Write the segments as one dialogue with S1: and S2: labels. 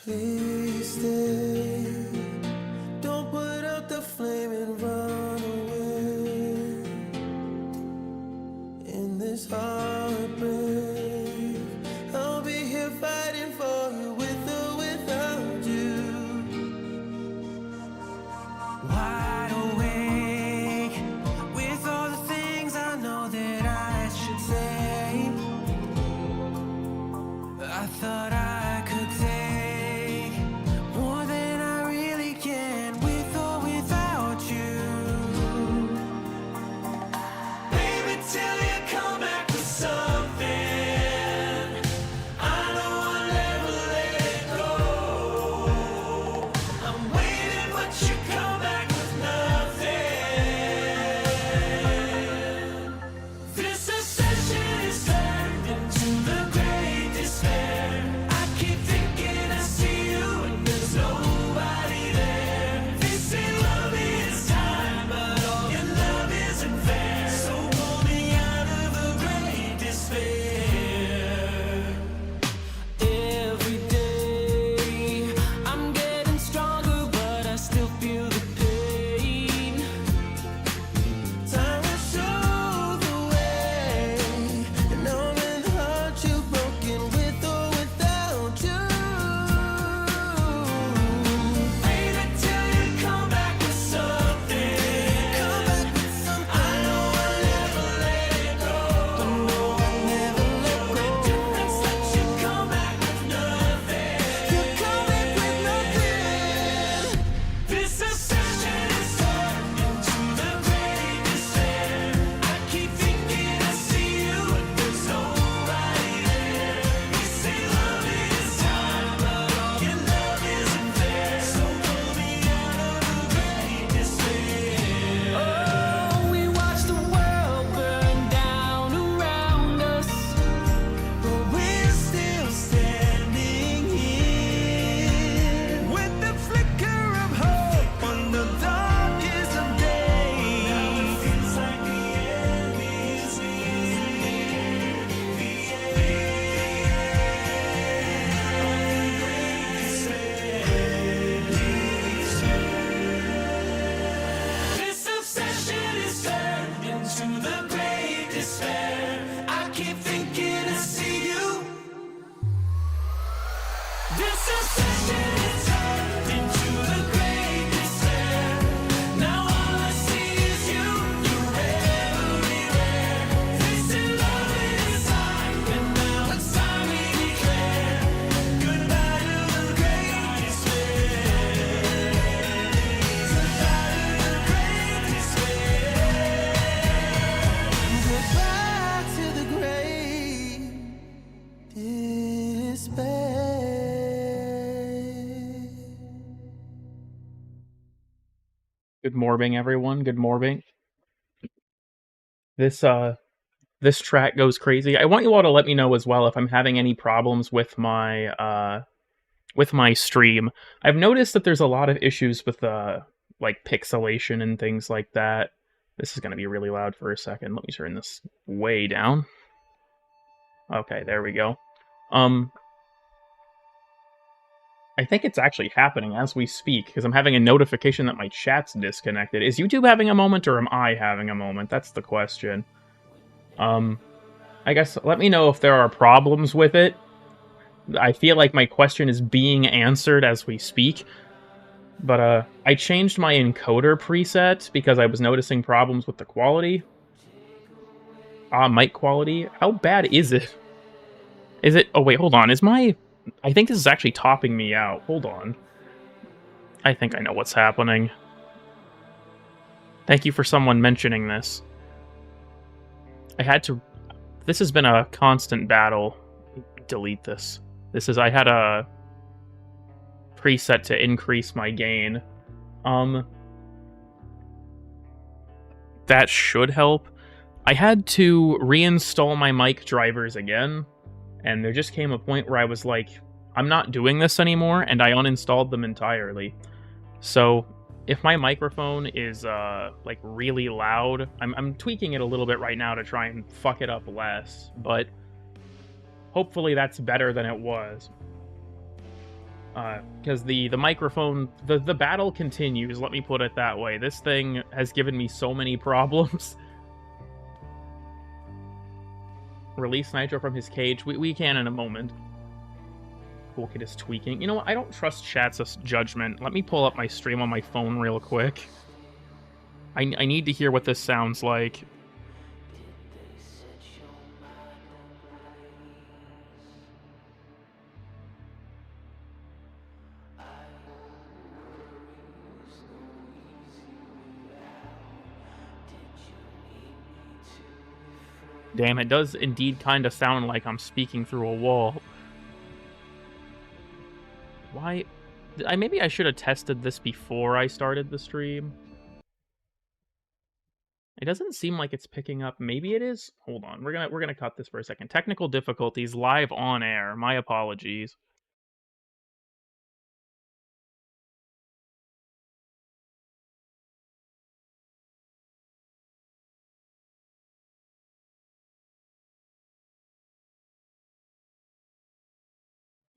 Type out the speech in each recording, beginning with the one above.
S1: Please stay. Don't put out the flame and run away. In this heartbreak, I'll be here fighting for you with or without you. Wide awake with all the things I know that I should say. I thought I could take more than I really can with or without you. Baby, till you come back with something, I know I'll never let it go. I'm waiting, but you come back with nothing. This obsession is turned into the great despair. I keep thinking I see you and there's nobody there. They say love is time, but all your love isn't fair. So pull me out of the great despair. Every day I'm getting stronger, but I still feel the pain. Time will show the way, and I'm in the heart you've broken with or without you. Baby, till you come back with something, I know I'll never let it go. I know I'll never let go. The difference that you come back with nothing. You come back with nothing. This obsession is turned into the great despair. I keep thinking I see you and there's nobody there. You say love is time, but all your love isn't fair. So pull me out of the great despair. Oh, we watch the world burn down around us, but we're still standing here with the flicker of hope on the darkest of days. Now it feels like the end is near. The This obsession is turned into the great despair. I keep thinking I see you. This obsession is turned into the great despair. Now all I see is you. You're everywhere. They say love is time, and now it's time we declare goodbye to the great despair. Goodbye to the great despair. Goodbye to the great despair.
S2: Good morning, everyone. Good morning. This track goes crazy. I want you all to let me know as well if I'm having any problems with my stream. I've noticed that there's a lot of issues with like pixelation and things like that. This is going to be really loud for a second. Let me turn this way down. Okay, there we go. I think it's actually happening as we speak, because I'm having a notification that my chat's disconnected. Is YouTube having a moment, or am I having a moment? That's the question. I guess let me know if there are problems with it. I feel like my question is being answered as we speak. But I changed my encoder preset because I was noticing problems with the quality. Mic quality. How bad is it? Is it... Oh, wait, hold on. Is my... I think this is actually topping me out. Hold on. I think I know what's happening. Thank you for someone mentioning this. I had to... This has been a constant battle. Delete this. I had a preset to increase my gain. That should help. I had to reinstall my mic drivers again, and there just came a point where I was like, I'm not doing this anymore, and I uninstalled them entirely. So if my microphone is like really loud, I'm tweaking it a little bit right now to try and fuck it up less, but hopefully that's better than it was. Because the microphone, the battle continues, let me put it that way. This thing has given me so many problems. Release Nitro from his cage. We can in a moment. Cool Kid is tweaking. You know what? I don't trust chat's judgment. Let me pull up my stream on my phone real quick. I need to hear what this sounds like. Damn, it does indeed kind of sound like I'm speaking through a wall. Why? Maybe I should have tested this before I started the stream. It doesn't seem like it's picking up. Maybe it is. Hold on. We're gonna cut this for a second. Technical difficulties live on air. My apologies.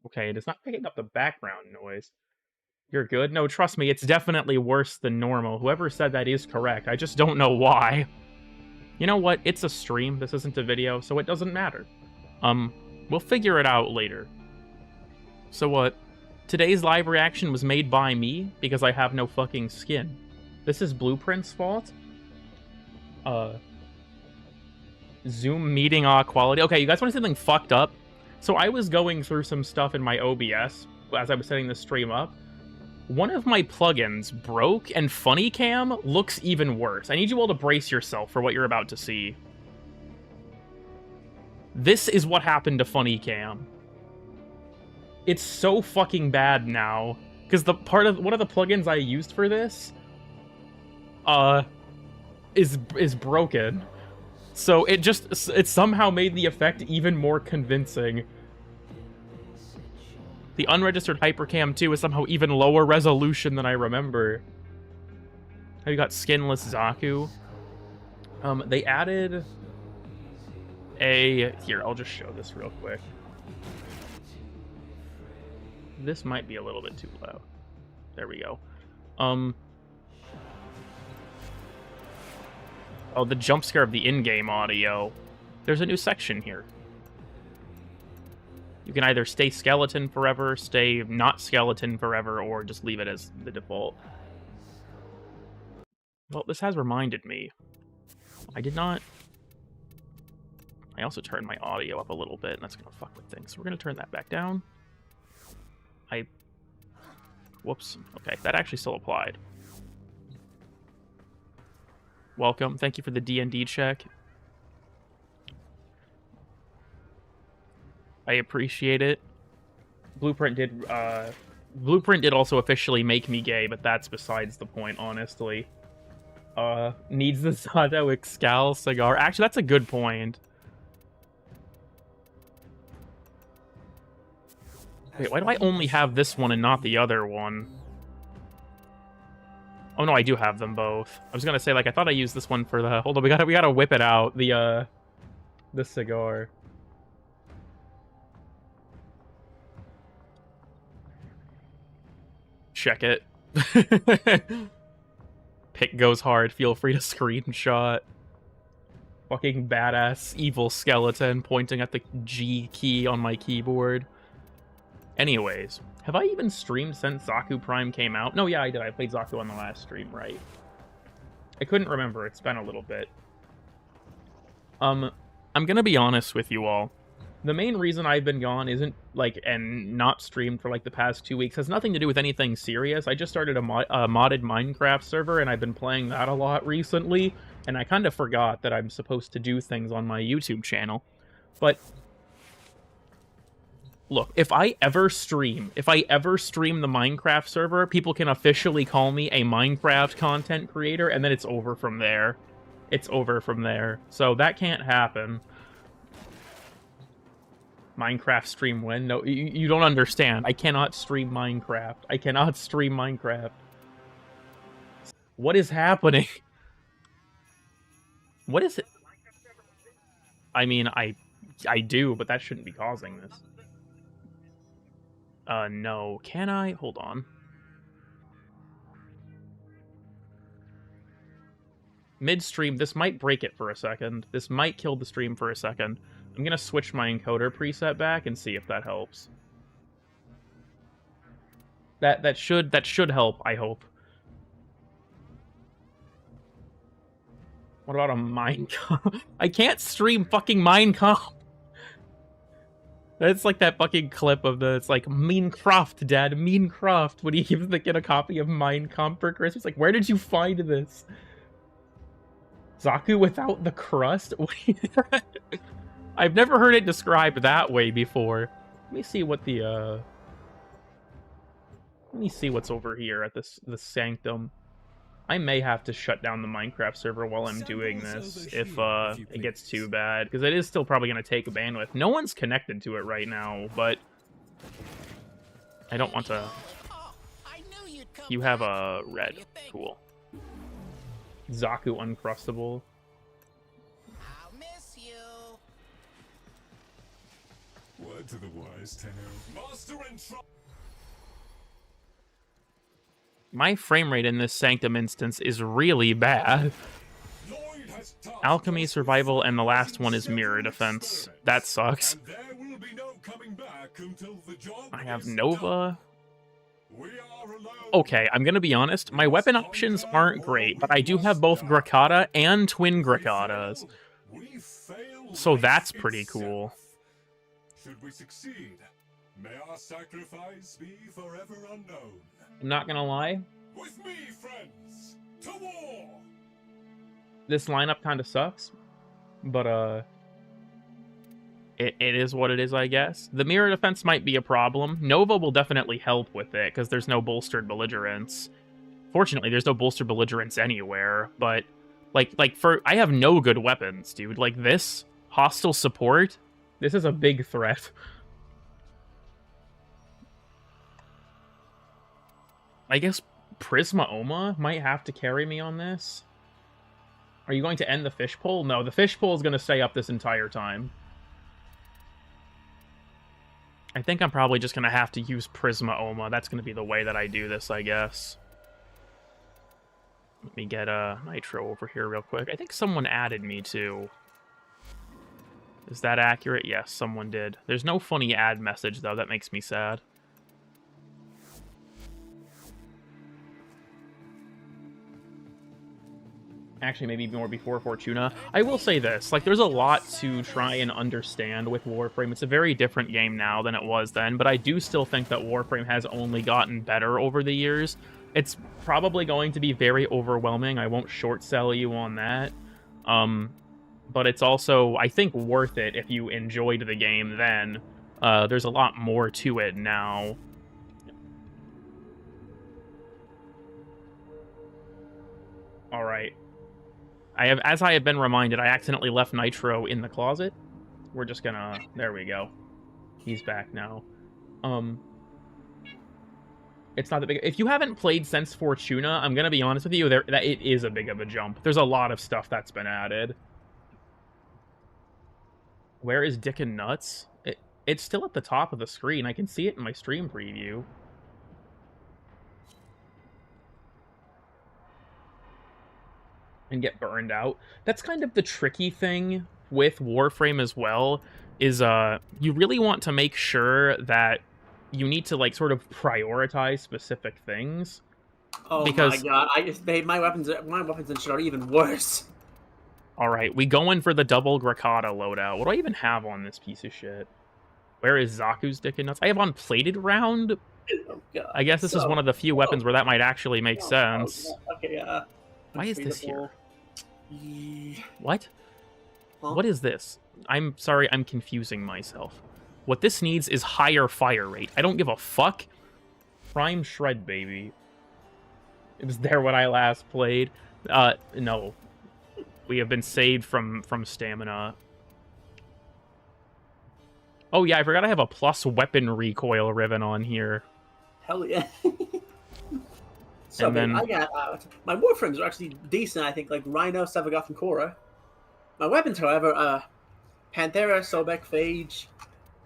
S2: Okay, it is not picking up the background noise. You're good? No, trust me, it's definitely worse than normal. Whoever said that is correct. I just don't know why. You know what? It's a stream. This isn't a video, so it doesn't matter. We'll figure it out later. So what? Today's live reaction was made by me because I have no fucking skin. This is BLUPRINT's fault? Zoom meeting quality. Okay, you guys want to see something fucked up? So I was going through some stuff in my OBS as I was setting the stream up. One of my plugins broke, and Funny Cam looks even worse. I need you all to brace yourself for what you're about to see. This is what happened to Funny Cam. It's so fucking bad now, because one of the plugins I used for this, is broken. So it somehow made the effect even more convincing. The unregistered Hypercam 2 is somehow even lower resolution than I remember. Have you got skinless Zaku? They added a... Here, I'll just show this real quick. This might be a little bit too loud. There we go. Oh, the jump scare of the in-game audio. There's a new section here. You can either stay skeleton forever, stay not skeleton forever, or just leave it as the default. Well, this has reminded me. I did not... I also turned my audio up a little bit, and that's going to fuck with things. So we're going to turn that back down. Whoops. Okay, that actually still applied. Welcome. Thank you for the D&D check. I appreciate it. BLUPRINT did also officially make me gay, but that's besides the point, honestly. Needs the Sato Excal cigar. Actually, that's a good point. Wait, why do I only have this one and not the other one? Oh no, I do have them both. I was gonna say, like, I thought I used this one for the... Hold on, we gotta whip it out. The cigar. Check it. Pick goes hard. Feel free to screenshot. Fucking badass evil skeleton pointing at the G key on my keyboard. Anyways, have I even streamed since Zaku Prime came out? No, yeah, I did. I played Zaku on the last stream, right? I couldn't remember. It's been a little bit. I'm gonna be honest with you all. The main reason I've been gone isn't, like, and not streamed for, like, the past 2 weeks has nothing to do with anything serious. I just started a modded Minecraft server, and I've been playing that a lot recently, and I kind of forgot that I'm supposed to do things on my YouTube channel. But... look, if I ever stream the Minecraft server, people can officially call me a Minecraft content creator, and then it's over from there. It's over from there. So that can't happen. Minecraft stream when? No, you don't understand. I cannot stream Minecraft. I cannot stream Minecraft. What is happening? What is it? I mean, I do, but that shouldn't be causing this. No. Can I? Hold on. Midstream, this might break it for a second. This might kill the stream for a second. I'm gonna switch my encoder preset back and see if that helps. That should help, I hope. What about a Minecraft? I can't stream fucking Minecraft. It's like that fucking clip of it's like, Minecraft, Dad, Minecraft, when he gives the kid a copy of Minecraft for Christmas. Like, where did you find this? Zaku without the crust? I've never heard it described that way before. Let me see what the, Let me see what's over here at the Sanctum. I may have to shut down the Minecraft server while I'm doing this if it gets too bad, because it is still probably going to take a bandwidth. No one's connected to it right now, but I don't want to... You have a red. Cool. Zaku Uncrustable.
S1: I'll miss you.
S3: Word to the wise, Tenno. Master and
S2: My frame rate in this Sanctum instance is really bad. Alchemy, Survival, and the last one is Mirror Defense. That sucks. I have Nova. Okay, I'm gonna be honest. My weapon options aren't great, but I do have both Grakata and Twin Grakatas. So that's pretty cool.
S3: Should we succeed, may our sacrifice be forever unknown.
S2: I'm not gonna lie.
S3: With me, friends, to war!
S2: This lineup kind of sucks, but it is what it is, I guess. The mirror defense might be a problem. Nova will definitely help with it because there's no bolstered belligerence. Fortunately, there's no bolstered belligerence anywhere. But I have no good weapons, dude. Like this hostile support, this is a big threat. I guess Prisma Oma might have to carry me on this. Are you going to end the fishpole? No, the fishpole is going to stay up this entire time. I think I'm probably just going to have to use Prisma Oma. That's going to be the way that I do this, I guess. Let me get Nitro over here real quick. I think someone added me, too. Is that accurate? Yes, someone did. There's no funny ad message, though. That makes me sad. Actually, maybe more before Fortuna. I will say this, like, there's a lot to try and understand with Warframe. It's a very different game now than it was then, but I do still think that Warframe has only gotten better over the years. It's probably going to be very overwhelming. I won't short sell you on that. But it's also, I think, worth it if you enjoyed the game then. There's a lot more to it now. Alright. As I have been reminded, I accidentally left Nitro in the closet. We're just gonna... There we go. He's back now. It's not that big... If you haven't played since Fortuna, I'm gonna be honest with you, that it is a big of a jump. There's a lot of stuff that's been added. Where is Dick and Nuts? It's still at the top of the screen. I can see it in my stream preview. And get burned out. That's kind of the tricky thing with Warframe as well, is you really want to make sure that you need to, like, sort of prioritize specific things.
S4: Oh
S2: because...
S4: my god, I just made my weapons and shit are even worse.
S2: Alright, we going for the double Grakata loadout. What do I even have on this piece of shit? Where is Zaku's Dick and Nuts? I have on Plated Round?
S4: Oh god.
S2: I guess this is one of the few weapons where that might actually make sense.
S4: Okay,
S2: Why is this here?
S4: Yeah.
S2: What?
S4: Huh?
S2: What is this? I'm sorry, I'm confusing myself. What this needs is higher fire rate. I don't give a fuck. Prime Shred, baby. It was there when I last played. No. We have been saved from stamina. Oh yeah, I forgot I have a plus weapon recoil ribbon on here.
S4: Hell yeah. So,
S2: And then-
S4: I got, my Warframes are actually decent, I think, like Rhino, Sevagoth, and Korra. My weapons, however, Panthera, Sobek, Phage,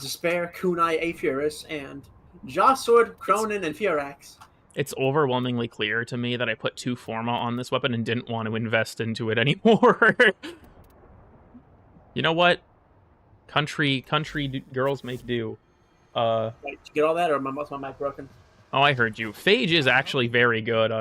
S4: Despair, Kunai, Aephiurus, and Jaw Sword, Cronin, and Firax.
S2: It's overwhelmingly clear to me that I put 2 Forma on this weapon and didn't want to invest into it anymore. You know what? Country girls make do.
S4: Right, did you get all that, or was my mic broken?
S2: Oh, I heard you. Phage is actually very good,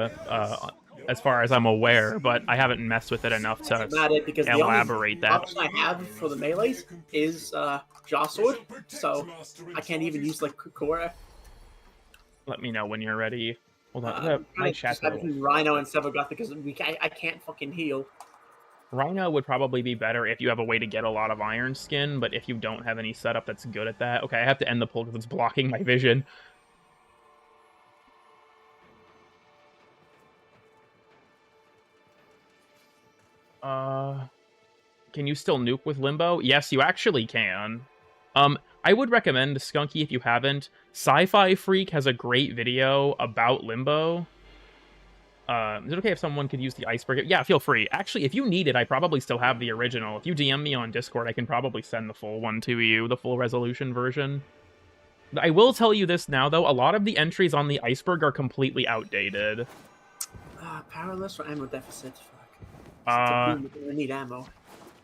S2: as far as I'm aware, but I haven't messed with it enough to
S4: That's not it, because
S2: elaborate
S4: the
S2: that.
S4: option I have for the melees is Jaw Sword, so I can't even use like Kukura.
S2: Let me know when you're ready. Hold on. My chat's
S4: between Rhino and Sevogoth because I can't fucking heal.
S2: Rhino would probably be better if you have a way to get a lot of Iron Skin, but if you don't have any setup that's good at that... Okay, I have to end the pull because it's blocking my vision. Can you still nuke with Limbo? Yes, you actually can. I would recommend Skunky if you haven't. Sci-Fi Freak has a great video about Limbo. Is it okay if someone could use the iceberg? Yeah, feel free. Actually, if you need it, I probably still have the original. If you DM me on Discord, I can probably send the full one to you, the full resolution version. I will tell you this now, though. A lot of the entries on the iceberg are completely outdated.
S4: Powerless or ammo deficit? Fuck.
S2: I
S4: need ammo.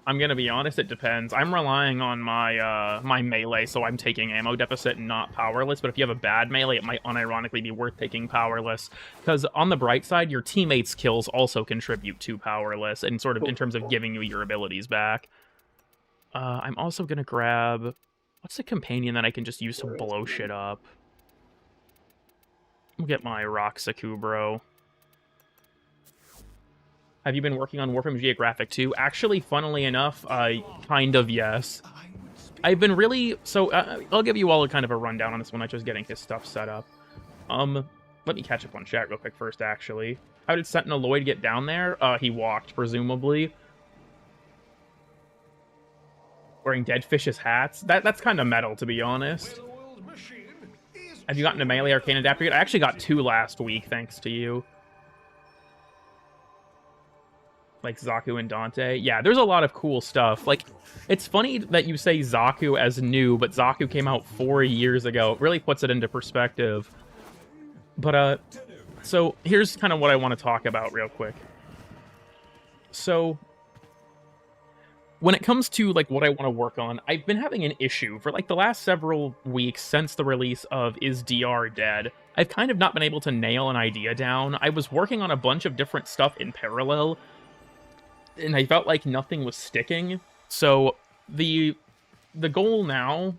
S2: I'm gonna be honest, it depends. I'm relying on my my melee, so I'm taking ammo deficit and not powerless, but if you have a bad melee, it might unironically be worth taking powerless. Because on the bright side, your teammates' kills also contribute to powerless, and sort of in terms of giving you your abilities back. I'm also gonna grab... What's the companion that I can just use to blow shit up? I'll get my Roxaku, bro. Have you been working on Warframe Geographic 2? Actually, funnily enough, kind of, yes. I've been really... So, I'll give you all a kind of a rundown on this one. I'm just getting his stuff set up. Let me catch up on chat real quick first, actually. How did Sentinel Lloyd get down there? He walked, presumably. Wearing Deadfish's hats. That's kind of metal, to be honest. Have you gotten a melee arcane adapter yet? I actually got 2 last week, thanks to you. Like Zaku and Dante. Yeah, there's a lot of cool stuff. Like, it's funny that you say Zaku as new, but Zaku came out 4 years ago. It really puts it into perspective. But, so here's kind of what I want to talk about real quick. So, when it comes to, like, what I want to work on, I've been having an issue for, like, the last several weeks since the release of Is DR Dead. I've kind of not been able to nail an idea down. I was working on a bunch of different stuff in parallel, and I felt like nothing was sticking. So the goal now...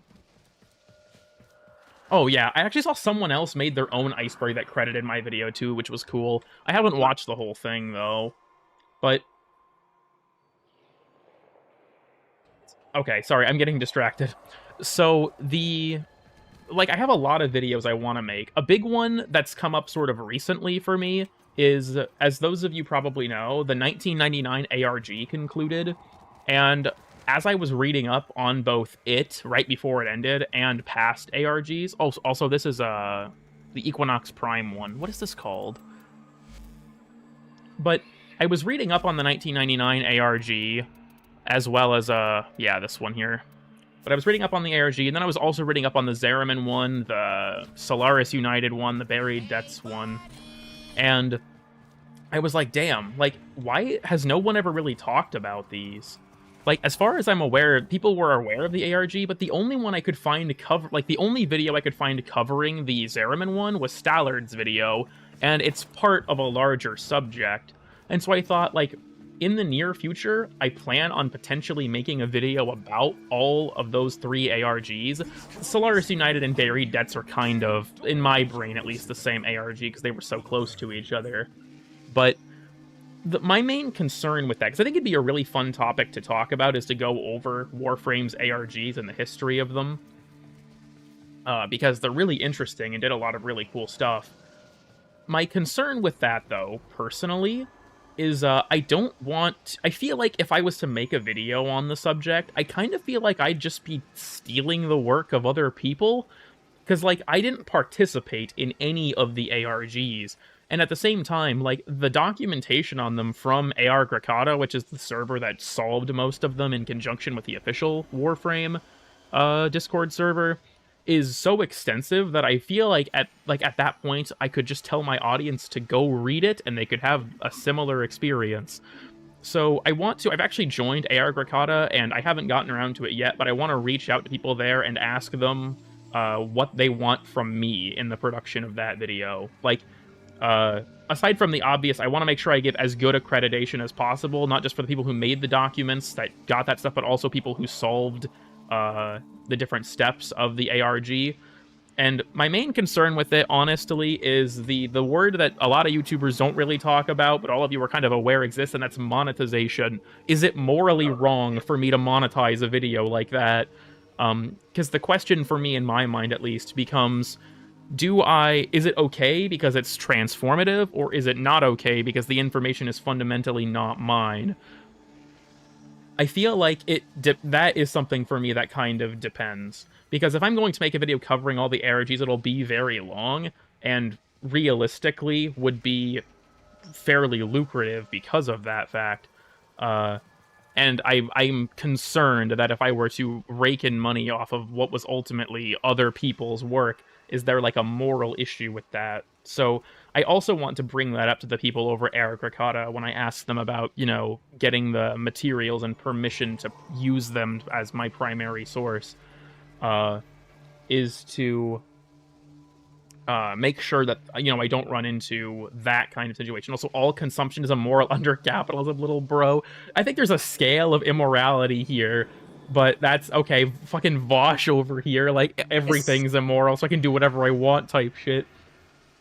S2: Oh yeah, I actually saw someone else made their own iceberg that credited my video too, which was cool. I haven't watched the whole thing though. But... Okay, sorry, I'm getting distracted. So like, I have a lot of videos I want to make. A big one that's come up sort of recently for me is, as those of you probably know, the 1999 ARG concluded, and as I was reading up on both it, right before it ended, and past ARGs, also this is the Equinox Prime one. What is this called? But I was reading up on the 1999 ARG, as well as, yeah, this one here. But I was reading up on the ARG, and then I was also reading up on the Zeraman one, the Solaris United one, the Buried Debts one. And I was like, damn, like, why has no one ever really talked about these? Like, as far as I'm aware, people were aware of the ARG, but the only one I could find to cover, like, the only video I could find covering the Zeraman one was Stallard's video, and it's part of a larger subject. And so I thought, like, in the near future, I plan on potentially making a video about all of those 3 ARGs. Solaris United and Buried Debts are kind of, in my brain at least, the same ARG because they were so close to each other. But my main concern with that, because I think it'd be a really fun topic to talk about, is to go over Warframe's ARGs and the history of them. Because they're really interesting and did a lot of really cool stuff. My concern with that, though, personally, is I feel like if I was to make a video on the subject, I kind of feel like I'd just be stealing the work of other people, because, like, I didn't participate in any of the ARGs, and at the same time, like, the documentation on them from AR Grakata, which is the server that solved most of them in conjunction with the official Warframe Discord server, is so extensive that I feel like at that point I could just tell my audience to go read it and they could have a similar experience. So I've actually joined AR Gracata, and I haven't gotten around to it yet, but I want to reach out to people there and ask them what they want from me in the production of that video. Like, aside from the obvious, I want to make sure I give as good accreditation as possible, not just for the people who made the documents that got that stuff, but also people who solved the different steps of the ARG. And my main concern with it, honestly, is the word that a lot of YouTubers don't really talk about, but all of you are kind of aware exists, and that's monetization. Is it morally wrong for me to monetize a video like that? Because the question for me, in my mind at least, becomes, is it okay because it's transformative, or is it not okay because the information is fundamentally not mine? I feel like that is something for me that kind of depends. Because if I'm going to make a video covering all the ARGs, it'll be very long, and realistically would be fairly lucrative because of that fact. And I'm concerned that if I were to rake in money off of what was ultimately other people's work, is there like a moral issue with that? So I also want to bring that up to the people over AR Gracata when I ask them about, you know, getting the materials and permission to use them as my primary source. Is to make sure that, you know, I don't run into that kind of situation. Also, all consumption is immoral under capitalism, little bro. I think there's a scale of immorality here, but that's okay. Fucking Vosh over here, like, everything's immoral, so I can do whatever I want type shit.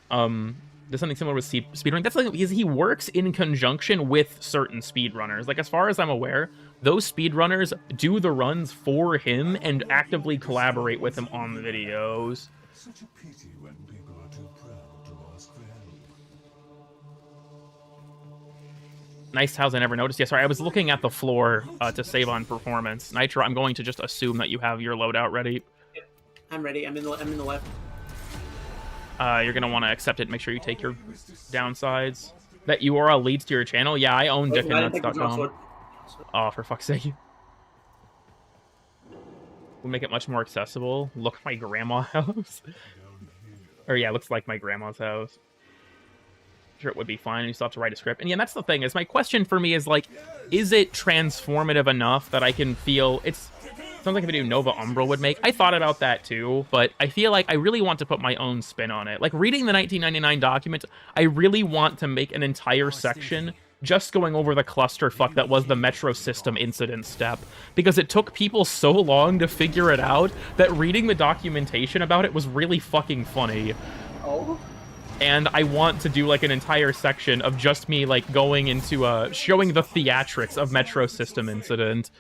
S2: There's something similar with speedrunning. That's like, because he works in conjunction with certain speedrunners. Like, as far as I'm aware, those speedrunners do the runs for him and actively collaborate with him on the videos.
S3: Such a pity when people are too proud to ask for help.
S2: Nice house, I never noticed. Yeah, sorry, I was looking at the floor to save on performance. Nitro, I'm going to just assume that you have your loadout ready.
S4: I'm ready. I'm in the left.
S2: You're going to want to accept it. Make sure you take your downsides. That URL leads to your channel? Yeah, I own dickandnuts.com. Oh, for fuck's sake. We'll make it much more accessible. Look, my grandma's house. Or yeah, looks like my grandma's house. Sure, it would be fine. You still have to write a script. And yeah, that's the thing. Is my question for me is, like, is it transformative enough that I can feel it's... Sounds like a video Nova Umbral would make. I thought about that too, but I feel like I really want to put my own spin on it. Like, reading the 1999 document, I really want to make an entire section just going over the clusterfuck that was the Metro System incident step, because it took people so long to figure it out that reading the documentation about it was really fucking funny.
S4: Oh.
S2: And I want to do, like, an entire section of just me, like, going into, showing the theatrics of Metro System incident.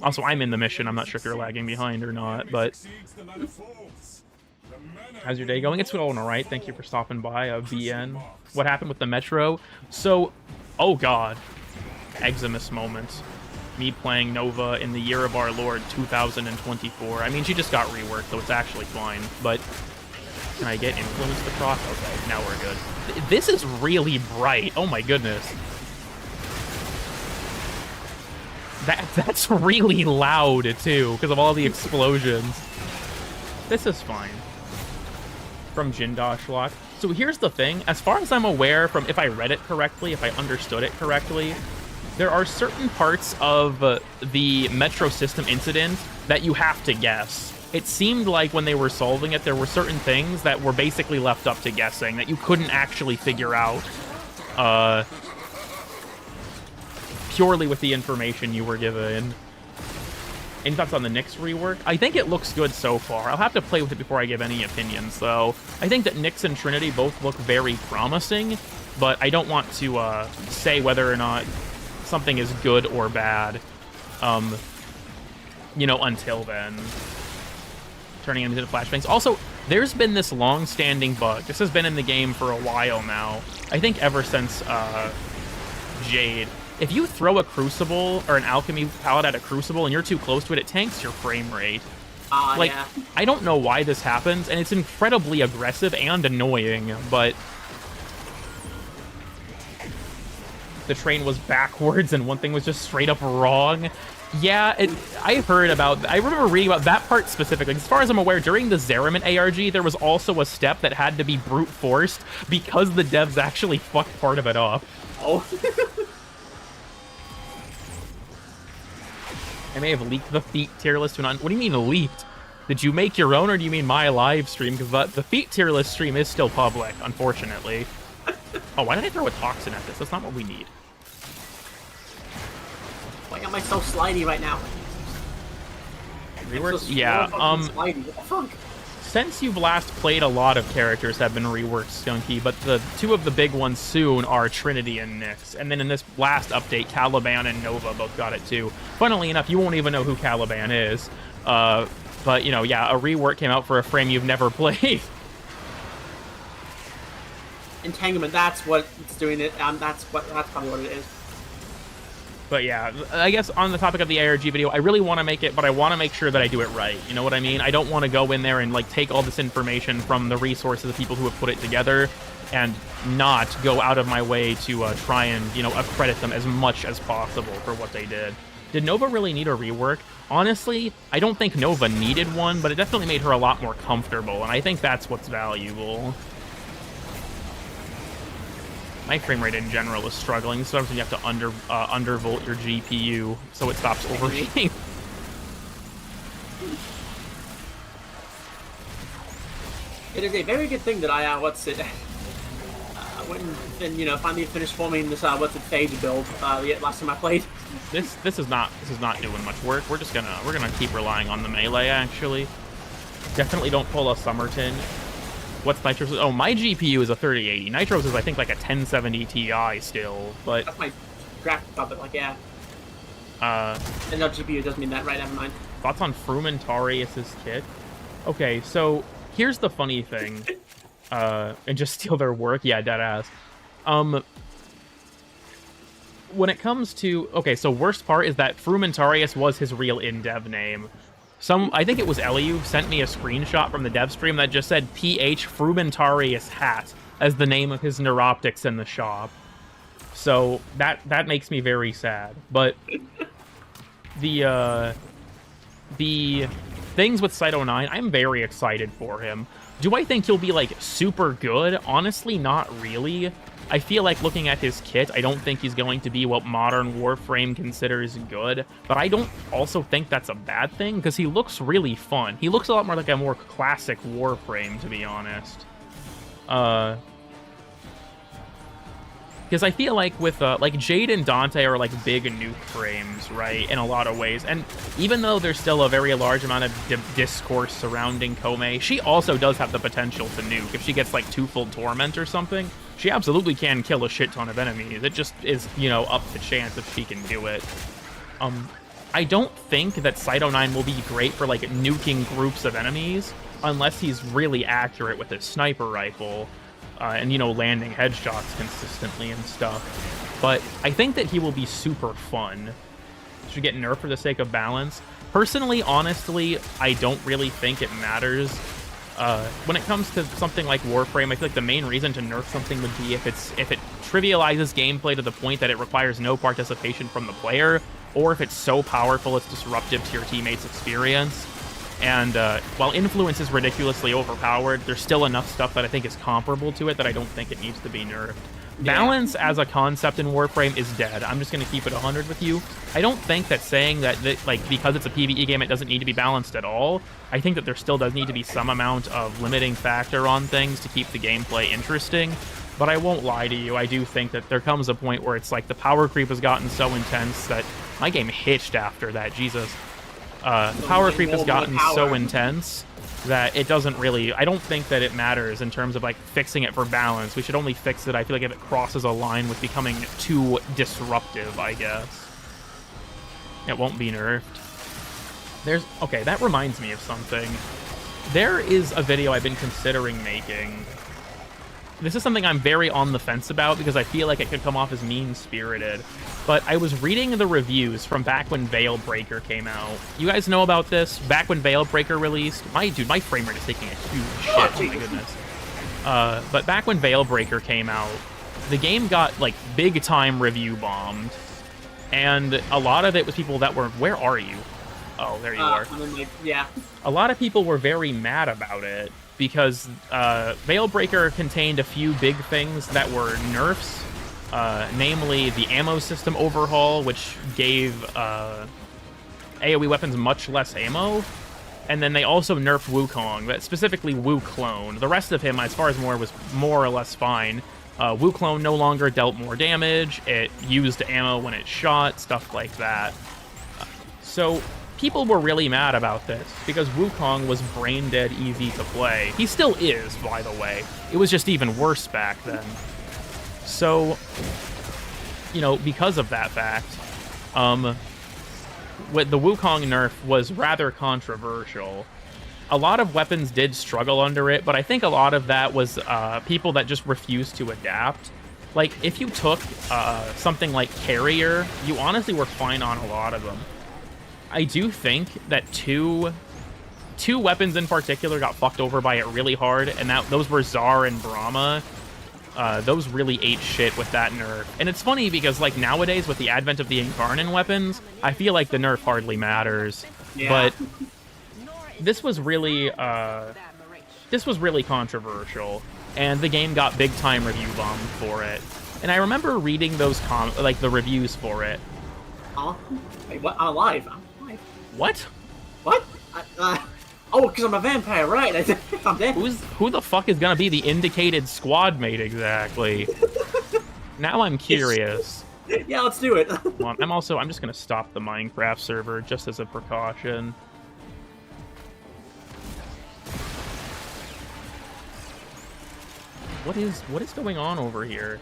S2: Also, I'm in the mission. I'm not sure if you're lagging behind or not, but... How's your day going? It's going all right. Thank you for stopping by, BN. What happened with the Metro? So, oh god. Exemus moment. Me playing Nova in the year of our Lord, 2024. I mean, she just got reworked, so it's actually fine, but... Can I get influenced across? Okay, now we're good. This is really bright. Oh my goodness. That's really loud, too, because of all the explosions. This is fine. From Jindoshlock. So here's the thing. As far as I'm aware, from if I read it correctly, if I understood it correctly, there are certain parts of the Metro System incident that you have to guess. It seemed like when they were solving it, there were certain things that were basically left up to guessing, that you couldn't actually figure out purely with the information you were given. Any thoughts on the Nyx rework? I think it looks good so far. I'll have to play with it before I give any opinions, though. I think that Nyx and Trinity both look very promising, but I don't want to say whether or not something is good or bad, you know, until then. Turning into the flashbangs. Also, there's been this long-standing bug. This has been in the game for a while now. I think ever since Jade. If you throw a Crucible or an Alchemy pallet at a Crucible and you're too close to it, it tanks your frame rate. Like,
S4: Yeah.
S2: I don't know why this happens, and it's incredibly aggressive and annoying, but... The train was backwards and one thing was just straight up wrong. Yeah, I heard about... I remember reading about that part specifically. As far as I'm aware, during the Zeraman ARG, there was also a step that had to be brute forced because the devs actually fucked part of it up.
S4: Oh.
S2: I may have leaked the feat tier list to an... What do you mean leaked? Did you make your own, or do you mean my live stream? Because the feat tier list stream is still public, unfortunately. Oh, why did I throw a toxin at this? That's not what we need.
S4: Why am I so slidey right now?
S2: Reworks?
S4: So
S2: Yeah,
S4: slidey. What the fuck?
S2: since you've last played, a lot of characters have been reworked, Skunky, but the two of the big ones soon are Trinity and Nyx. And then in this last update, Caliban and Nova both got it too. Funnily enough, you won't even know who Caliban is. But, you know, yeah, a rework came out for a frame you've never played.
S4: Entanglement, that's what it's doing it. That's probably what it is.
S2: But yeah, I guess on the topic of the ARG video, I really want to make it, but I want to make sure that I do it right. You know what I mean? I don't want to go in there and like take all this information from the resources of people who have put it together and not go out of my way to try and, you know, accredit them as much as possible for what they did. Did Nova really need a rework? Honestly, I don't think Nova needed one, but it definitely made her a lot more comfortable, and I think that's what's valuable. My frame rate in general is struggling. Sometimes you have to undervolt your GPU so it stops overheating.
S4: It is a very good thing that I finally finished forming this Phage build last time I played.
S2: This is not doing much work. We're gonna keep relying on the melee actually. Definitely don't pull a Summerton. What's Nitro's? Oh, my GPU is a 3080. Nitro's is, I think, like a 1070 Ti still, but...
S4: That's my graphics of it, like, yeah. And no, GPU doesn't mean that, right? Never mind.
S2: Thoughts on Frumentarius' kit? Okay, so, here's the funny thing. And just steal their work? Yeah, deadass. When it comes to... Okay, so worst part is that Frumentarius was his real in-dev name. I think it was Eliu, sent me a screenshot from the dev stream that just said PH Frumentarius Hat as the name of his neuroptics in the shop. So that makes me very sad. But the things with Cyto 9, I'm very excited for him. Do I think he'll be like super good? Honestly, not really. I feel like looking at his kit, I don't think he's going to be what modern Warframe considers good, but I don't also think that's a bad thing, because he looks really fun. He looks a lot more like a more classic Warframe, to be honest. Because I feel like with, like, Jade and Dante are, like, big nuke frames, right, in a lot of ways. And even though there's still a very large amount of discourse surrounding Kome, she also does have the potential to nuke. If she gets, like, twofold Torment or something, she absolutely can kill a shit ton of enemies. It just is, you know, up to chance if she can do it. I don't think that Cyto 9 will be great for, like, nuking groups of enemies, unless he's really accurate with his sniper rifle. And, you know, landing headshots consistently and stuff. But I think that he will be super fun. Should get nerfed for the sake of balance. Personally, honestly, I don't really think it matters. When it comes to something like Warframe, I feel like the main reason to nerf something would be if it trivializes gameplay to the point that it requires no participation from the player, or if it's so powerful it's disruptive to your teammates' experience. And while Influence is ridiculously overpowered, there's still enough stuff that I think is comparable to it that I don't think it needs to be nerfed. Yeah. Balance as a concept in Warframe is dead. I'm just going to keep it 100 with you. I don't think that saying that, like, because it's a PvE game, it doesn't need to be balanced at all. I think that there still does need to be some amount of limiting factor on things to keep the gameplay interesting. But I won't lie to you, I do think that there comes a point where it's like the power creep has gotten so intense that my game hitched after that, Jesus. Power creep has gotten so intense that it doesn't really... I don't think that it matters in terms of, like, fixing it for balance. We should only fix it, I feel like, if it crosses a line with becoming too disruptive, I guess. It won't be nerfed. Okay, that reminds me of something. There is a video I've been considering making. This is something I'm very on the fence about because I feel like it could come off as mean-spirited. But I was reading the reviews from back when Veilbreaker came out. You guys know about this? Back when Veilbreaker released? My frame rate is taking a huge shit. Oh my goodness. But back when Veilbreaker came out, the game got, like, big-time review bombed. And a lot of it was people that were... Where are you? Oh, there you are.
S4: And then, like, yeah.
S2: A lot of people were very mad about it because Veilbreaker contained a few big things that were nerfs, namely the ammo system overhaul, which gave AoE weapons much less ammo, and then they also nerfed Wukong, but specifically Wukong. The rest of him, as far as was more or less fine. Wukong no longer dealt more damage, it used ammo when it shot, stuff like that. So people were really mad about this, because Wukong was brain-dead easy to play. He still is, by the way. It was just even worse back then. So, you know, because of that fact, with the Wukong nerf was rather controversial. A lot of weapons did struggle under it, but I think a lot of that was people that just refused to adapt. Like, if you took something like Carrier, you honestly were fine on a lot of them. I do think that two weapons in particular got fucked over by it really hard, and those were Tsar and Brahma. Those really ate shit with that nerf. And it's funny because, like, nowadays with the advent of the Incarnon weapons, I feel like the nerf hardly matters. Yeah. But this was really controversial, and the game got big time review bombed for it. And I remember reading those the reviews for it.
S4: Huh? Wait, what? I'm alive.
S2: What?
S4: What? Oh, because I'm a vampire, right? I'm dead.
S2: Who the fuck is gonna be the indicated squad mate exactly? Now I'm curious.
S4: Yeah, let's do it.
S2: Well, I'm just gonna stop the Minecraft server just as a precaution. What is going on over here?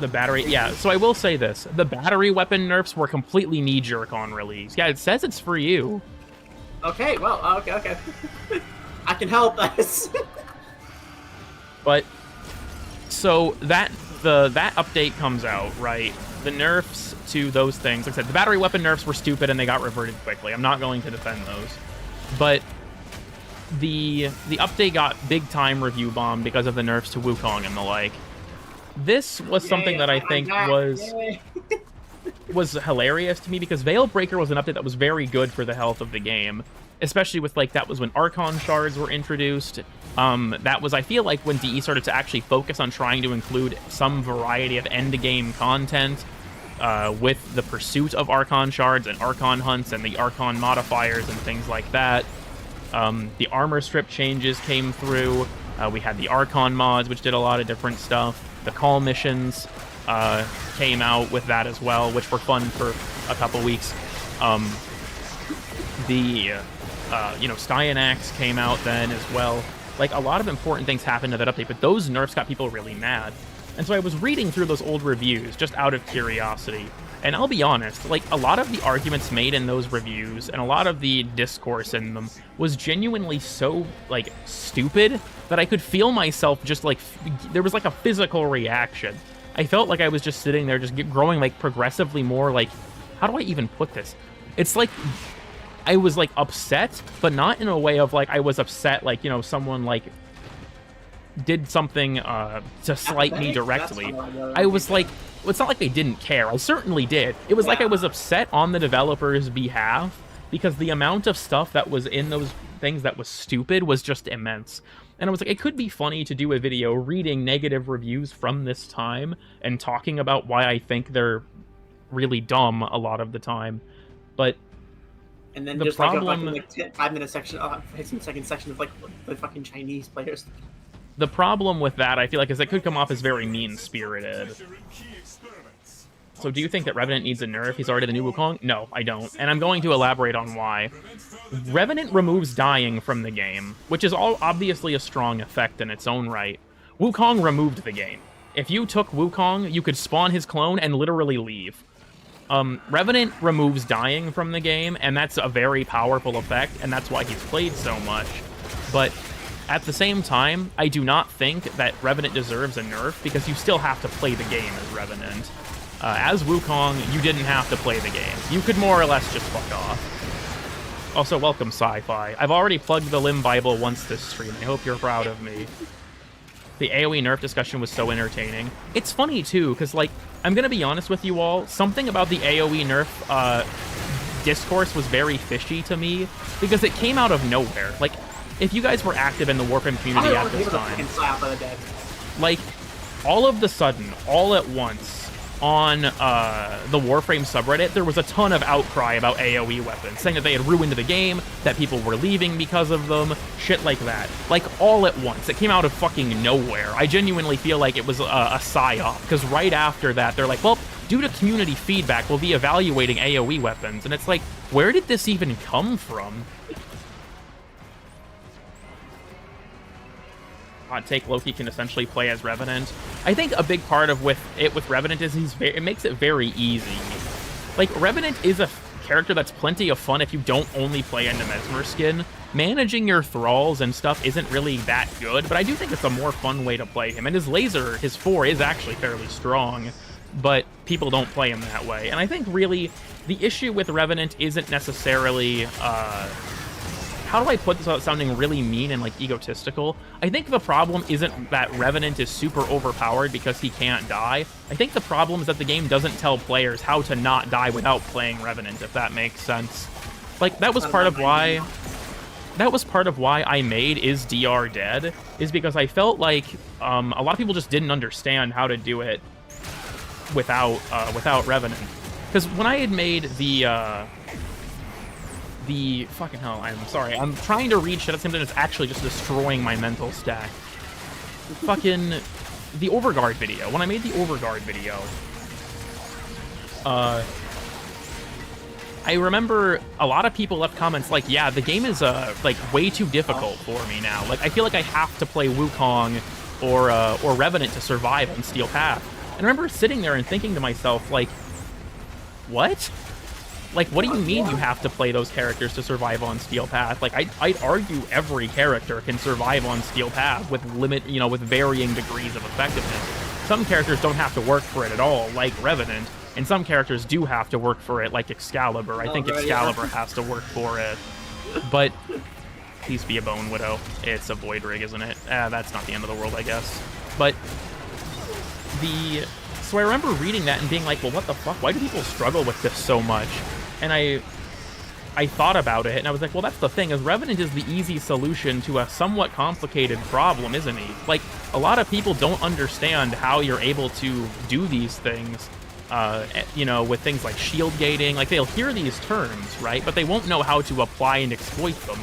S2: The battery, yeah, so I will say this. The battery weapon nerfs were completely knee-jerk on release. Yeah, it says it's for you.
S4: Okay, well, okay. I can help us.
S2: But, so, that update comes out, right? The nerfs to those things, like I said, the battery weapon nerfs were stupid and they got reverted quickly. I'm not going to defend those. But the update got big-time review bombed because of the nerfs to Wukong and the like. This was something that I think was hilarious to me, because Veilbreaker was an update that was very good for the health of the game, especially with, like, that was when Archon shards were introduced. That was, I feel like, when DE started to actually focus on trying to include some variety of end-game content with the pursuit of Archon shards and Archon hunts and the Archon modifiers and things like that. The armor strip changes came through. We had the Archon mods, which did a lot of different stuff. The call missions came out with that as well, which were fun for a couple weeks. Styanax came out then as well. Like, a lot of important things happened to that update, but those nerfs got people really mad. And so I was reading through those old reviews just out of curiosity. And I'll be honest, like, a lot of the arguments made in those reviews and a lot of the discourse in them was genuinely so, like, stupid that I could feel myself just, like, there was, like, a physical reaction. I felt like I was just sitting there just growing, like, progressively more, like, how do I even put this? It's like I was, like, upset, but not in a way of, like, I was upset, like, you know, someone, like, did something to slight me directly. I was like, it's not like they didn't care. I certainly did. It was like I was upset on the developers' behalf because the amount of stuff that was in those things that was stupid was just immense. And I was like, it could be funny to do a video reading negative reviews from this time and talking about why I think they're really dumb a lot of the time. But
S4: and then
S2: the
S4: just
S2: problem,
S4: like a 5-minute section, 15-second section of like the fucking Chinese players.
S2: The problem with that, I feel like, is it could come off as very mean-spirited. So do you think that Revenant needs a nerf? He's already the new Wukong? No, I don't. And I'm going to elaborate on why. Revenant removes dying from the game, which is obviously a strong effect in its own right. Wukong removed the game. If you took Wukong, you could spawn his clone and literally leave. Revenant removes dying from the game, and that's a very powerful effect, and that's why he's played so much. But at the same time, I do not think that Revenant deserves a nerf, because you still have to play the game as Revenant. As Wukong, you didn't have to play the game. You could more or less just fuck off. Also, welcome, Sci-Fi. I've already plugged the Limb Bible once this stream. I hope you're proud of me. The AoE nerf discussion was so entertaining. It's funny, too, because, like, I'm going to be honest with you all, something about the AoE nerf discourse was very fishy to me, because it came out of nowhere. Like, if you guys were active in the Warframe community at this time, like, all of the sudden, all at once, on the Warframe subreddit, there was a ton of outcry about AoE weapons, saying that they had ruined the game, that people were leaving because of them, shit like that. Like, all at once. It came out of fucking nowhere. I genuinely feel like it was a psyop, because right after that, they're like, well, due to community feedback, we'll be evaluating AoE weapons. And it's like, where did this even come from? Hot take, Loki can essentially play as Revenant. I think a big part of with Revenant is it makes it very easy. Like, Revenant is a character that's plenty of fun if you don't only play into Mesmer skin. Managing your thralls and stuff isn't really that good, but I do think it's a more fun way to play him. And his laser, his 4, is actually fairly strong, but people don't play him that way. And I think really the issue with Revenant isn't necessarily how do I put this without sounding really mean and, like, egotistical? I think the problem isn't that Revenant is super overpowered because he can't die. I think the problem is that the game doesn't tell players how to not die without playing Revenant, if that makes sense. Like, that was part of why I made Is DR Dead, is because I felt like a lot of people just didn't understand how to do it without Revenant. Because when I had made the fucking hell, I'm sorry. I'm trying to read shit at something that's actually just destroying my mental stack. Fucking the Overguard video. When I made the Overguard video, I remember a lot of people left comments like, yeah, the game is like way too difficult for me now. Like, I feel like I have to play Wukong or Revenant to survive on Steel Path. And I remember sitting there and thinking to myself, like, what? Like, what do you mean you have to play those characters to survive on Steel Path? Like, I'd argue every character can survive on Steel Path with with varying degrees of effectiveness. Some characters don't have to work for it at all, like Revenant, and some characters do have to work for it, like Excalibur. I think Excalibur has to work for it. But, please be a Bone Widow. It's a Void Rig, isn't it? That's not the end of the world, I guess. But, so I remember reading that and being like, well, what the fuck? Why do people struggle with this so much? And I thought about it, and I was like, well, that's the thing, is Revenant is the easy solution to a somewhat complicated problem, isn't he? Like, a lot of people don't understand how you're able to do these things, with things like shield gating. Like, they'll hear these terms, right? But they won't know how to apply and exploit them.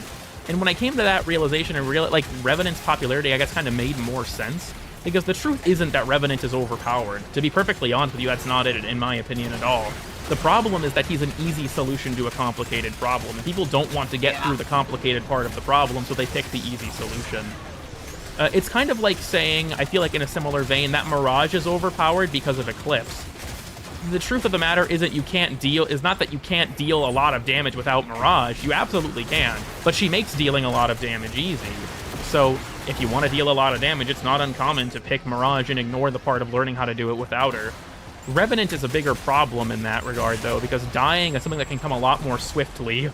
S2: And when I came to that realization, and Revenant's popularity, I guess, kind of made more sense. Because the truth isn't that Revenant is overpowered. To be perfectly honest with you, that's not it, in my opinion, at all. The problem is that he's an easy solution to a complicated problem, and people don't want to get through the complicated part of the problem, so they pick the easy solution. It's kind of like saying, I feel like in a similar vein, that Mirage is overpowered because of Eclipse. The truth of the matter is not that you can't deal a lot of damage without Mirage. You absolutely can, but she makes dealing a lot of damage easy. So, if you want to deal a lot of damage, it's not uncommon to pick Mirage and ignore the part of learning how to do it without her. Revenant is a bigger problem in that regard, though, because dying is something that can come a lot more swiftly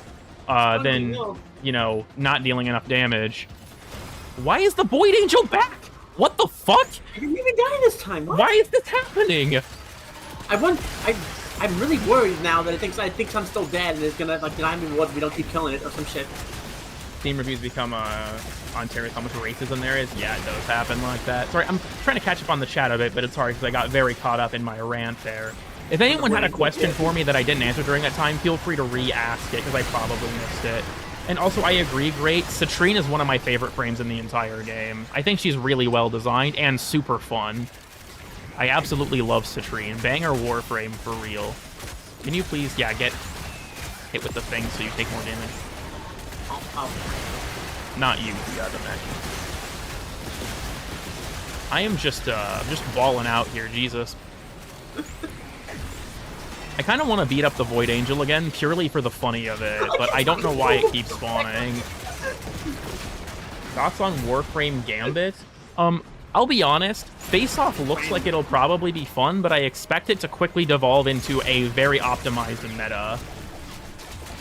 S2: than, not dealing enough damage. Why is the Void Angel back? What the fuck?
S4: I didn't even die this time. What?
S2: Why is this happening?
S4: I'm really worried now that it thinks I'm still dead and it's gonna deny me rewards if we don't keep killing it or some shit.
S2: Team reviews become Ontario, how much racism there is. Yeah, it does happen like that. Sorry, I'm trying to catch up on the chat a bit, but it's hard because I got very caught up in my rant there. If anyone had a question for me that I didn't answer during that time, feel free to re-ask it because I probably missed it. And also, I agree, great. Citrine is one of my favorite frames in the entire game. I think she's really well designed and super fun. I absolutely love Citrine. Banger Warframe for real. Can you please, get hit with the thing so you take more damage? Not you, the other mech. I am just balling out here, Jesus. I kind of want to beat up the Void Angel again, purely for the funny of it, but I don't know why it keeps spawning. Thoughts on Warframe Gambit? I'll be honest, Face-Off looks like it'll probably be fun, but I expect it to quickly devolve into a very optimized meta.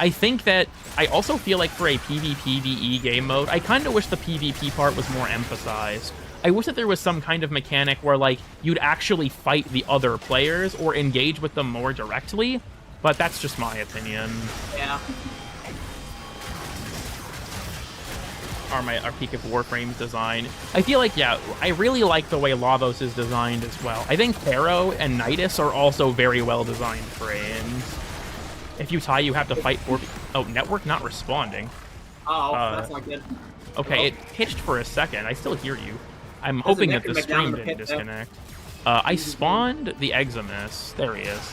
S2: I also feel like for a PvP VE game mode, I kind of wish the PvP part was more emphasized. I wish that there was some kind of mechanic where, like, you'd actually fight the other players or engage with them more directly, but that's just my opinion.
S4: Yeah.
S2: Our peak of Warframe's design. I feel like, yeah, I really like the way Lavos is designed as well. I think Pharaoh and Nidus are also very well designed frames. If you tie, you have to fight for... Oh, network not responding.
S4: Oh, that's not good.
S2: Okay, it pitched for a second. I still hear you. I'm hoping that the stream didn't disconnect. I spawned the Eximus. There he is.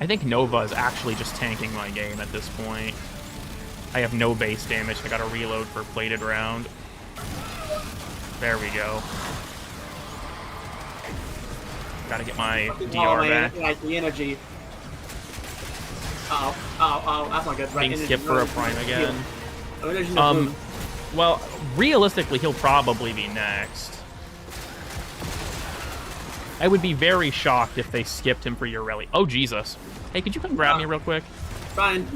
S2: I think Nova is actually just tanking my game at this point. I have no base damage. I gotta reload for plated round. There we go. Gotta get my DR back.
S4: Like the energy. Oh, that's not good. Right,
S2: Being skipped for a prime again.
S4: Oh,
S2: Well, realistically, he'll probably be next. I would be very shocked if they skipped him for Ureli. Oh, Jesus. Hey, could you come grab me real quick?
S4: Fine.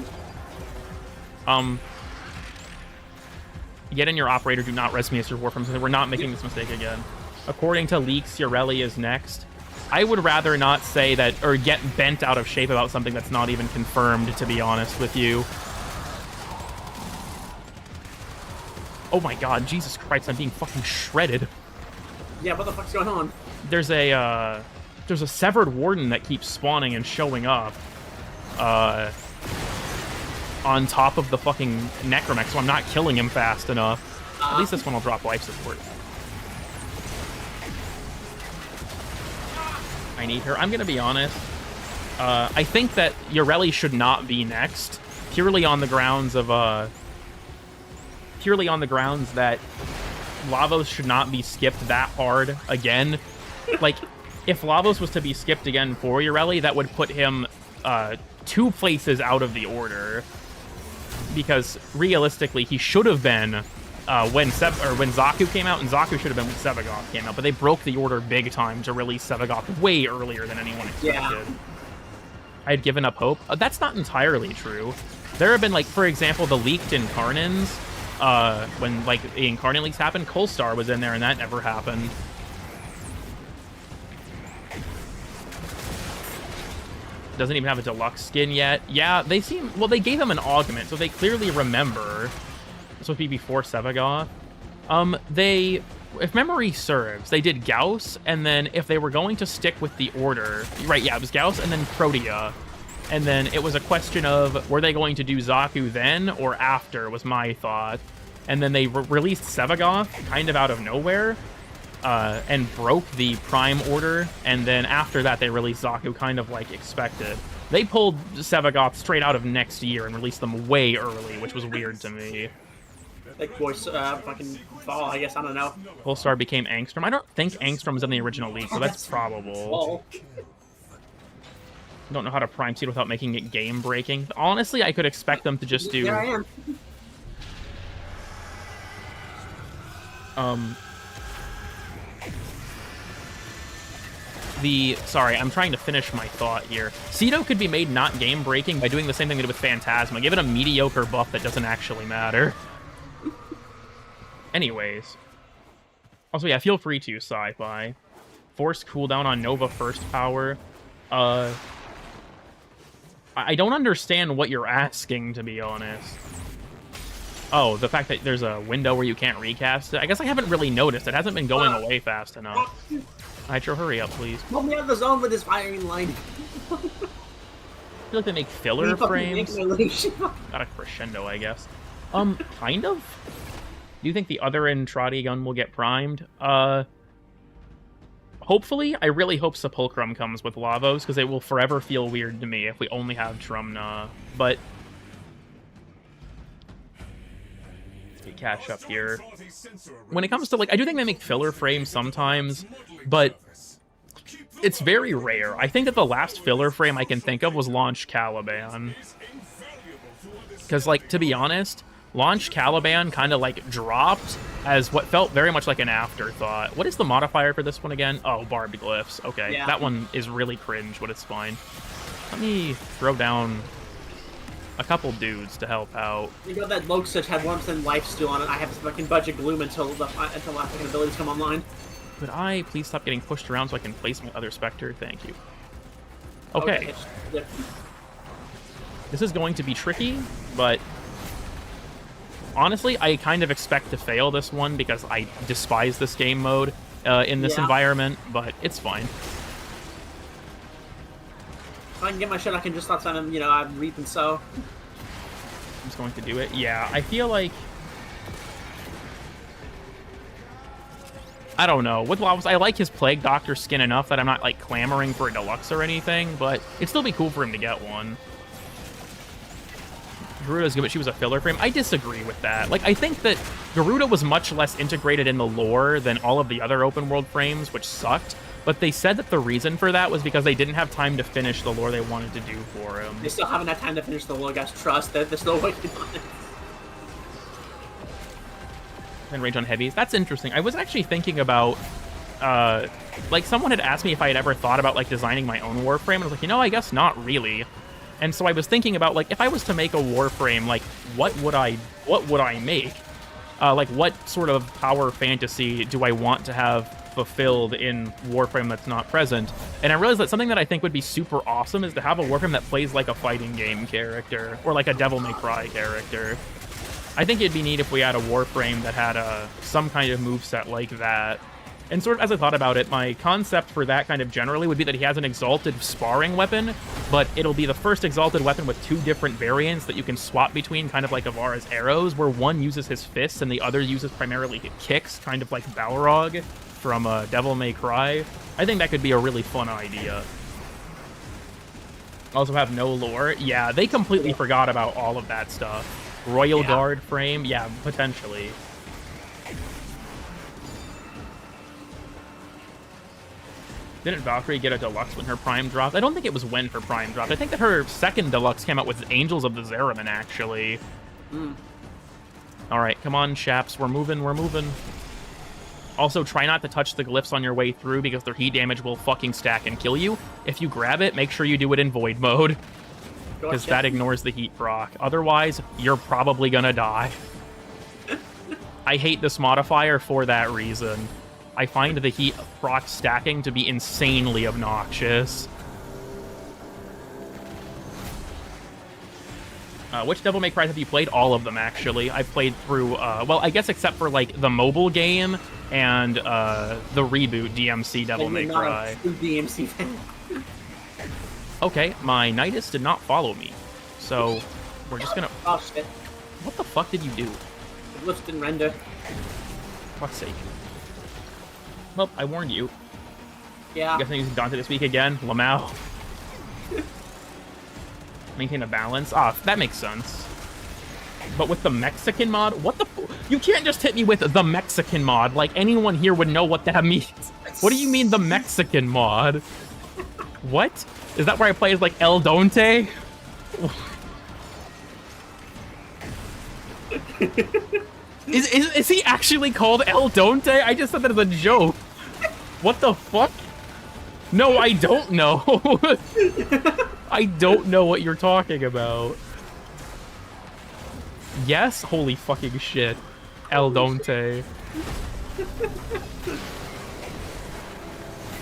S2: Get in your operator, do not res me as your Warframe. We're not making this mistake again. According to leaks, Ureli is next. I would rather not say that, or get bent out of shape about something that's not even confirmed, to be honest with you. Oh my god, Jesus Christ, I'm being fucking shredded.
S4: Yeah, what the fuck's going on?
S2: There's a severed warden that keeps spawning and showing up. On top of the fucking Necromech, so I'm not killing him fast enough. At least this one will drop life support. I need her. I'm gonna be honest. I think that Ureli should not be next, purely on the grounds of that Lavos should not be skipped that hard again. Like, if Lavos was to be skipped again for Ureli, that would put him 2 places out of the order. Because realistically, he should have been when Zaku came out, and Zaku should have been when Sevagoth came out. But they broke the order big time to release Sevagoth way earlier than anyone expected. Yeah. I had given up hope. That's not entirely true. There have been, like, for example, the leaked Incarnins. When, like, the Incarnate leaks happened, Colstar was in there, and that never happened. Doesn't even have a deluxe skin yet. Yeah, they seem... Well, they gave him an augment, so they clearly remember. This would be before Sevagoth. If memory serves, they did Gauss, and then if they were going to stick with the order... Right, yeah, it was Gauss and then Protea. And then it was a question of, were they going to do Zaku then or after, was my thought. And then they released Sevagoth kind of out of nowhere. And broke the Prime order, and then after that they released Zaku kind of like expected. They pulled Sevagoth straight out of next year and released them way early, which was weird to me.
S4: Like voice fucking fall, I guess, I don't know.
S2: Polestar became Angstrom. I don't think Angstrom was in the original league, so that's probable. Don't know how to Prime Seed without making it game-breaking. Honestly, I could expect them to just do...
S4: Here I am.
S2: Sorry, I'm trying to finish my thought here. Cedo could be made not game-breaking by doing the same thing they did with Phantasma. Give it a mediocre buff that doesn't actually matter. Anyways. Also, yeah, feel free to, Sci-Fi. Force cooldown on Nova first power. I don't understand what you're asking, to be honest. Oh, the fact that there's a window where you can't recast it? I guess I haven't really noticed. It hasn't been going away fast enough. Hydro, hurry up, please.
S4: Pull me out of the zone with this firing line.
S2: I feel like they make filler frames. Got a crescendo, I guess. Kind of? Do you think the other Entrati gun will get primed? Hopefully. I really hope Sepulchrum comes with Lavos, because it will forever feel weird to me if we only have Trumna. But... catch up here. When it comes to, like, I do think they make filler frames sometimes, but it's very rare. I think that the last filler frame I can think of was Launch Caliban. Because, like, to be honest, Launch Caliban kind of, like, dropped as what felt very much like an afterthought. What is the modifier for this one again? Oh, barbed glyphs. Okay, yeah. That one is really cringe, but it's fine. Let me throw down a couple dudes to help out.
S4: You know that Loke Switch had 1% lifesteal on it. I have to fucking budget Gloom until my fucking abilities come online.
S2: Could I please stop getting pushed around so I can place my other Spectre? Thank you. Okay.
S4: Yep.
S2: This is going to be tricky, but honestly, I kind of expect to fail this one because I despise this game mode in this environment, but it's fine.
S4: If I can get my shit, I can just start sending, you know, I'm reap and sow.
S2: I'm just going to do it. Yeah, I feel like... I don't know. With Lavos, I like his Plague Doctor skin enough that I'm not, like, clamoring for a deluxe or anything, but it'd still be cool for him to get one. Garuda's good, but she was a filler frame. I disagree with that. Like, I think that Garuda was much less integrated in the lore than all of the other open world frames, which sucked. But they said that the reason for that was because they didn't have time to finish the lore they wanted to do for him.
S4: They still haven't had time to finish the lore, guys. Trust that they're still working on it.
S2: And range on heavies. That's interesting. I was actually thinking about, like, someone had asked me if I had ever thought about, like, designing my own Warframe, and I was like, you know, I guess not really. And so I was thinking about, like, if I was to make a Warframe, like, what would I make? Like, what sort of power fantasy do I want to have fulfilled in Warframe that's not present? And I realized that something that I think would be super awesome is to have a Warframe that plays like a fighting game character, or like a Devil May Cry character. I think it'd be neat if we had a Warframe that had some kind of moveset like that. And sort of as I thought about it, my concept for that kind of generally would be that he has an exalted sparring weapon, but it'll be the first exalted weapon with two different variants that you can swap between, kind of like Avara's arrows, where one uses his fists and the other uses primarily kicks, kind of like Balrog from Devil May Cry. I think that could be a really fun idea. Also have no lore. Yeah, they completely forgot about all of that stuff. Royal Guard frame? Yeah, potentially. Didn't Valkyrie get a deluxe when her Prime dropped? I don't think it was when her Prime dropped. I think that her second deluxe came out with Angels of the Zeraman, actually. Alright, come on, chaps. We're moving, we're moving. Also, try not to touch the glyphs on your way through because their heat damage will fucking stack and kill you. If you grab it, make sure you do it in void mode, because that ignores the heat proc. Otherwise, you're probably gonna die. I hate this modifier for that reason. I find the heat proc stacking to be insanely obnoxious. Which Devil May Cry have you played? All of them, actually. I've played through, well, I guess except for, like, the mobile game and the reboot DMC Devil May Cry.
S4: DMC fan.
S2: Okay, my Nidus did not follow me, so we're just gonna...
S4: Oh, shit.
S2: What the fuck did you do?
S4: The glyphs didn't render.
S2: For fuck's sake. Well, I warned you.
S4: Yeah.
S2: I guess I'm using Dante this week again. Lamau. Maintain a balance. Ah, that makes sense. But with the Mexican mod? What the you can't just hit me with the Mexican mod. Like, anyone here would know what that means. What do you mean, the Mexican mod? What? Is that where I play as, like, El Donte? Is he actually called El Donte? I just said that as a joke. What the fuck? No, I don't know. I don't know what you're talking about. Yes? Holy fucking shit. El Donte.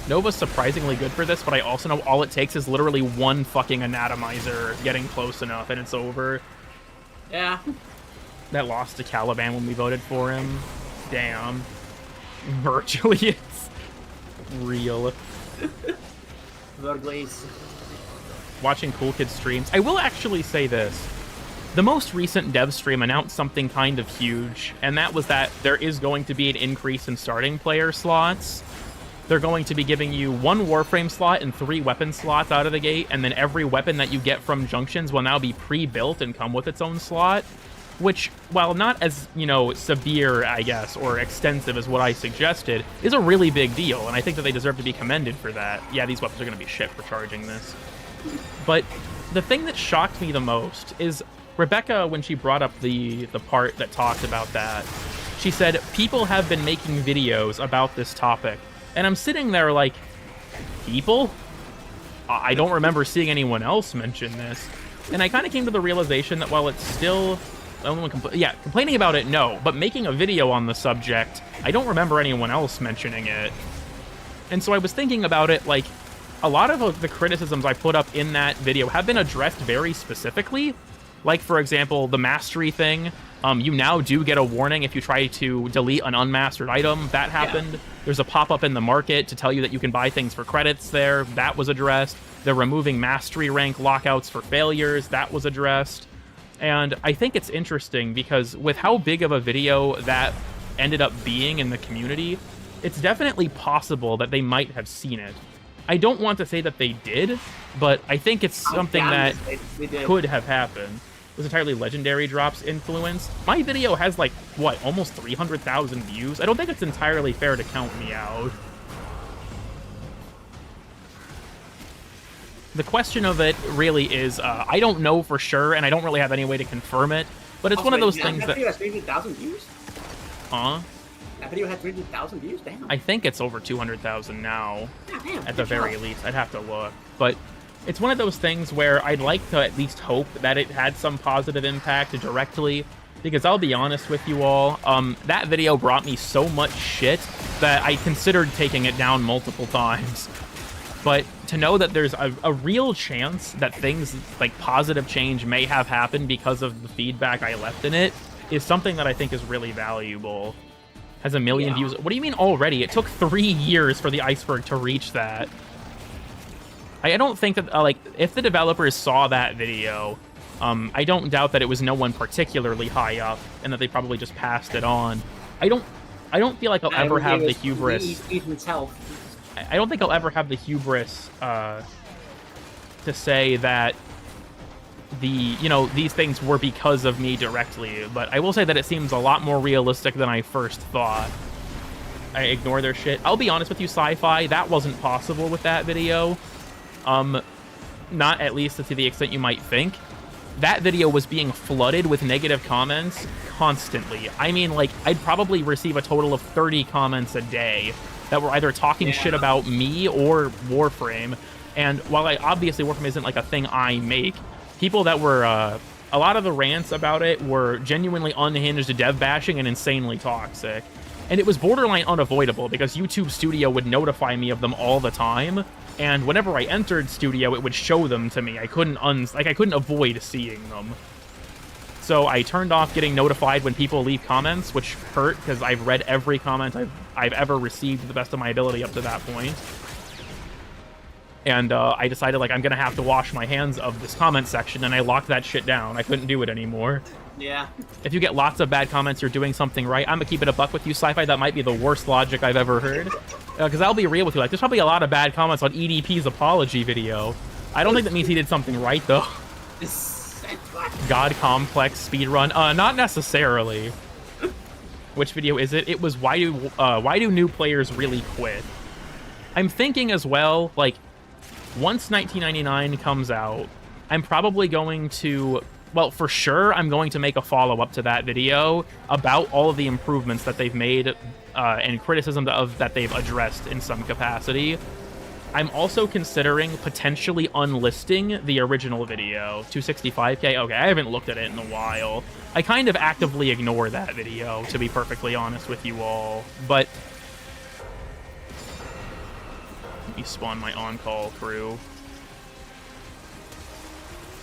S2: Nova's surprisingly good for this, but I also know all it takes is literally one fucking anatomizer getting close enough and it's over.
S4: Yeah.
S2: That lost to Caliban when we voted for him. Damn. Virtually, it's real.
S4: Glaze.
S2: Watching Cool Kids streams. I will actually say this. The most recent dev stream announced something kind of huge, and that was that there is going to be an increase in starting player slots. They're going to be giving you 1 Warframe slot and 3 weapon slots out of the gate, and then every weapon that you get from Junctions will now be pre-built and come with its own slot. Which, while not as, you know, severe, I guess, or extensive as what I suggested, is a really big deal, and I think that they deserve to be commended for that. Yeah, these weapons are going to be shit for charging this. But the thing that shocked me the most is Rebecca, when she brought up the part that talked about that, she said, people have been making videos about this topic. And I'm sitting there like, people? I don't remember seeing anyone else mention this. And I kind of came to the realization that while it's still... complaining about it, no. But making a video on the subject, I don't remember anyone else mentioning it. And so I was thinking about it, like, a lot of the criticisms I put up in that video have been addressed very specifically. Like, for example, the mastery thing. You now do get a warning if you try to delete an unmastered item. That happened. Yeah. There's a pop-up in the market to tell you that you can buy things for credits there. That was addressed. They're removing mastery rank lockouts for failures. That was addressed. And I think it's interesting because with how big of a video that ended up being in the community, it's definitely possible that they might have seen it. I don't want to say that they did, but I think it's something that could have happened. It was entirely Legendary Drops influenced. My video has, like, what, almost 300,000 views? I don't think it's entirely fair to count me out. The question of it really is, I don't know for sure, and I don't really have any way to confirm it, but it's one of those things that...
S4: That video has 300,000 views?
S2: Huh?
S4: That video had 300,000 views? Damn.
S2: I think it's over 200,000 now,
S4: damn,
S2: at the very least. I'd have to look. But it's one of those things where I'd like to at least hope that it had some positive impact directly, because I'll be honest with you all, that video brought me so much shit that I considered taking it down multiple times. But to know that there's a real chance that things like positive change may have happened because of the feedback I left in it is something that I think is really valuable. Has 1 million views. What do you mean already? It took 3 years for the iceberg to reach that. I don't think that, like, if the developers saw that video, I don't doubt that it was no one particularly high up and that they probably just passed it on. I don't feel like I'll ever have the hubris. I don't think I'll ever have the hubris to say that these things were because of me directly, but I will say that it seems a lot more realistic than I first thought. I ignore their shit. I'll be honest with you, Sci-Fi, that wasn't possible with that video. Not at least to the extent you might think. That video was being flooded with negative comments constantly. I mean, like, I'd probably receive a total of 30 comments a day that were either talking shit about me or Warframe. And while obviously Warframe isn't like a thing I make, people that were, a lot of the rants about it were genuinely unhinged dev bashing and insanely toxic. And it was borderline unavoidable because YouTube Studio would notify me of them all the time. And whenever I entered Studio, it would show them to me. I couldn't avoid seeing them. So I turned off getting notified when people leave comments, which hurt because I've read every comment I've ever received to the best of my ability up to that point. And I decided, like, I'm going to have to wash my hands of this comment section, and I locked that shit down. I couldn't do it anymore.
S4: Yeah.
S2: If you get lots of bad comments, you're doing something right. I'm going to keep it a buck with you, Sci-Fi. That might be the worst logic I've ever heard. Because I'll be real with you. Like, there's probably a lot of bad comments on EDP's apology video. I don't think that means he did something right, though. God Complex speedrun? Not necessarily. Which video is it? It was why do new players really quit? I'm thinking as well, like, once 1999 comes out, I'm probably going to, well, for sure, I'm going to make a follow-up to that video about all of the improvements that they've made and criticism that they've addressed in some capacity. I'm also considering potentially unlisting the original video, 265K. Okay, I haven't looked at it in a while. I kind of actively ignore that video, to be perfectly honest with you all, but let me spawn my on-call crew.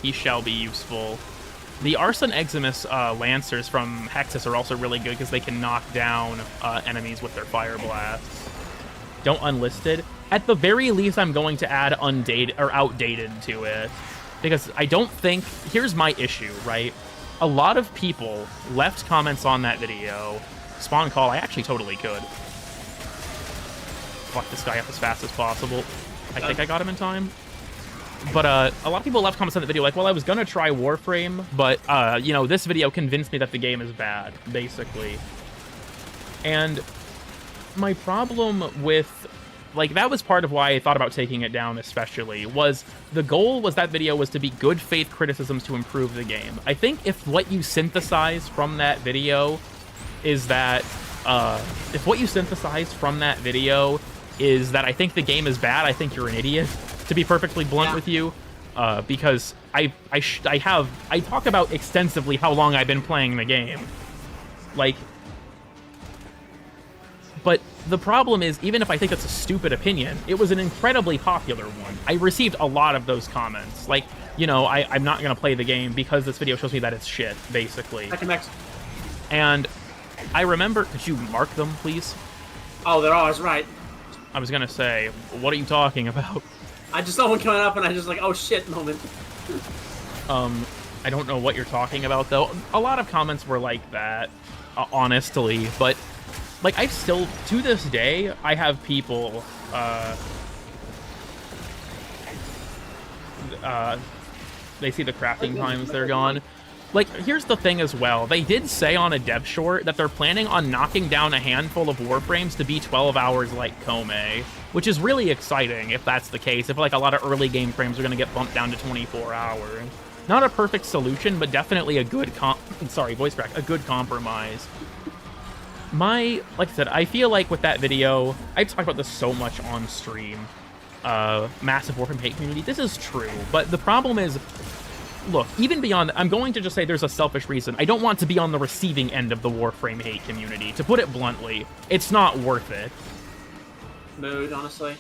S2: He shall be useful. The Arson Eximus Lancers from Hexus are also really good because they can knock down enemies with their Fire Blasts. Don't unlisted. At the very least, I'm going to add undated or outdated to it. Because I don't think... Here's my issue, right? A lot of people left comments on that video. Spawn call, I actually totally could. Fuck this guy up as fast as possible. I think I got him in time. But a lot of people left comments on the video like, well, I was gonna try Warframe, but, you know, this video convinced me that the game is bad, basically. And my problem with... Like, that was part of why I thought about taking it down, especially, was the goal was that video was to be good faith criticisms to improve the game. I think if what you synthesize from that video is that, if what you synthesize from that video is that I think the game is bad, I think you're an idiot, to be perfectly blunt with you, because I talk about extensively how long I've been playing the game. Like, but the problem is, even if I think that's a stupid opinion, it was an incredibly popular one. I received a lot of those comments. Like, you know, I'm not going to play the game because this video shows me that it's shit, basically. And I remember... Could you mark them, please?
S4: Oh, they're always right.
S2: I was going to say, what are you talking about?
S4: I just saw one coming up and I just like, oh shit moment.
S2: I don't know what you're talking about, though. A lot of comments were like that, honestly, but... Like, I still, to this day, I have people, they see the crafting times, they're gone. Like, here's the thing as well. They did say on a dev short that they're planning on knocking down a handful of Warframes to be 12 hours like Kome, which is really exciting if that's the case. If, like, a lot of early game frames are going to get bumped down to 24 hours. Not a perfect solution, but definitely a good voice crack, a good compromise. Like I said, I feel like with that video, I've talked about this so much on stream, massive Warframe hate community. This is true, but the problem is, look, even beyond, I'm going to just say there's a selfish reason. I don't want to be on the receiving end of the Warframe hate community. To put it bluntly, it's not worth it.
S4: Mood, honestly.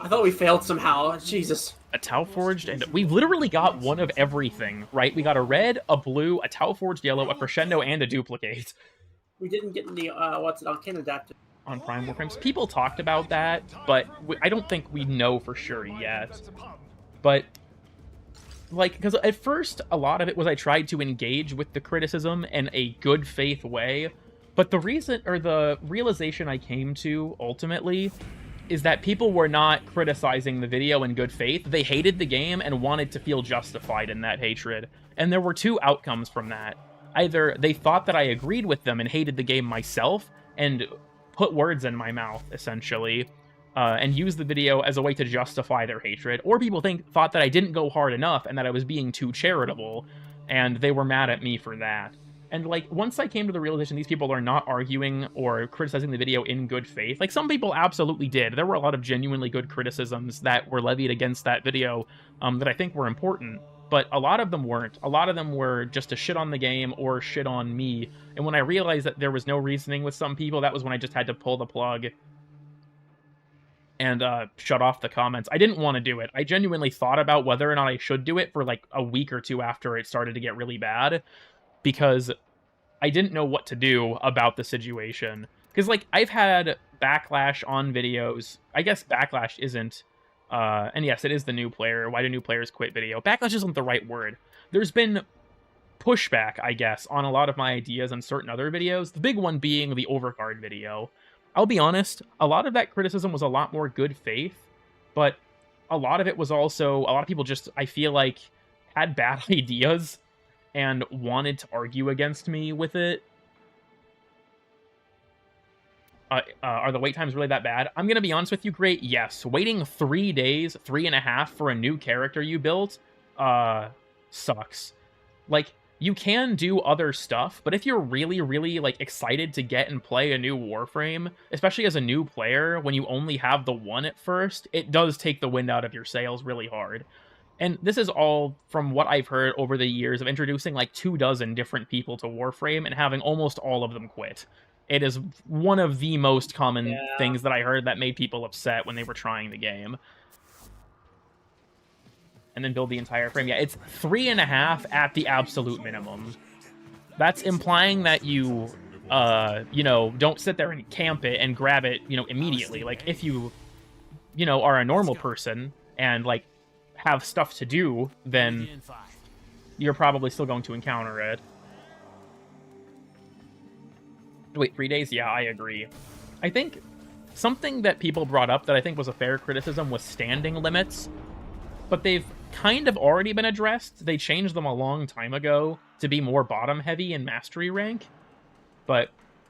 S4: I thought we failed somehow. Jesus.
S2: A Tau Forged, and we've literally got one of everything, right? We got a red, a blue, a Tau Forged yellow, a Crescendo, and a duplicate.
S4: We didn't get any, Arcane Adapter.
S2: On Prime Warframes. People talked about that, but I don't think we know for sure yet. But, like, because at first, a lot of it was I tried to engage with the criticism in a good faith way, but the realization I came to, ultimately, is that people were not criticizing the video in good faith. They hated the game and wanted to feel justified in that hatred. And there were two outcomes from that. Either they thought that I agreed with them and hated the game myself and put words in my mouth, essentially, and used the video as a way to justify their hatred, or people thought that I didn't go hard enough and that I was being too charitable, and they were mad at me for that. And, like, once I came to the realization these people are not arguing or criticizing the video in good faith, like, some people absolutely did. There were a lot of genuinely good criticisms that were levied against that video that I think were important. But a lot of them weren't. A lot of them were just to shit on the game or shit on me. And when I realized that there was no reasoning with some people, that was when I just had to pull the plug and shut off the comments. I didn't want to do it. I genuinely thought about whether or not I should do it for like a week or two after it started to get really bad, because I didn't know what to do about the situation. Because, like, I've had backlash on videos. I guess backlash isn't... and yes, it is the new player. Why do new players quit video? Backlash isn't the right word. There's been pushback, I guess, on a lot of my ideas on certain other videos. The big one being the Overguard video. I'll be honest, a lot of that criticism was a lot more good faith, but a lot of it was also, a lot of people just, I feel like, had bad ideas and wanted to argue against me with it. Are the wait times really that bad? I'm going to be honest with you, Great. Yes. Waiting 3 days, 3.5 for a new character you built, sucks. Like, you can do other stuff, but if you're really, really, like, excited to get and play a new Warframe, especially as a new player, when you only have the one at first, it does take the wind out of your sails really hard. And this is all from what I've heard over the years of introducing, like, 24 different people to Warframe and having almost all of them quit. It is one of the most common things that I heard that made people upset when they were trying the game. And then build the entire frame. Yeah, it's 3.5 at the absolute minimum. That's implying that you, you know, don't sit there and camp it and grab it, you know, immediately. Like, if you, you know, are a normal person and, like, have stuff to do, then you're probably still going to encounter it. Wait, 3 days? Yeah, I agree. I think something that people brought up that I think was a fair criticism was standing limits, but they've kind of already been addressed. They changed them a long time ago to be more bottom-heavy in Mastery rank. But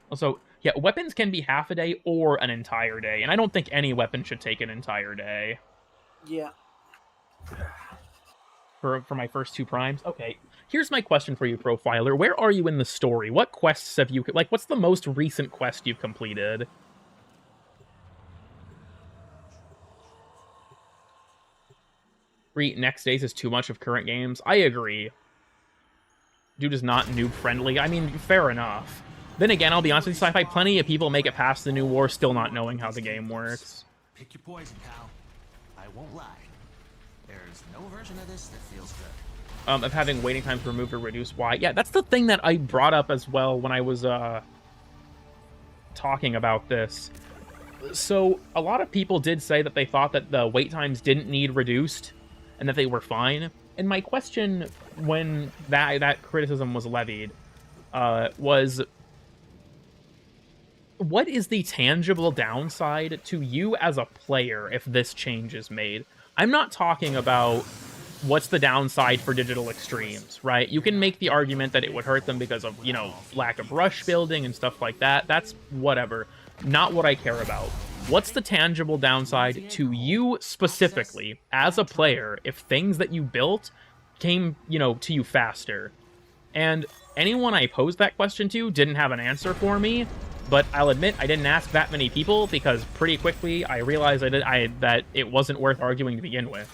S2: also, yeah, weapons can be half a day or an entire day, and I don't think any weapon should take an entire day.
S4: Yeah.
S2: For my first 2 primes? Okay. Here's my question for you, Profiler. Where are you in the story? What quests have you... Like, what's the most recent quest you've completed? Next days is too much of current games. I agree. Dude is not noob friendly. I mean, fair enough. Then again, I'll be honest with you, Sci-Fi, plenty of people make it past the New War still not knowing how the game works.
S5: Pick your poison, pal. I won't lie. There's no version of this that feels good.
S2: Of having waiting times removed or reduced. Why? Yeah, that's the thing that I brought up as well when I was talking about this. So a lot of people did say that they thought that the wait times didn't need reduced and that they were fine. And my question when that criticism was levied was, what is the tangible downside to you as a player if this change is made? I'm not talking about what's the downside for digital extremes, right? You can make the argument that it would hurt them because of, you know, lack of rush building and stuff like that. That's whatever. Not what I care about. What's the tangible downside to you specifically as a player if things that you built came, you know, to you faster? And anyone I posed that question to didn't have an answer for me, but I'll admit I didn't ask that many people because pretty quickly I realized that it wasn't worth arguing to begin with.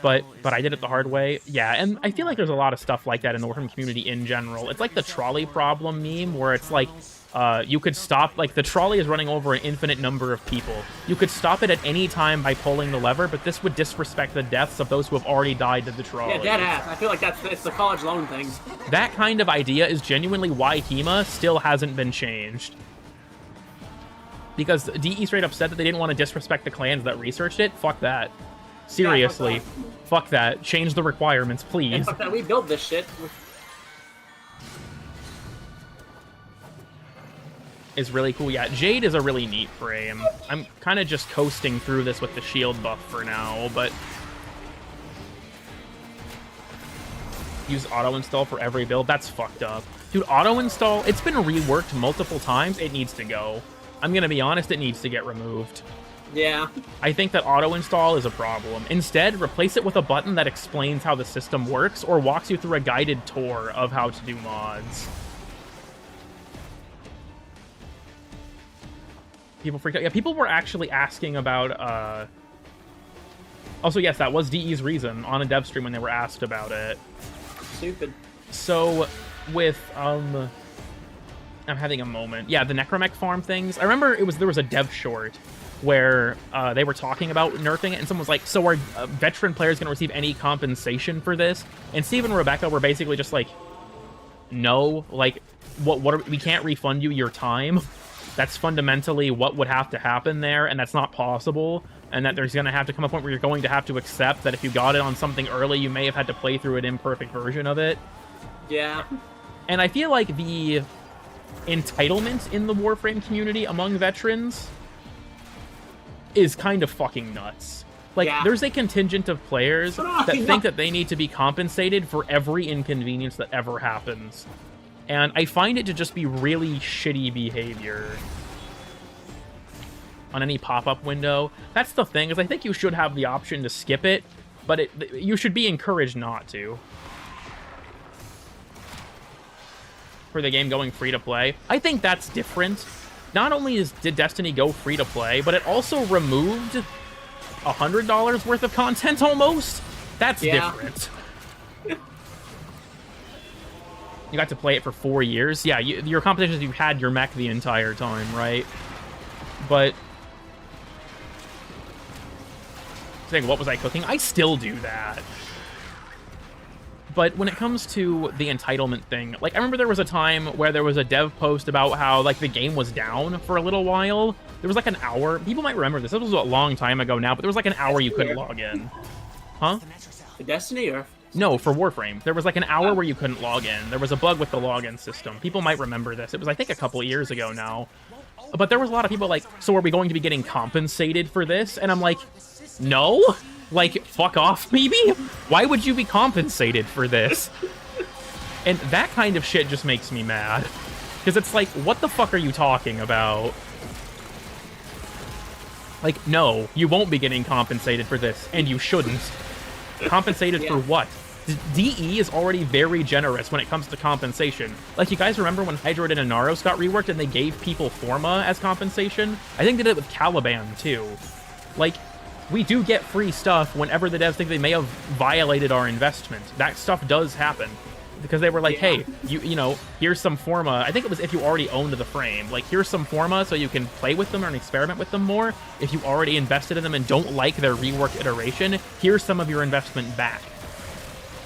S2: But I did it the hard way. Yeah, and I feel like there's a lot of stuff like that in the Warframe community in general. It's like the trolley problem meme where it's like, you could stop, like, the trolley is running over an infinite number of people. You could stop it at any time by pulling the lever, but this would disrespect the deaths of those who have already died to the trolley.
S4: Yeah, dead ass. I feel like it's the college loan thing.
S2: That kind of idea is genuinely why HEMA still hasn't been changed. Because DE straight up said that they didn't want to disrespect the clans that researched it. Fuck that. Seriously.
S4: Yeah,
S2: fuck that. Change the requirements, please.
S4: And fuck that, we built this shit.
S2: Is really cool. Yeah, Jade is a really neat frame. I'm kind of just coasting through this with the shield buff for now, but use auto install for every build. That's fucked up. Dude, auto install, it's been reworked multiple times. It needs to go. I'm gonna be honest, it needs to get removed.
S4: Yeah.
S2: I think that auto install is a problem. Instead, replace it with a button that explains how the system works or walks you through a guided tour of how to do mods. People freaked out. Yeah, people were actually asking about, Also, yes, that was DE's reason on a dev stream when they were asked about it.
S4: Stupid.
S2: So, with, I'm having a moment. Yeah, the Necromech farm things. I remember there was a dev short where they were talking about nerfing it, and someone was like, so are veteran players going to receive any compensation for this? And Steve and Rebecca were basically just like, no, like, we can't refund you your time. That's fundamentally what would have to happen there, and that's not possible, and that there's going to have to come a point where you're going to have to accept that if you got it on something early, you may have had to play through an imperfect version of it.
S4: Yeah.
S2: And I feel like the entitlement in the Warframe community among veterans is kind of fucking nuts. Like,
S4: Yeah.
S2: there's a contingent of players that think that they need to be compensated for every inconvenience that ever happens. And I find it to just be really shitty behavior on any pop-up window. That's the thing, is I think you should have the option to skip it, but you should be encouraged not to. For the game going free-to-play. I think that's different. Not only did Destiny go free-to-play, but it also removed $100 worth of content almost. That's different. You got to play it for 4 years. Yeah, your competitions, you had your mech the entire time, right? But saying, what was I cooking? I still do that. But when it comes to the entitlement thing, like, I remember there was a time where there was a dev post about how, like, the game was down for a little while. There was, like, an hour. People might remember this. This was a long time ago now, but there was, like, an hour you couldn't log in. Huh?
S4: For Destiny, or?
S2: No, for Warframe. There was, like, an hour where you couldn't log in. There was a bug with the login system. People might remember this. It was, I think, a couple of years ago now. But there was a lot of people like, so are we going to be getting compensated for this? And I'm like, no? Like, fuck off, maybe? Why would you be compensated for this? And that kind of shit just makes me mad. Because it's like, what the fuck are you talking about? Like, no, you won't be getting compensated for this, and you shouldn't. Compensated for what? DE is already very generous when it comes to compensation. Like, you guys remember when Hydroid and Inaros got reworked and they gave people Forma as compensation? I think they did it with Caliban, too. Like, we do get free stuff whenever the devs think they may have violated our investment. That stuff does happen. Because they were like, hey, you know, here's some forma. I think it was if you already owned the frame. Like, here's some forma so you can play with them and experiment with them more. If you already invested in them and don't like their reworked iteration, here's some of your investment back.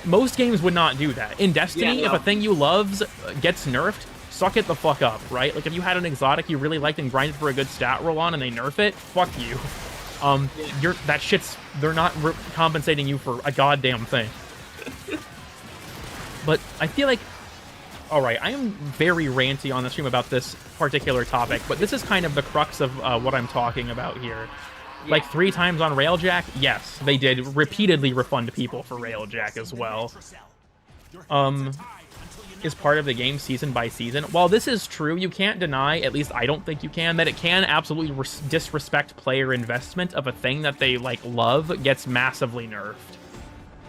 S2: Most games would not do that. In Destiny, if a thing you loves gets nerfed, suck it the fuck up, right? Like, if you had an exotic you really liked and grinded for a good stat roll on and they nerf it, fuck you. They're not compensating you for a goddamn thing. But I feel like, all right, I am very ranty on the stream about this particular topic, but this is kind of the crux of what I'm talking about here. Yeah. Like 3 times on Railjack, yes, they did repeatedly refund people for Railjack as well. Is part of the game season by season. While this is true, you can't deny, at least I don't think you can, that it can absolutely disrespect player investment of a thing that they, like, love gets massively nerfed.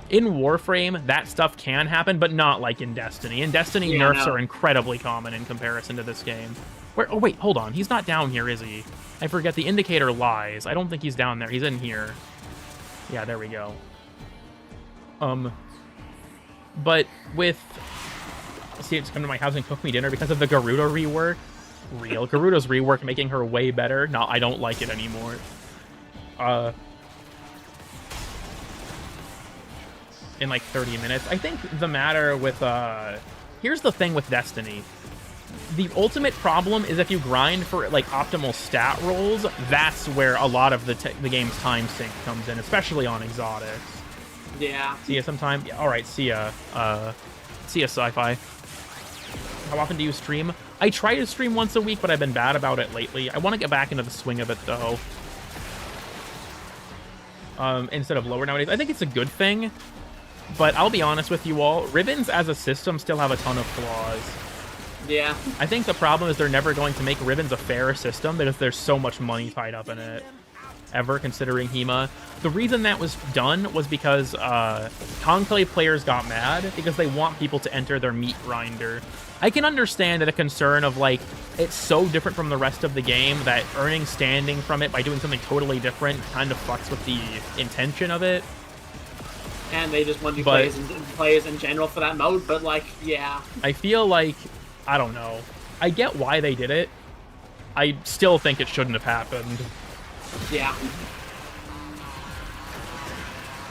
S2: In Warframe, that stuff can happen, but not like in Destiny. In Destiny, nerfs are incredibly common in comparison to this game. Oh, wait, hold on. He's not down here, is he? I forget. The indicator lies. I don't think he's down there. He's in here. Yeah, there we go. But with... See, it's come to my house and cook me dinner because of the Garuda rework. Garuda's rework making her way better. No, I don't like it anymore. In like 30 minutes. I think the matter with, here's the thing with Destiny. The ultimate problem is if you grind for, like, optimal stat rolls, that's where a lot of the game's time sink comes in, especially on exotics.
S4: Yeah.
S2: See ya sometime? Yeah, alright, see ya. See ya, Sci-Fi. How often do you stream? I try to stream once a week, but I've been bad about it lately. I want to get back into the swing of it, though. Instead of lower nowadays. I think it's a good thing. But I'll be honest with you all, Ribbons as a system still have a ton of flaws.
S4: Yeah.
S2: I think the problem is they're never going to make Ribbons a fair system because there's so much money tied up in it. Ever considering HEMA. The reason that was done was because Conclave players got mad because they want people to enter their meat grinder. I can understand the concern of, like, it's so different from the rest of the game that earning standing from it by doing something totally different kind of fucks with the intention of it.
S4: And they just want to do players in general for that mode, but, like, yeah.
S2: I feel like, I don't know. I get why they did it. I still think it shouldn't have happened.
S4: Yeah.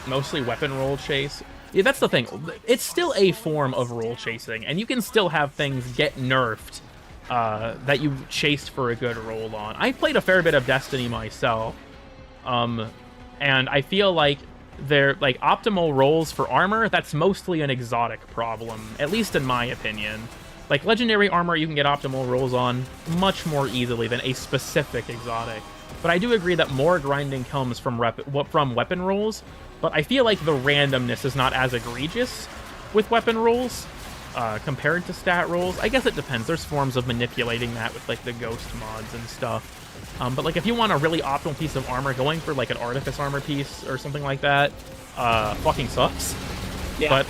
S2: Mostly weapon roll chase. Yeah, that's the thing. It's still a form of roll chasing, and you can still have things get nerfed that you chased for a good roll on. I played a fair bit of Destiny myself, and I feel like they're, like, optimal rolls for armor, that's mostly an exotic problem, at least in my opinion. Like, legendary armor you can get optimal rolls on much more easily than a specific exotic. But I do agree that more grinding comes from weapon rolls, but I feel like the randomness is not as egregious with weapon rolls compared to stat rolls. I guess it depends. There's forms of manipulating that with, like, the ghost mods and stuff. But, like, if you want a really optimal piece of armor, going for, like, an artifice armor piece or something like that fucking sucks. Yeah. But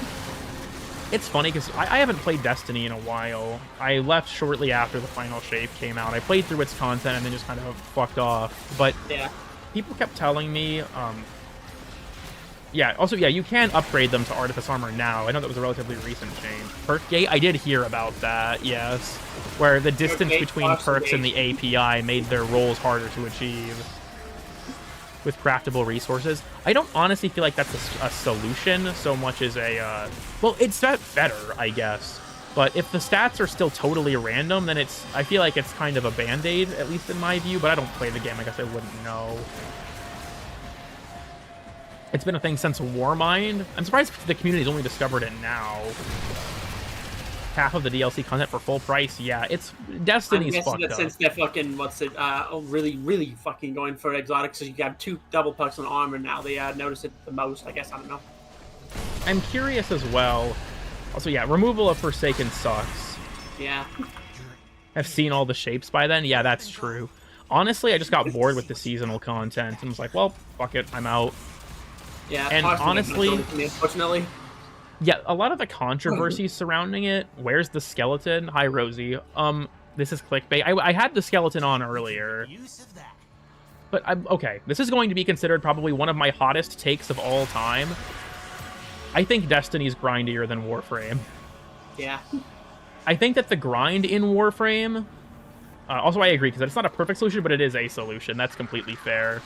S2: it's funny because I haven't played Destiny in a while. I left shortly after the final shape came out. I played through its content and then just kind of fucked off. But yeah, people kept telling me... yeah, also, yeah, you can upgrade them to Artifice Armor now. I know that was a relatively recent change. Perk Gate, I did hear about that, yes. Where the distance between perks and the API made their rolls harder to achieve with craftable resources. I don't honestly feel like that's a solution so much as a... well, it's better, I guess. But if the stats are still totally random, then I feel like it's kind of a band-aid, at least in my view. But I don't play the game, I guess I wouldn't know. It's been a thing since Warmind. I'm surprised the community's only discovered it now. Half of the DLC content for full price. Yeah, it's Destiny's fucked up.
S4: Since they're fucking really fucking going for exotics, so you have 2 double pucks on armor now. They notice it the most. I guess I don't know.
S2: I'm curious as well. Also, yeah, removal of Forsaken sucks.
S4: Yeah.
S2: I've seen all the shapes by then. Yeah, that's true. Honestly, I just got bored with the seasonal content and was like, well, fuck it, I'm out.
S4: Yeah,
S2: and honestly,
S4: unfortunately,
S2: yeah, a lot of the controversies surrounding it. Where's the skeleton? Hi, Rosie. This is clickbait. I had the skeleton on earlier, But okay, this is going to be considered probably one of my hottest takes of all time. I think Destiny's grindier than Warframe.
S4: Yeah.
S2: I think that the grind in Warframe... also, I agree, because it's not a perfect solution, but it is a solution. That's completely fair.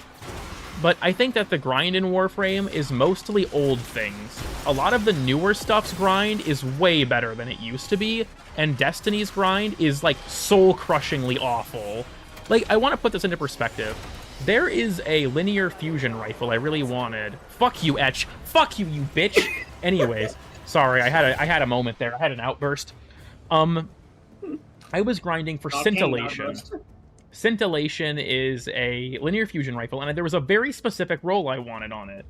S2: But I think that the grind in Warframe is mostly old things. A lot of the newer stuff's grind is way better than it used to be, and Destiny's grind is, like, soul-crushingly awful. Like, I want to put this into perspective. There is a linear fusion rifle I really wanted. Fuck you, Etch. Fuck you, you bitch. Anyways, sorry, I had a moment there. I had an outburst. I was grinding for Scintillation. Scintillation is a linear fusion rifle, and there was a very specific roll I wanted on it.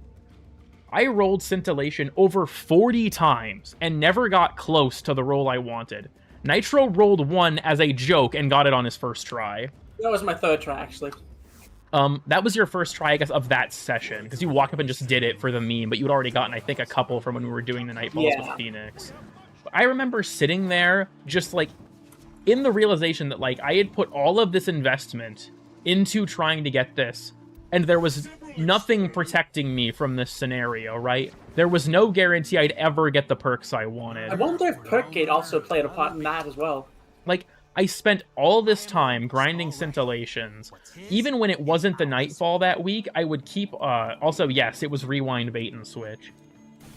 S2: I rolled Scintillation over 40 times and never got close to the roll I wanted. Nitro rolled 1 as a joke and got it on his first try.
S4: That was my third try, actually.
S2: That was your first try, I guess, of that session, because you walk up and just did it for the meme, but you'd already gotten, I think, a couple from when we were doing the Nightfalls with Phoenix. But I remember sitting there, just, like, in the realization that, like, I had put all of this investment into trying to get this, and there was nothing protecting me from this scenario, right? There was no guarantee I'd ever get the perks I wanted.
S4: I wonder if Perkgate also played a part in that as well.
S2: Like, I spent all this time grinding Scintillations. Even when it wasn't the Nightfall that week, I would keep... also, yes, it was rewind bait and switch.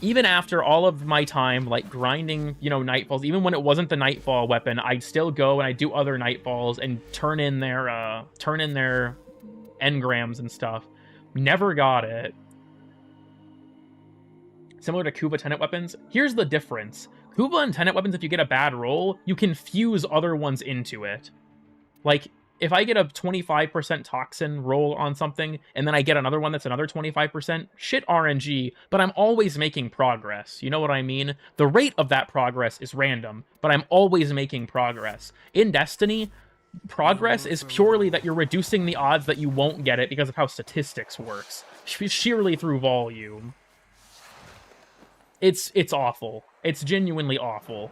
S2: Even after all of my time, like, grinding, you know, Nightfalls, even when it wasn't the Nightfall weapon, I'd still go and I'd do other Nightfalls and turn in their engrams and stuff. Never got it. Similar to Kuva Tenet weapons, here's the difference. Kuva and Tenet weapons, if you get a bad roll, you can fuse other ones into it. Like, if I get a 25% toxin roll on something, and then I get another one that's another 25%, shit RNG, but I'm always making progress. You know what I mean? The rate of that progress is random, but I'm always making progress. In Destiny, progress is purely that you're reducing the odds that you won't get it because of how statistics works. Sheerly through volume. It's awful. It's genuinely awful.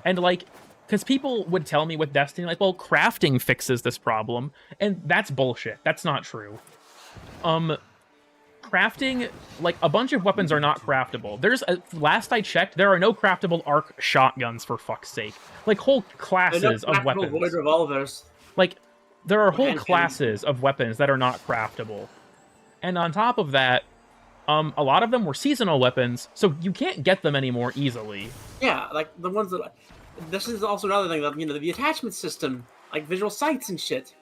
S2: And, like, because people would tell me with Destiny, like, well, crafting fixes this problem, and that's bullshit. That's not true. Crafting, like, a bunch of weapons are not craftable. Last I checked, there are no craftable arc shotguns, for fuck's sake. Like, whole classes of weapons.
S4: Void revolvers.
S2: Like, there are whole classes of weapons that are not craftable. And on top of that, a lot of them were seasonal weapons, so you can't get them anymore easily.
S4: Yeah, like, the ones that... This is also another thing, that, you know, the attachment system, like visual sights and shit.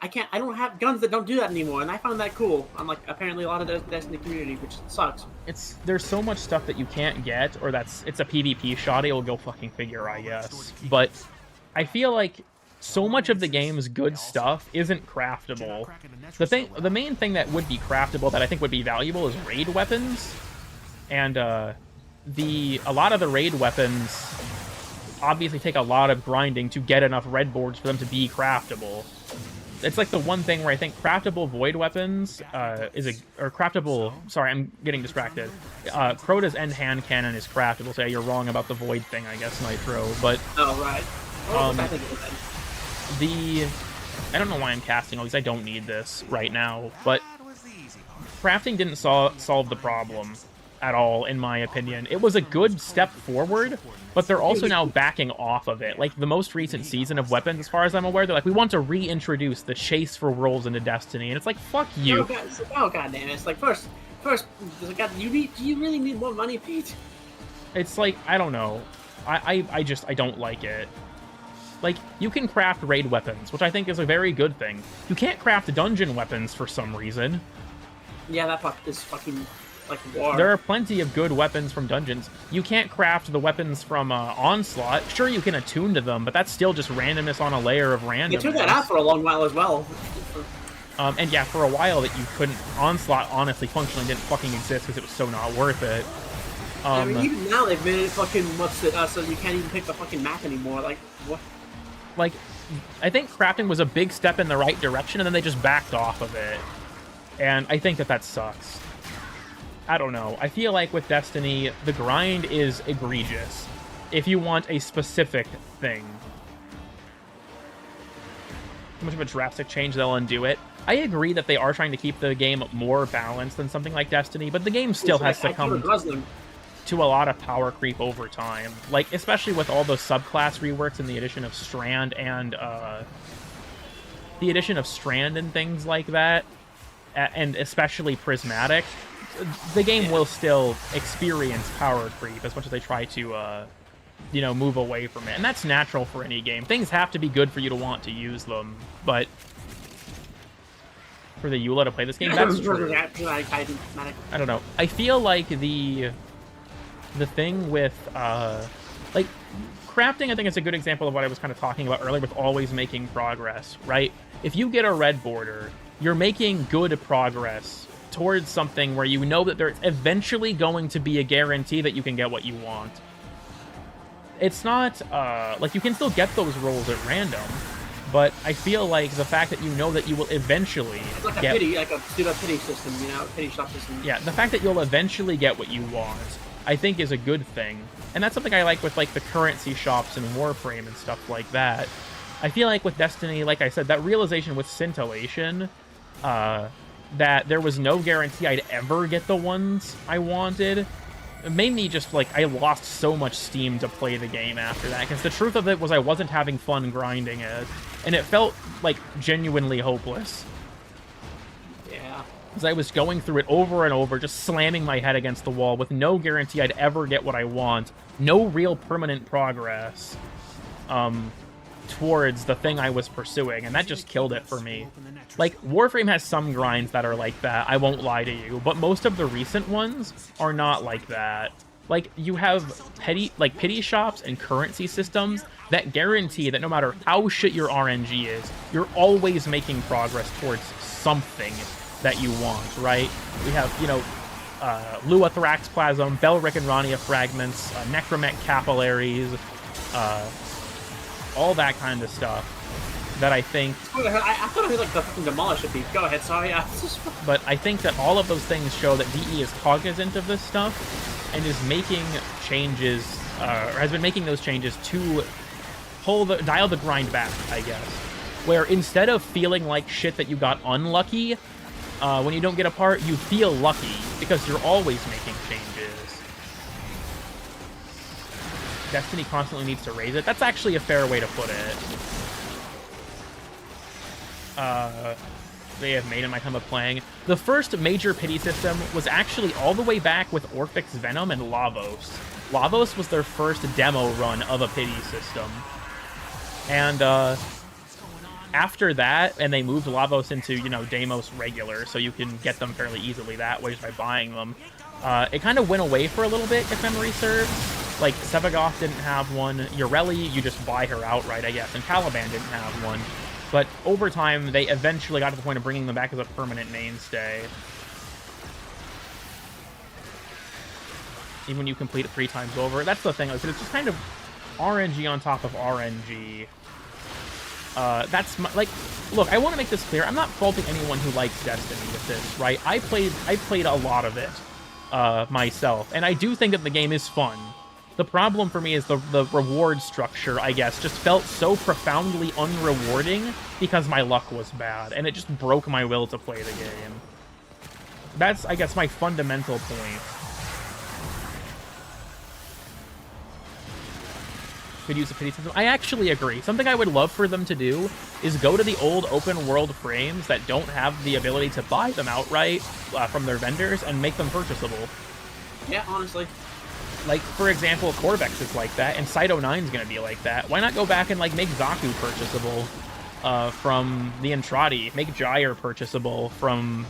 S4: I don't have guns that don't do that anymore, and I found that cool. Unlike apparently a lot of the Destiny community, which sucks.
S2: There's so much stuff that you can't get, or it's a PvP shoddy. We'll go fucking figure, I guess. But I feel like so much of the game's good stuff isn't craftable. The main thing that would be craftable that I think would be valuable is raid weapons, and a lot of the raid weapons obviously take a lot of grinding to get enough red boards for them to be craftable. It's like the one thing where I think craftable void weapons craftable... Sorry, I'm getting distracted. Crota's end hand cannon is craftable, so yeah, you're wrong about the void thing, I guess, Nitro, but...
S4: Oh, right.
S2: I don't know why I'm casting all these, I don't need this right now, but crafting didn't solve the problem at all, in my opinion. It was a good step forward, but they're also now backing off of it. Like, the most recent season of weapons, as far as I'm aware, they're like, we want to reintroduce the chase for wolves into Destiny, and it's like, fuck you.
S4: Oh god damn it. It's like, first, do you really need more money, Pete?
S2: It's like, I don't know. I don't like it. Like, you can craft raid weapons, which I think is a very good thing. You can't craft dungeon weapons for some reason.
S4: Yeah, that part is fucking... like war.
S2: There are plenty of good weapons from dungeons. You can't craft the weapons from Onslaught. Sure, you can attune to them, but that's still just randomness on a layer of randomness.
S4: They took that out for a long while as well.
S2: And yeah, for a while that you couldn't... Onslaught, honestly, functionally didn't fucking exist because it was so not worth it.
S4: I mean, even now they've made it fucking so you can't even pick the fucking map anymore. Like, what?
S2: Like, I think crafting was a big step in the right direction, and then they just backed off of it. And I think that sucks. I don't know. I feel like with Destiny, the grind is egregious if you want a specific thing. much of a drastic change, they'll undo it. I agree that they are trying to keep the game more balanced than something like Destiny, but the game still has succumbed to a lot of power creep over time. Like, especially with all those subclass reworks and the addition of Strand and things like that, and especially Prismatic, the game will still experience power creep as much as they try to, you know, move away from it. And that's natural for any game. Things have to be good for you to want to use them, but for the EULA to play this game, that's true. I don't know. I feel like the thing with, like, crafting, I think, is a good example of what I was kind of talking about earlier with always making progress, right? If you get a red border, you're making good progress towards something where you know that there's eventually going to be a guarantee that you can get what you want. It's not, like, you can still get those rolls at random, but I feel like the fact that you know that you will eventually
S4: it's like
S2: get...
S4: like a pseudo-pity system, you know, pity shop system.
S2: Yeah, the fact that you'll eventually get what you want, I think, is a good thing. And that's something I like with, like, the currency shops and Warframe and stuff like that. I feel like with Destiny, like I said, that realization with Scintillation, that there was no guarantee I'd ever get the ones I wanted, it made me just, like, I lost so much steam to play the game after that, because the truth of it was I wasn't having fun grinding it, and it felt, like, genuinely hopeless.
S4: Yeah.
S2: Because I was going through it over and over, just slamming my head against the wall with no guarantee I'd ever get what I want, no real permanent progress towards the thing I was pursuing, and that just killed it for me. Like, Warframe has some grinds that are like that, I won't lie to you, but most of the recent ones are not like that. Like, you have pity shops and currency systems that guarantee that no matter how shit your RNG is, you're always making progress towards something that you want, right? We have, you know, Lua Thorax Plasm, Belric and Rania Fragments, Necromech Capillaries, all that kind of stuff that I think...
S4: I thought I heard, like, the fucking Demolish a beat. Go ahead, sorry.
S2: But I think that all of those things show that DE is cognizant of this stuff and is making changes, or has been making those changes to dial the grind back, I guess. Where instead of feeling like shit that you got unlucky when you don't get a part, you feel lucky because you're always making changes. Destiny constantly needs to raise it. That's actually a fair way to put it. They have made in my time of playing. The first major pity system was actually all the way back with Orphix Venom and Lavos. Lavos was their first demo run of a pity system. And after that, and they moved Lavos into, you know, Deimos regular, so you can get them fairly easily that way just by buying them. It kind of went away for a little bit, if memory serves. Like, Sevagoth didn't have one. Yoreli, you just buy her outright, I guess. And Caliban didn't have one. But over time, they eventually got to the point of bringing them back as a permanent mainstay. Even when you complete it 3 times over. That's the thing. It's just kind of RNG on top of RNG. That's my, like, look, I want to make this clear. I'm not faulting anyone who likes Destiny with this, right? I played a lot of it myself, and I do think that the game is fun. The problem for me is the reward structure, I guess, just felt so profoundly unrewarding because my luck was bad, and it just broke my will to play the game. That's, I guess, my fundamental point. Could use a pity system. I actually agree. Something I would love for them to do is go to the old open world frames that don't have the ability to buy them outright from their vendors and make them purchasable.
S4: Yeah, honestly.
S2: Like, for example, Corvex is like that, and Cyto 9 is going to be like that. Why not go back and, like, make Zaku purchasable from the Entrati? Make Gyre purchasable from,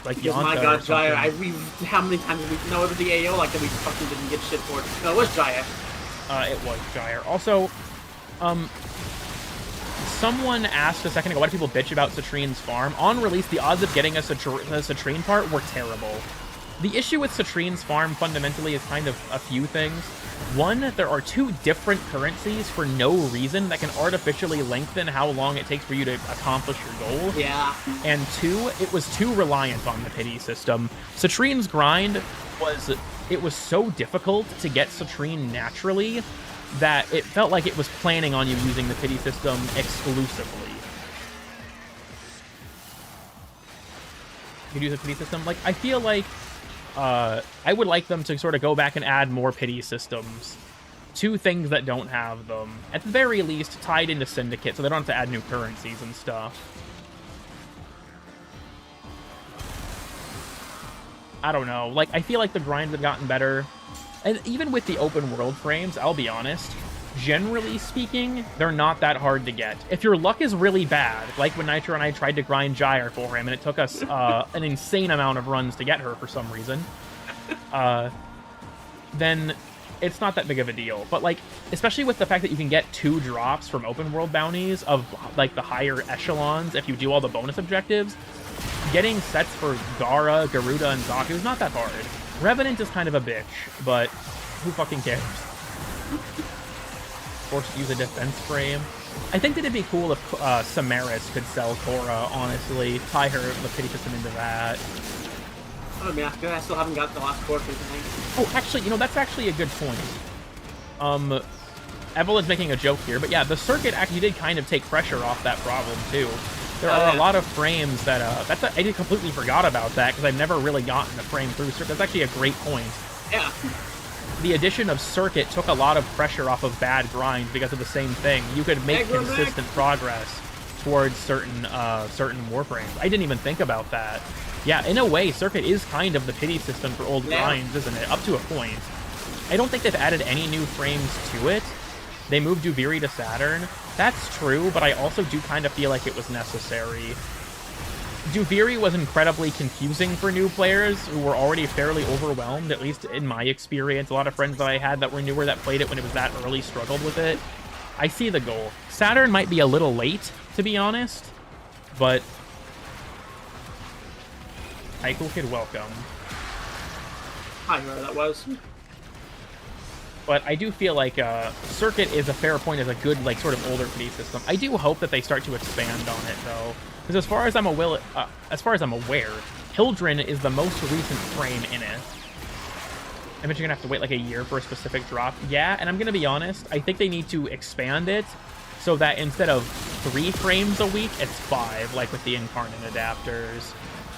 S2: like, Yonta.
S4: Oh my god, Gyre. How many times did we know it was the AO like that we fucking didn't get shit for it? No, it was Gyre.
S2: It was Gyre. Also, someone asked a second ago, why do people bitch about Citrine's farm? On release, the odds of getting a Citrine part were terrible. The issue with Citrine's farm fundamentally is kind of a few things. One, there are 2 different currencies for no reason that can artificially lengthen how long it takes for you to accomplish your goal.
S4: Yeah.
S2: And 2, it was too reliant on the pity system. Citrine's grind was... It was so difficult to get Citrine naturally that it felt like it was planning on you using the pity system exclusively. could use a pity system. Like, I feel like I would like them to sort of go back and add more pity systems to things that don't have them. At the very least, tied into Syndicate, so they don't have to add new currencies and stuff. I don't know. Like, I feel like the grinds have gotten better. And even with the open world frames, I'll be honest, generally speaking, they're not that hard to get. If your luck is really bad, like when Nitro and I tried to grind Gyre for him, and it took us an insane amount of runs to get her for some reason, then it's not that big of a deal. But, like, especially with the fact that you can get 2 drops from open world bounties of, like, the higher echelons if you do all the bonus objectives, getting sets for Gara, Garuda, and Zaku is not that hard. Revenant is kind of a bitch, but who fucking cares? Forced to use a defense frame. I think that it'd be cool if Samaris could sell Korra, honestly. Tie her, the pity system into that.
S4: Oh, man, I still haven't got the last course or anything.
S2: Oh, actually, you know, that's actually a good point. Evelyn's making a joke here, but yeah, the circuit actually did kind of take pressure off that problem, too. There are a lot of frames that, I did completely forgot about that, because I've never really gotten a frame through circuit. That's actually a great point.
S4: Yeah.
S2: The addition of circuit took a lot of pressure off of bad grinds because of the same thing. You could make consistent progress towards certain Warframes. I didn't even think about that. Yeah, in a way, circuit is kind of the pity system for old grinds, isn't it? Up to a point. I don't think they've added any new frames to it. They moved Duviri to Saturn. That's true, but I also do kind of feel like it was necessary. Duviri was incredibly confusing for new players who were already fairly overwhelmed, at least in my experience. A lot of friends that I had that were newer that played it when it was that early struggled with it. I see the goal. Saturn might be a little late, to be honest, but hi, cool kid, welcome.
S4: I know where that was.
S2: But I do feel like Circuit is a fair point as a good, like, sort of older pity system. I do hope that they start to expand on it, though. Because as far as I'm aware, Hildren is the most recent frame in it. I bet you're going to have to wait like a year for a specific drop. Yeah, and I'm going to be honest, I think they need to expand it so that instead of 3 frames a week, it's 5, like with the Incarnate adapters.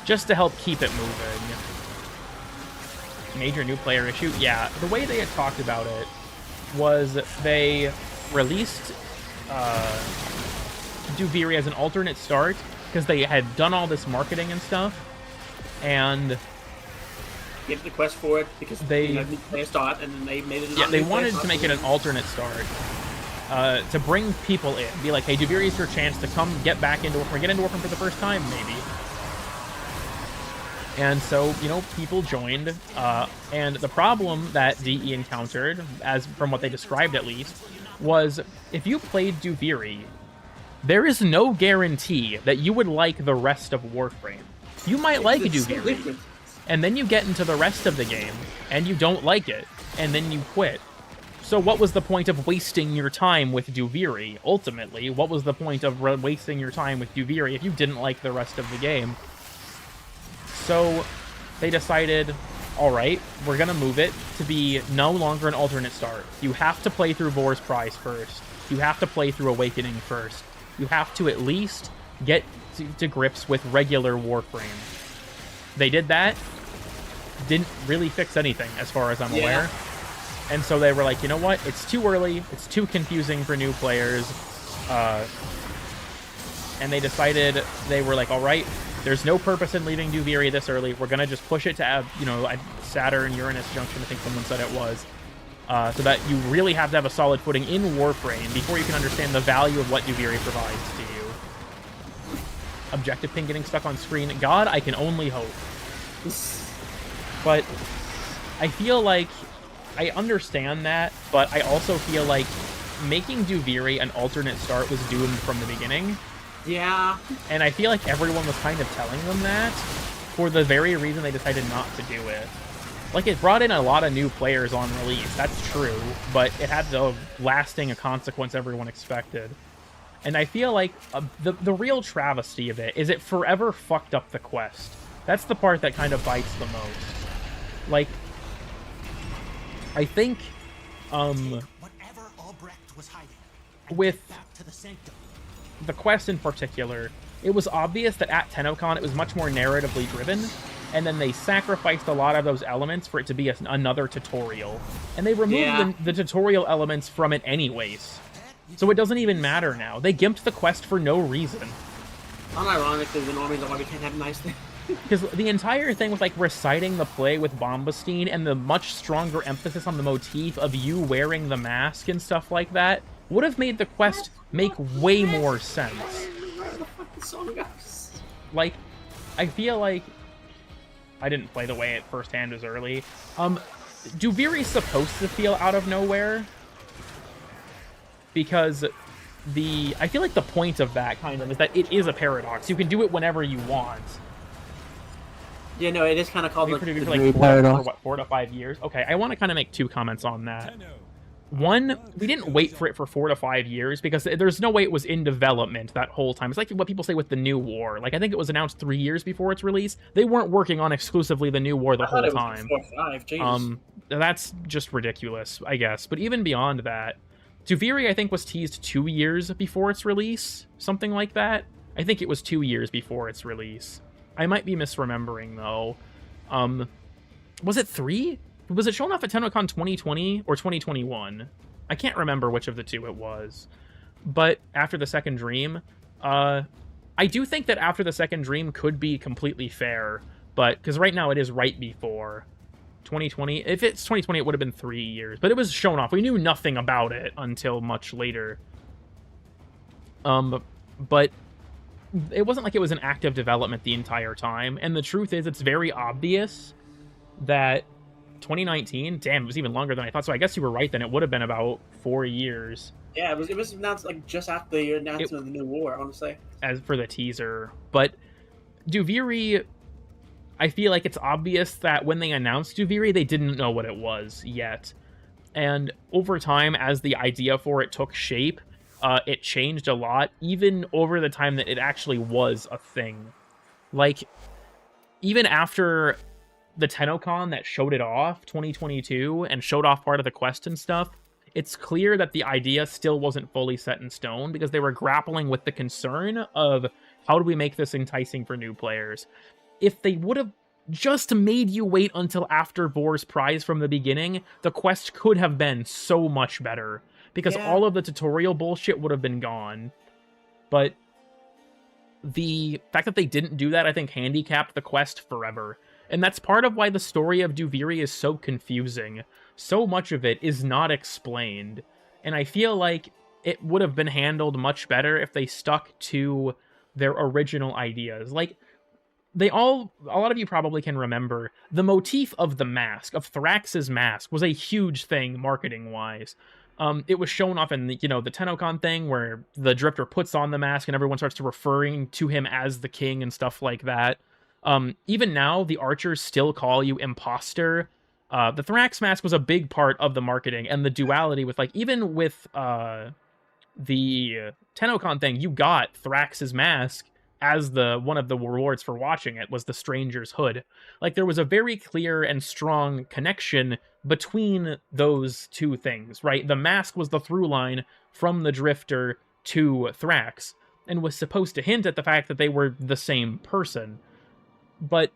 S2: Just to help keep it moving. Major new player issue? Yeah, the way they had talked about it was they released Duviri as an alternate start because they had done all this marketing and stuff, and
S4: Give the quest for it because they start, and then they made it.
S2: Yeah, they wanted to make it an alternate start to bring people in, be like, hey, Duviri is your chance to come get back into Warframe, get into Warframe for the first time, maybe. And so, you know, people joined, and the problem that DE encountered, as from what they described at least, was if you played Duviri, there is no guarantee that you would like the rest of Warframe. You might like Duviri, and then you get into the rest of the game, and you don't like it, and then you quit. So what was the point of wasting your time with Duviri? Ultimately, what was the point of wasting your time with Duviri if you didn't like the rest of the game? So they decided, all right, we're going to move it to be no longer an alternate start. You have to play through Vor's Prize first. You have to play through Awakening first. You have to at least get to grips with regular Warframe. They did that. Didn't really fix anything as far as I'm aware. And so they were like, you know what? It's too early. It's too confusing for new players. And they decided, they were like, all right, there's no purpose in leaving Duviri this early. We're going to just push it to, you know, Saturn, Uranus junction, I think someone said it was. So that you really have to have a solid footing in Warframe before you can understand the value of what Duviri provides to you. Objective ping getting stuck on screen. God, I can only hope. But I feel like I understand that, but I also feel like making Duviri an alternate start was doomed from the beginning.
S4: Yeah.
S2: And I feel like everyone was kind of telling them that for the very reason they decided not to do it. Like, it brought in a lot of new players on release, that's true, but it had the lasting consequence everyone expected. And I feel like the real travesty of it is it forever fucked up the quest. That's the part that kind of bites the most. Like, I think,
S5: Whatever Albrecht was hiding,
S2: with
S5: back to the sanctum.
S2: the quest in particular, it was obvious that at TennoCon it was much more narratively driven, and then they sacrificed a lot of those elements for it to be another tutorial. And they removed the tutorial elements from it anyways. So it doesn't even matter now. They gimped the quest for no reason.
S4: Unironically, the normies are why we can't have nice things.
S2: Because the entire thing with, like, reciting the play with Bombastine and the much stronger emphasis on the motif of you wearing the mask and stuff like that would have made the quest make way more sense.
S4: Where the fuck the song goes?
S2: Like, I feel like... I didn't play the way it firsthand as early. Duviri's supposed to feel out of nowhere. Because I feel like the point of that, kind of, is that it is a paradox. You can do it whenever you want.
S4: Yeah, no, it is kind of called
S2: like
S4: paradox.
S2: For what, 4 to 5 years? Okay, I want to kind of make 2 comments on that. One, we didn't wait for it for 4 to 5 years because there's no way it was in development that whole time. It's like what people say with the New War. Like, I think it was announced 3 years before its release. They weren't working on exclusively the New War the whole time.
S4: 4 or 5, Jesus.
S2: That's just ridiculous, I guess. But even beyond that, Duviri, I think, was teased 2 years before its release. Something like that. I think it was 2 years before its release. I might be misremembering, though. Was it 3? Was it shown off at TennoCon 2020 or 2021? I can't remember which of the two it was. But after the Second Dream, I do think that After the Second Dream could be completely fair, but because right now it is right before 2020. If it's 2020, it would have been 3 years, but it was shown off. We knew nothing about it until much later. But it wasn't like it was in active development the entire time, and the truth is it's very obvious that 2019, damn, it was even longer than I thought, so I guess you were right then. It would have been about 4 years.
S4: Yeah, it was announced like just after the announcement of the New War, I want to say.
S2: As for the teaser. But Duviri, I feel like it's obvious that when they announced Duviri, they didn't know what it was yet. And over time, as the idea for it took shape, it changed a lot, even over the time that it actually was a thing. Like, even after the TennoCon that showed it off, 2022, and showed off part of the quest and stuff, it's clear that the idea still wasn't fully set in stone because they were grappling with the concern of how do we make this enticing for new players. If they would have just made you wait until after Vor's Prize from the beginning, the quest could have been so much better because all of the tutorial bullshit would have been gone. But the fact that they didn't do that, I think, handicapped the quest forever. And that's part of why the story of Duviri is so confusing. So much of it is not explained. And I feel like it would have been handled much better if they stuck to their original ideas. Like, a lot of you probably can remember, the motif of the mask, of Thrax's mask, was a huge thing marketing-wise. It was shown off in the TennoCon thing where the Drifter puts on the mask and everyone starts to referring to him as the king and stuff like that. Even now, the archers still call you imposter. The Thrax mask was a big part of the marketing, and the duality with, like, even with the TennoCon thing, you got Thrax's mask as one of the rewards for watching it was the Stranger's Hood. Like, there was a very clear and strong connection between those two things, right? The mask was the through line from the Drifter to Thrax, and was supposed to hint at the fact that they were the same person. But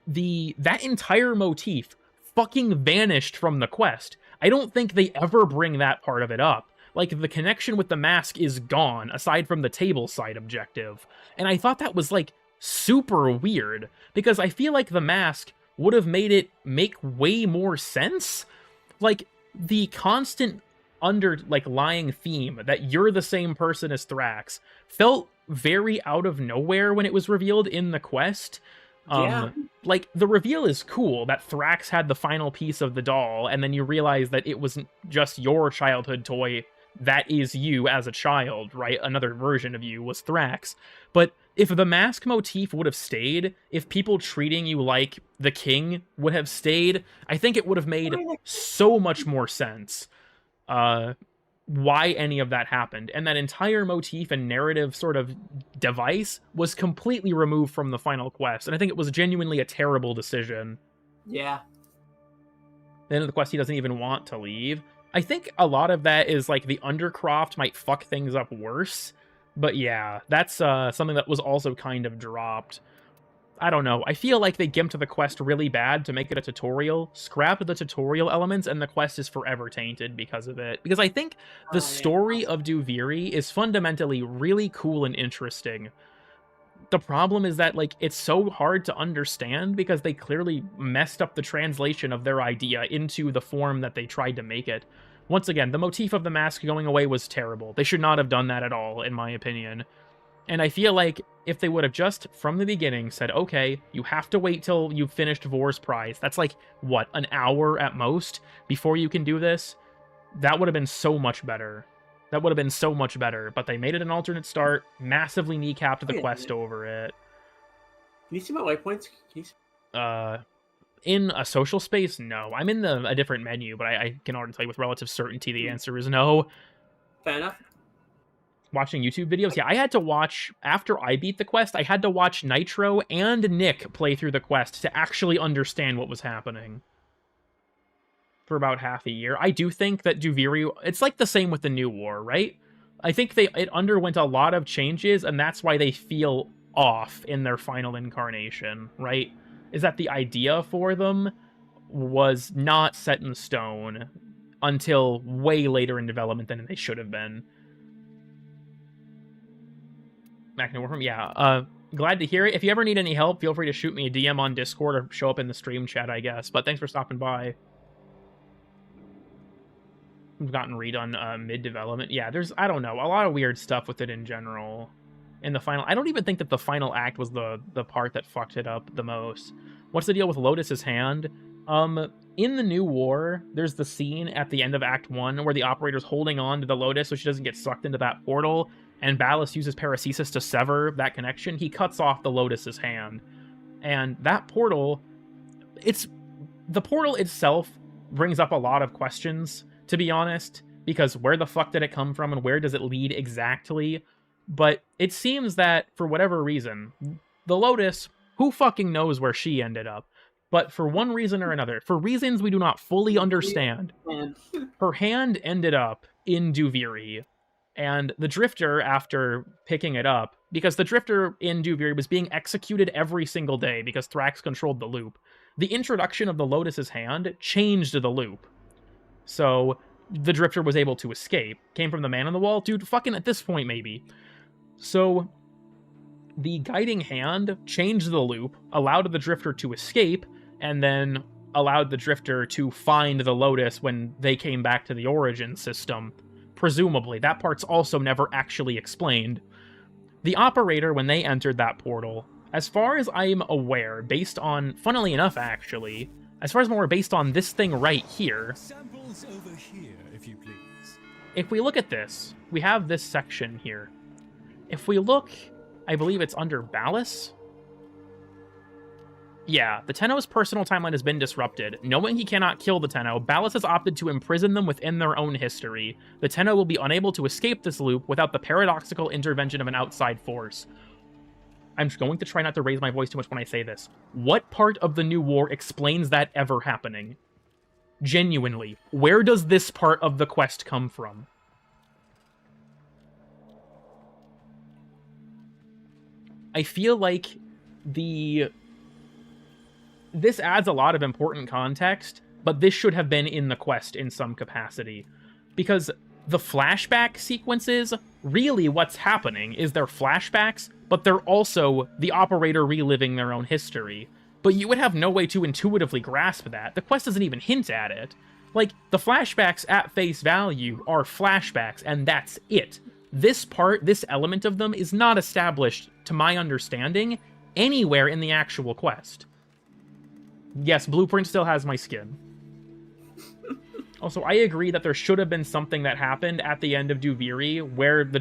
S2: that entire motif fucking vanished from the quest. I don't think they ever bring that part of it up. Like, the connection with the mask is gone, aside from the table side objective. And I thought that was, like, super weird, because I feel like the mask would have made it make way more sense. Like, the constant lying theme that you're the same person as Thrax felt very out of nowhere when it was revealed in the quest. Like, the reveal is cool that Thrax had the final piece of the doll, and then you realize that it wasn't just your childhood toy, that is you as a child, right? Another version of you was Thrax. But if the mask motif would have stayed, if people treating you like the king would have stayed, I think it would have made so much more sense why any of that happened. And that entire motif and narrative sort of device was completely removed from the final quest. And I think it was genuinely a terrible decision.
S4: Yeah.
S2: The end of the quest, he doesn't even want to leave. I think a lot of that is, like, the Undercroft might fuck things up worse. But yeah, that's something that was also kind of dropped. I don't know. I feel like they gimped the quest really bad to make it a tutorial, scrapped the tutorial elements, and the quest is forever tainted because of it. Because I think the story of Duviri is fundamentally really cool and interesting. The problem is that, like, it's so hard to understand because they clearly messed up the translation of their idea into the form that they tried to make it. Once again, the motif of the mask going away was terrible. They should not have done that at all, in my opinion. And I feel like if they would have just, from the beginning, said, okay, you have to wait till you've finished Vor's Prize. That's like, what, an hour at most before you can do this? That would have been so much better. That would have been so much better. But they made it an alternate start, massively kneecapped the quest over it.
S4: Can you see my waypoints? Can you see?
S2: In a social space, no. I'm in a different menu, but I can already tell you with relative certainty the answer is no.
S4: Fair enough.
S2: Watching YouTube videos, yeah, I had to watch, after I beat the quest, I had to watch Nitro and Nick play through the quest to actually understand what was happening. For about half a year. I do think that Duviri, it's like the same with the New War, right? I think it underwent a lot of changes, and that's why they feel off in their final incarnation, right? Is that the idea for them was not set in stone until way later in development than they should have been. Back to Warframe, yeah. Glad to hear it. If you ever need any help, feel free to shoot me a DM on Discord or show up in the stream chat, I guess. But thanks for stopping by. We've gotten redone mid-development. Yeah, there's, I don't know, a lot of weird stuff with it in general. In the final, I don't even think that the final act was the part that fucked it up the most. What's the deal with Lotus's hand? In the New War, there's the scene at the end of Act 1 where the operator's holding on to the Lotus so she doesn't get sucked into that portal, and Ballas uses paracesis to sever that connection. He cuts off the Lotus's hand. And that portal, the portal itself brings up a lot of questions, to be honest, because where the fuck did it come from and where does it lead exactly? But it seems that, for whatever reason, the Lotus, who fucking knows where she ended up? But for one reason or another, for reasons we do not fully understand, her hand ended up in Duviri. And the Drifter, after picking it up, because the Drifter in Duviri was being executed every single day because Thrax controlled the loop, the introduction of the Lotus's hand changed the loop. So the Drifter was able to escape. Came from the man on the wall? Dude, fucking at this point, maybe. So the guiding hand changed the loop, allowed the Drifter to escape, and then allowed the Drifter to find the Lotus when they came back to the Origin system. Presumably. That part's also never actually explained. The Operator, when they entered that portal, as far as I'm aware, based on, funnily enough actually, as far as I'm aware, based on this thing right here,
S3: Samples over here, if you please.
S2: if we look at this, we have this section here. If we look, I believe it's under Ballas. Yeah, the Tenno's personal timeline has been disrupted. Knowing he cannot kill the Tenno, Ballas has opted to imprison them within their own history. The Tenno will be unable to escape this loop without the paradoxical intervention of an outside force. I'm going to try not to raise my voice too much when I say this. What part of the New War explains that ever happening? Genuinely, where does this part of the quest come from? I feel like this adds a lot of important context, but this should have been in the quest in some capacity. Because the flashback sequences, really what's happening is they're flashbacks, but they're also the Operator reliving their own history. But you would have no way to intuitively grasp that. The quest doesn't even hint at it. Like, the flashbacks at face value are flashbacks, and that's it. This part, this element of them, is not established, to my understanding, anywhere in the actual quest. Yes, Blueprint still has my skin. Also, I agree that there should have been something that happened at the end of Duviri where the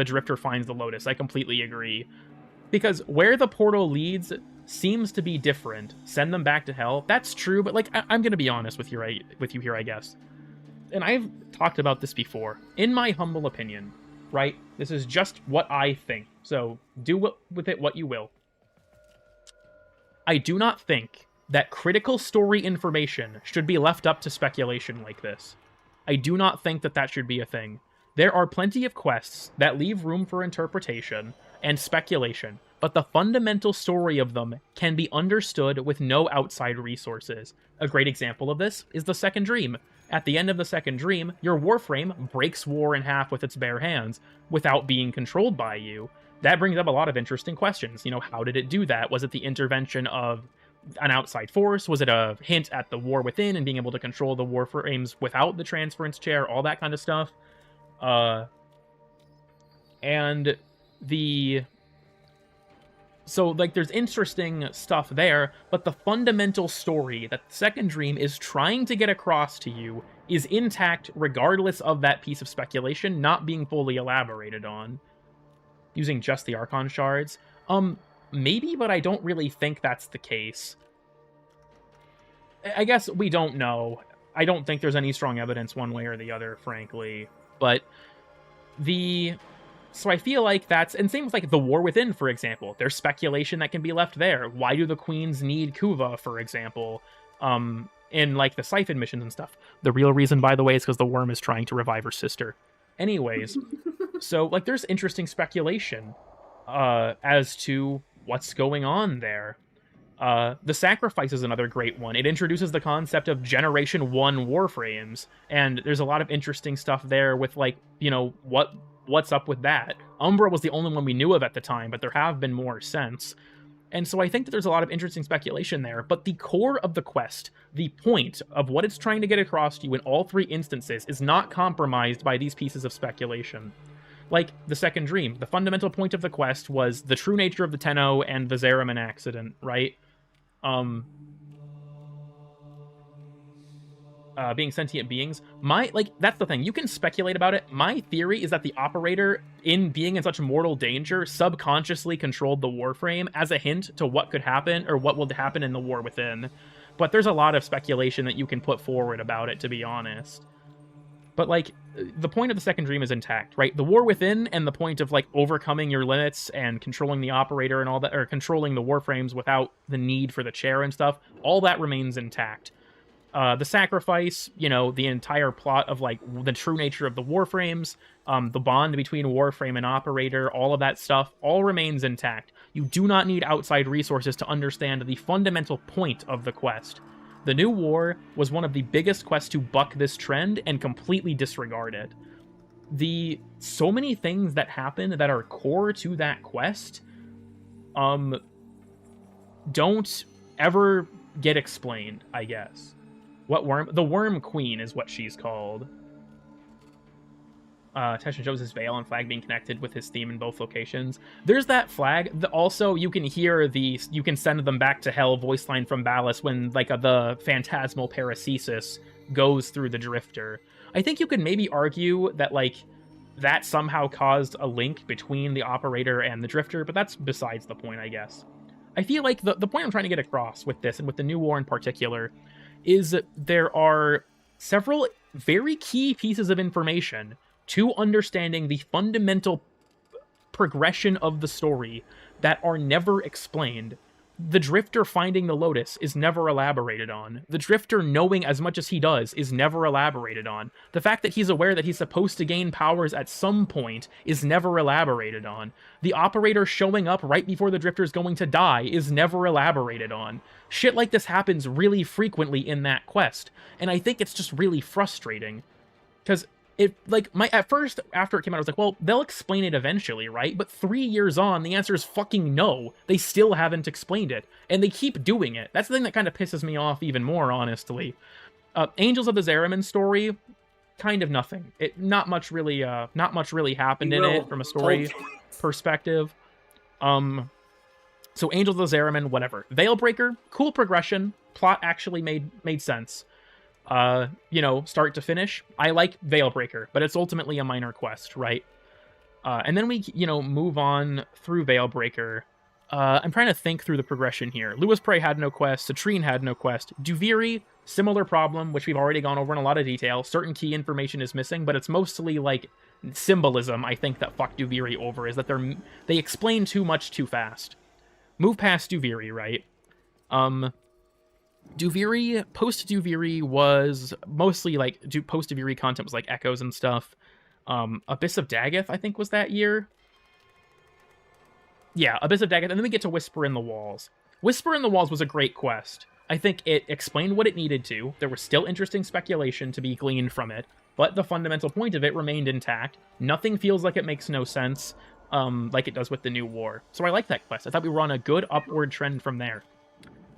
S2: Drifter finds the Lotus. I completely agree. Because where the portal leads seems to be different. Send them back to hell. That's true, but like I'm going to be honest with you here, I guess. And I've talked about this before. In my humble opinion, right? This is just what I think. So do with it what you will. I do not think that critical story information should be left up to speculation like this. I do not think that that should be a thing. There are plenty of quests that leave room for interpretation and speculation, but the fundamental story of them can be understood with no outside resources. A great example of this is the Second Dream. At the end of the Second Dream, your Warframe breaks war in half with its bare hands without being controlled by you. That brings up a lot of interesting questions. You know, how did it do that? Was it the intervention of an outside force? Was it a hint at the war within and being able to control the Warframes without the transference chair? All that kind of stuff. And the... So, like, there's interesting stuff there, but the fundamental story that the Second Dream is trying to get across to you is intact regardless of that piece of speculation not being fully elaborated on. Using just the Archon shards? Maybe, but I don't really think that's the case. I guess we don't know. I don't think there's any strong evidence one way or the other, frankly. But so I feel like that's... And same with, like, the War Within, for example. There's speculation that can be left there. Why do the queens need Kuva, for example, in, like, the Siphon missions and stuff? The real reason, by the way, is because the worm is trying to revive her sister. Anyways, so, like, there's interesting speculation as to what's going on there. The Sacrifice is another great one. It introduces the concept of Generation 1 Warframes, and there's a lot of interesting stuff there with, like, you know, what's up with that. Umbra was the only one we knew of at the time, but there have been more since. And so I think that there's a lot of interesting speculation there, but the core of the quest, the point of what it's trying to get across to you in all three instances, is not compromised by these pieces of speculation. Like the Second Dream, the fundamental point of the quest was the true nature of the Tenno and the Zariman accident, right? Being sentient beings. That's the thing. You can speculate about it. My theory is that the operator, in being in such mortal danger, subconsciously controlled the Warframe as a hint to what could happen or what will happen in the War Within. But there's a lot of speculation that you can put forward about it, to be honest. But, like, the point of the Second Dream is intact, right? The War Within and the point of, like, overcoming your limits and controlling the operator and all that, or controlling the Warframes without the need for the chair and stuff, all that remains intact. The Sacrifice, you know, the entire plot of, like, the true nature of the Warframes, the bond between Warframe and Operator, all of that stuff, all remains intact. You do not need outside resources to understand the fundamental point of the quest. The New War was one of the biggest quests to buck this trend and completely disregard it. So many things that happen that are core to that quest, don't ever get explained, I guess. What worm? The Worm Queen is what she's called. Teshin shows his veil and flag being connected with his theme in both locations. There's that flag. Also, you can hear you can send them back to hell voice line from Ballas when, like, the phantasmal paracesis goes through the Drifter. I think you could maybe argue that, like, that somehow caused a link between the Operator and the Drifter, but that's besides the point, I guess. I feel like the point I'm trying to get across with this, and with the New War in particular, is that there are several very key pieces of information to understanding the fundamental progression of the story that are never explained. The Drifter finding the Lotus is never elaborated on. The Drifter knowing as much as he does is never elaborated on. The fact that he's aware that he's supposed to gain powers at some point is never elaborated on. The Operator showing up right before the Drifter's going to die is never elaborated on. Shit like this happens really frequently in that quest, and I think it's just really frustrating. Because at first, after it came out, I was like, well, they'll explain it eventually, right? But 3 years on, the answer is fucking no. They still haven't explained it, and they keep doing it. That's the thing that kind of pisses me off even more, honestly. Angels of the Zariman story, kind of nothing. Not much really happened in it from a story perspective. So Angels of the Zariman, whatever. Veilbreaker, cool progression. Plot actually made sense. Start to finish. I like Veilbreaker, but it's ultimately a minor quest, right? And then we, move on through Veilbreaker. I'm trying to think through the progression here. Lewis Prey had no quest. Citrine had no quest. Duviri, similar problem, which we've already gone over in a lot of detail. Certain key information is missing, but it's mostly, like, symbolism, I think, that fucked Duviri over, is that they explain too much too fast. Move past Duviri, right? Post-Duviri was mostly, like, post-Duviri content was, like, echoes and stuff. Abyss of Daggeth, I think, was that year. Yeah, Abyss of Daggeth, and then we get to Whisper in the Walls. Whisper in the Walls was a great quest. I think it explained what it needed to. There was still interesting speculation to be gleaned from it, but the fundamental point of it remained intact. Nothing feels like it makes no sense, like it does with the New War. So I like that quest. I thought we were on a good upward trend from there.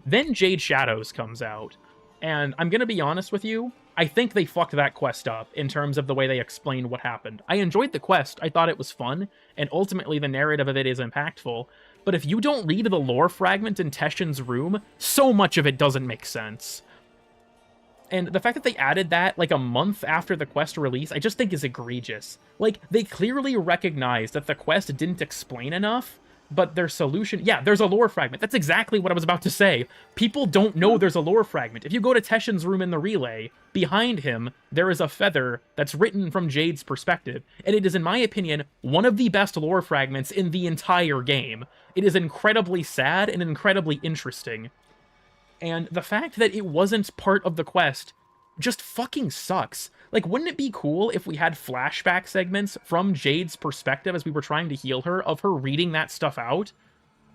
S2: Then Jade Shadows comes out, and I'm gonna be honest with you, I think they fucked that quest up in terms of the way they explained what happened. I enjoyed the quest, I thought it was fun, and ultimately the narrative of it is impactful, but if you don't read the lore fragment in Teshin's room, so much of it doesn't make sense. And the fact that they added that, like, a month after the quest release, I just think is egregious. Like, they clearly recognized that the quest didn't explain enough, but their solution... Yeah, there's a lore fragment. That's exactly what I was about to say. People don't know there's a lore fragment. If you go to Teshin's room in the relay, behind him, there is a feather that's written from Jade's perspective, and it is, in my opinion, one of the best lore fragments in the entire game. It is incredibly sad and incredibly interesting. And the fact that it wasn't part of the quest just fucking sucks. Like, wouldn't it be cool if we had flashback segments from Jade's perspective as we were trying to heal her, of her reading that stuff out?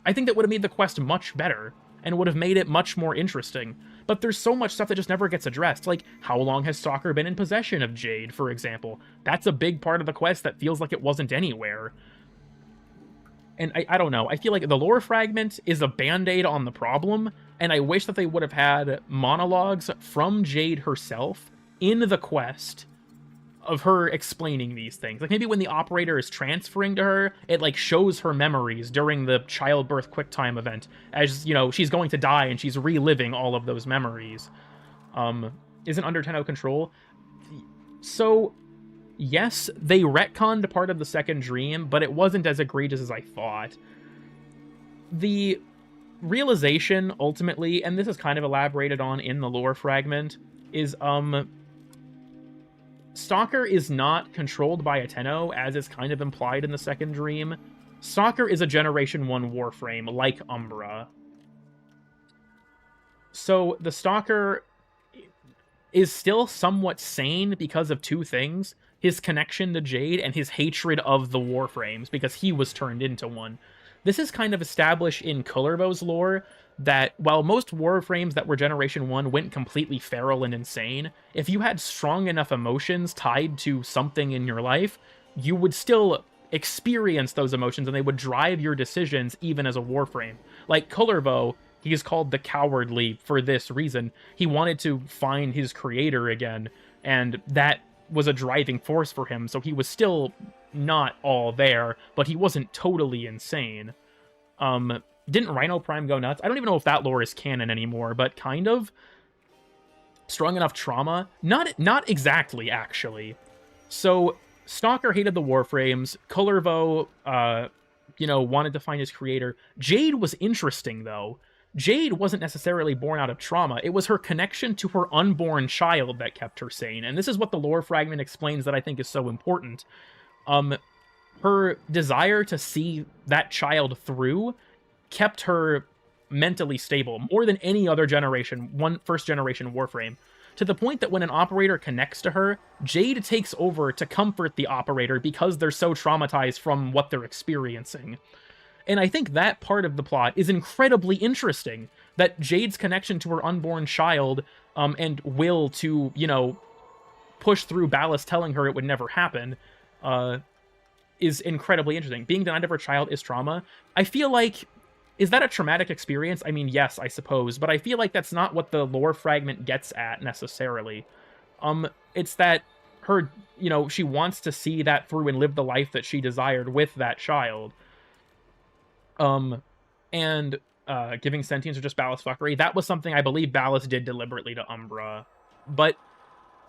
S2: I think that would have made the quest much better, and would have made it much more interesting. But there's so much stuff that just never gets addressed, like, how long has Stalker been in possession of Jade, for example? That's a big part of the quest that feels like it wasn't anywhere. And I don't know, I feel like the lore fragment is a band-aid on the problem, and I wish that they would have had monologues from Jade herself in the quest of her explaining these things. Like, maybe when the operator is transferring to her, it, like, shows her memories during the childbirth QuickTime event, as, you know, she's going to die and she's reliving all of those memories. Isn't Under 10 out of control? So... yes, they retconned part of the second dream, but it wasn't as egregious as I thought. The realization, ultimately, and this is kind of elaborated on in the lore fragment, is, Stalker is not controlled by a Tenno, as is kind of implied in the second dream. Stalker is a Generation 1 Warframe, like Umbra. So, the Stalker is still somewhat sane because of two things: his connection to Jade and his hatred of the Warframes, because he was turned into one. This is kind of established in Kullervo's lore, that while most Warframes that were Generation 1 went completely feral and insane, if you had strong enough emotions tied to something in your life, you would still experience those emotions and they would drive your decisions even as a Warframe. Like Kullervo, he is called the Cowardly for this reason. He wanted to find his creator again, and that was a driving force for him, so he was still not all there, but he wasn't totally insane. Didn't Rhino Prime go nuts? I don't even know if that lore is canon anymore, but kind of. Strong enough trauma? Not exactly, actually. So, Stalker hated the Warframes. Kullervo, you know, wanted to find his creator. Jade was interesting, though. Jade wasn't necessarily born out of trauma. It was her connection to her unborn child that kept her sane. And this is what the lore fragment explains that I think is so important. Her desire to see that child through kept her mentally stable more than any other first generation Warframe. To the point that when an operator connects to her, Jade takes over to comfort the operator because they're so traumatized from what they're experiencing. And I think that part of the plot is incredibly interesting, that Jade's connection to her unborn child, and will to, you know, push through Ballast telling her it would never happen, is incredibly interesting. Being denied of her child is trauma. I feel like, is that a traumatic experience? I mean, yes, I suppose, but I feel like that's not what the lore fragment gets at, necessarily. It's that her, you know, she wants to see that through and live the life that she desired with that child. And giving sentience or just Ballast fuckery, that was something I believe Ballast did deliberately to Umbra. But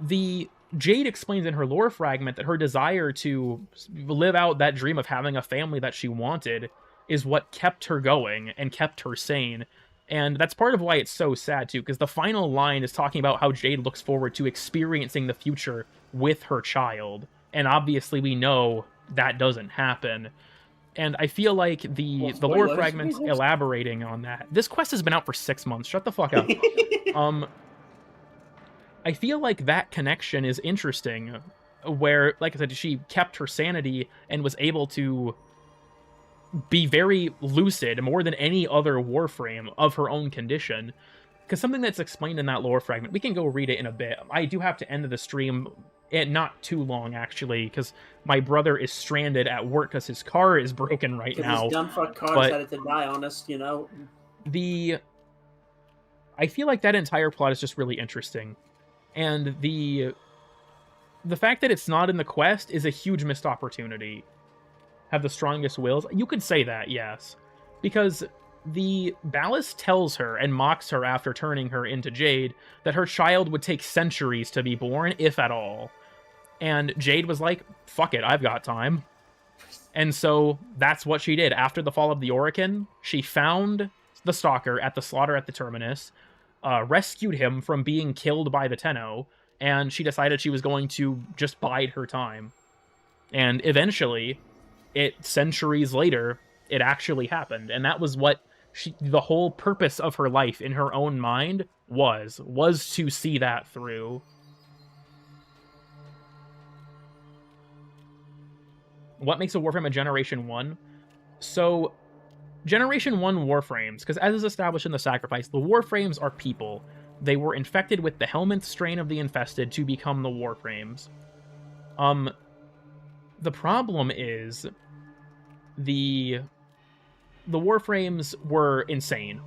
S2: the Jade explains in her lore fragment that her desire to live out that dream of having a family that she wanted is what kept her going and kept her sane. And that's part of why it's so sad, too, because the final line is talking about how Jade looks forward to experiencing the future with her child. And obviously we know that doesn't happen. And I feel like the lore fragments elaborating on that. This quest has been out for 6 months. Shut the fuck up. I feel like that connection is interesting where, like I said, she kept her sanity and was able to be very lucid, more than any other Warframe, of her own condition. Because something that's explained in that lore fragment, we can go read it in a bit. I do have to end the stream, not too long, actually, because my brother is stranded at work because his car is broken right now.
S4: This dumb fuck car
S2: but
S4: decided to die on us, you know?
S2: I feel like that entire plot is just really interesting. And the fact that it's not in the quest is a huge missed opportunity. Have the strongest wills? You could say that, yes. Because the Ballast tells her and mocks her after turning her into Jade that her child would take centuries to be born, if at all. And Jade was like, fuck it, I've got time. And so that's what she did. After the fall of the Orokin, she found the Stalker at the slaughter at the Terminus, rescued him from being killed by the Tenno, and she decided she was going to just bide her time. And eventually, centuries later, it actually happened. And that was what the whole purpose of her life in her own mind was to see that through. What makes a Warframe a Generation 1? So, Generation 1 Warframes, because as is established in the Sacrifice, the Warframes are people. They were infected with the Helminth strain of the Infested to become the Warframes. The problem is the Warframes were insane.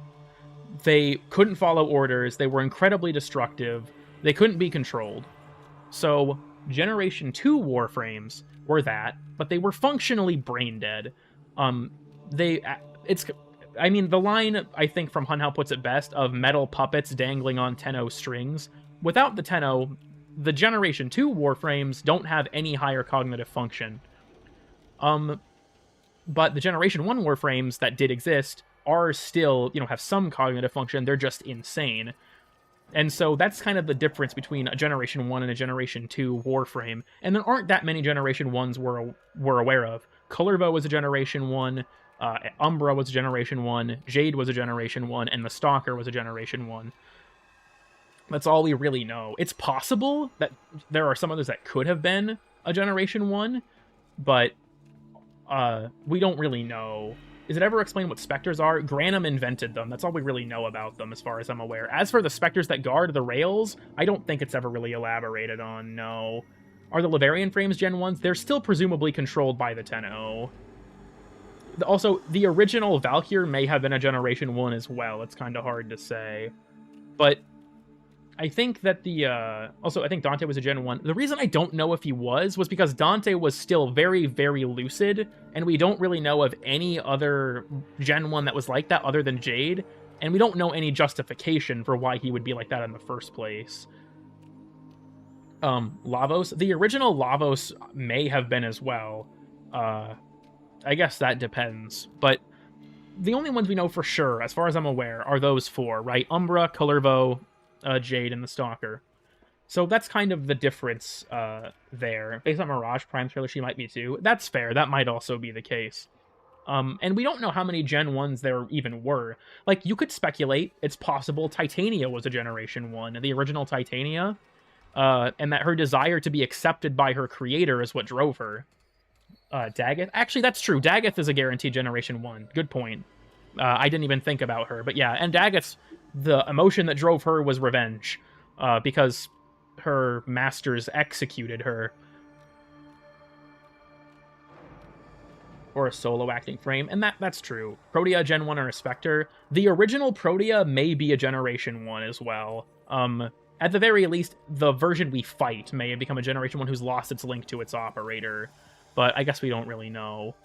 S2: They couldn't follow orders, they were incredibly destructive, they couldn't be controlled. So, Generation 2 Warframes were that, but they were functionally brain dead. The line, I think, from Hunhao puts it best, of metal puppets dangling on Tenno strings. Without the Tenno, the Generation 2 Warframes don't have any higher cognitive function. But the Generation 1 Warframes that did exist are still, have some cognitive function, they're just insane. And so that's kind of the difference between a Generation 1 and a Generation 2 Warframe. And there aren't that many Generation 1s we're aware of. Kullervo was a Generation 1, Umbra was a Generation 1, Jade was a Generation 1, and the Stalker was a Generation 1. That's all we really know. It's possible that there are some others that could have been a Generation 1, but we don't really know. Is it ever explained what specters are? Granum invented them. That's all we really know about them, as far as I'm aware. As for the specters that guard the rails, I don't think it's ever really elaborated on, no. Are the Laverian frames Gen 1s? They're still presumably controlled by the Tenno. Also, the original Valkyr may have been a Generation 1 as well. It's kind of hard to say. But I think that I think Dante was a Gen 1. The reason I don't know if he was because Dante was still very, very lucid, and we don't really know of any other Gen 1 that was like that other than Jade, and we don't know any justification for why he would be like that in the first place. Lavos. The original Lavos may have been as well. I guess that depends, but the only ones we know for sure, as far as I'm aware, are those four, right? Umbra, Kullervo, Jade, and the Stalker. So that's kind of the difference there. Based on Mirage Prime trailer, she might be too. That's fair. That might also be the case. And we don't know how many Gen 1s there even were. Like, you could speculate. It's possible Titania was a Generation 1, the original Titania, and that her desire to be accepted by her creator is what drove her. Daggett? Actually, that's true. Daggett is a guaranteed Generation 1. Good point. I didn't even think about her. But yeah, and Daggett's, the emotion that drove her was revenge, because her masters executed her. Or a solo acting frame, and that's true. Protea Gen 1 or a Spectre. The original Protea may be a Generation 1 as well. At the very least, the version we fight may have become a Generation 1 who's lost its link to its operator. But I guess we don't really know.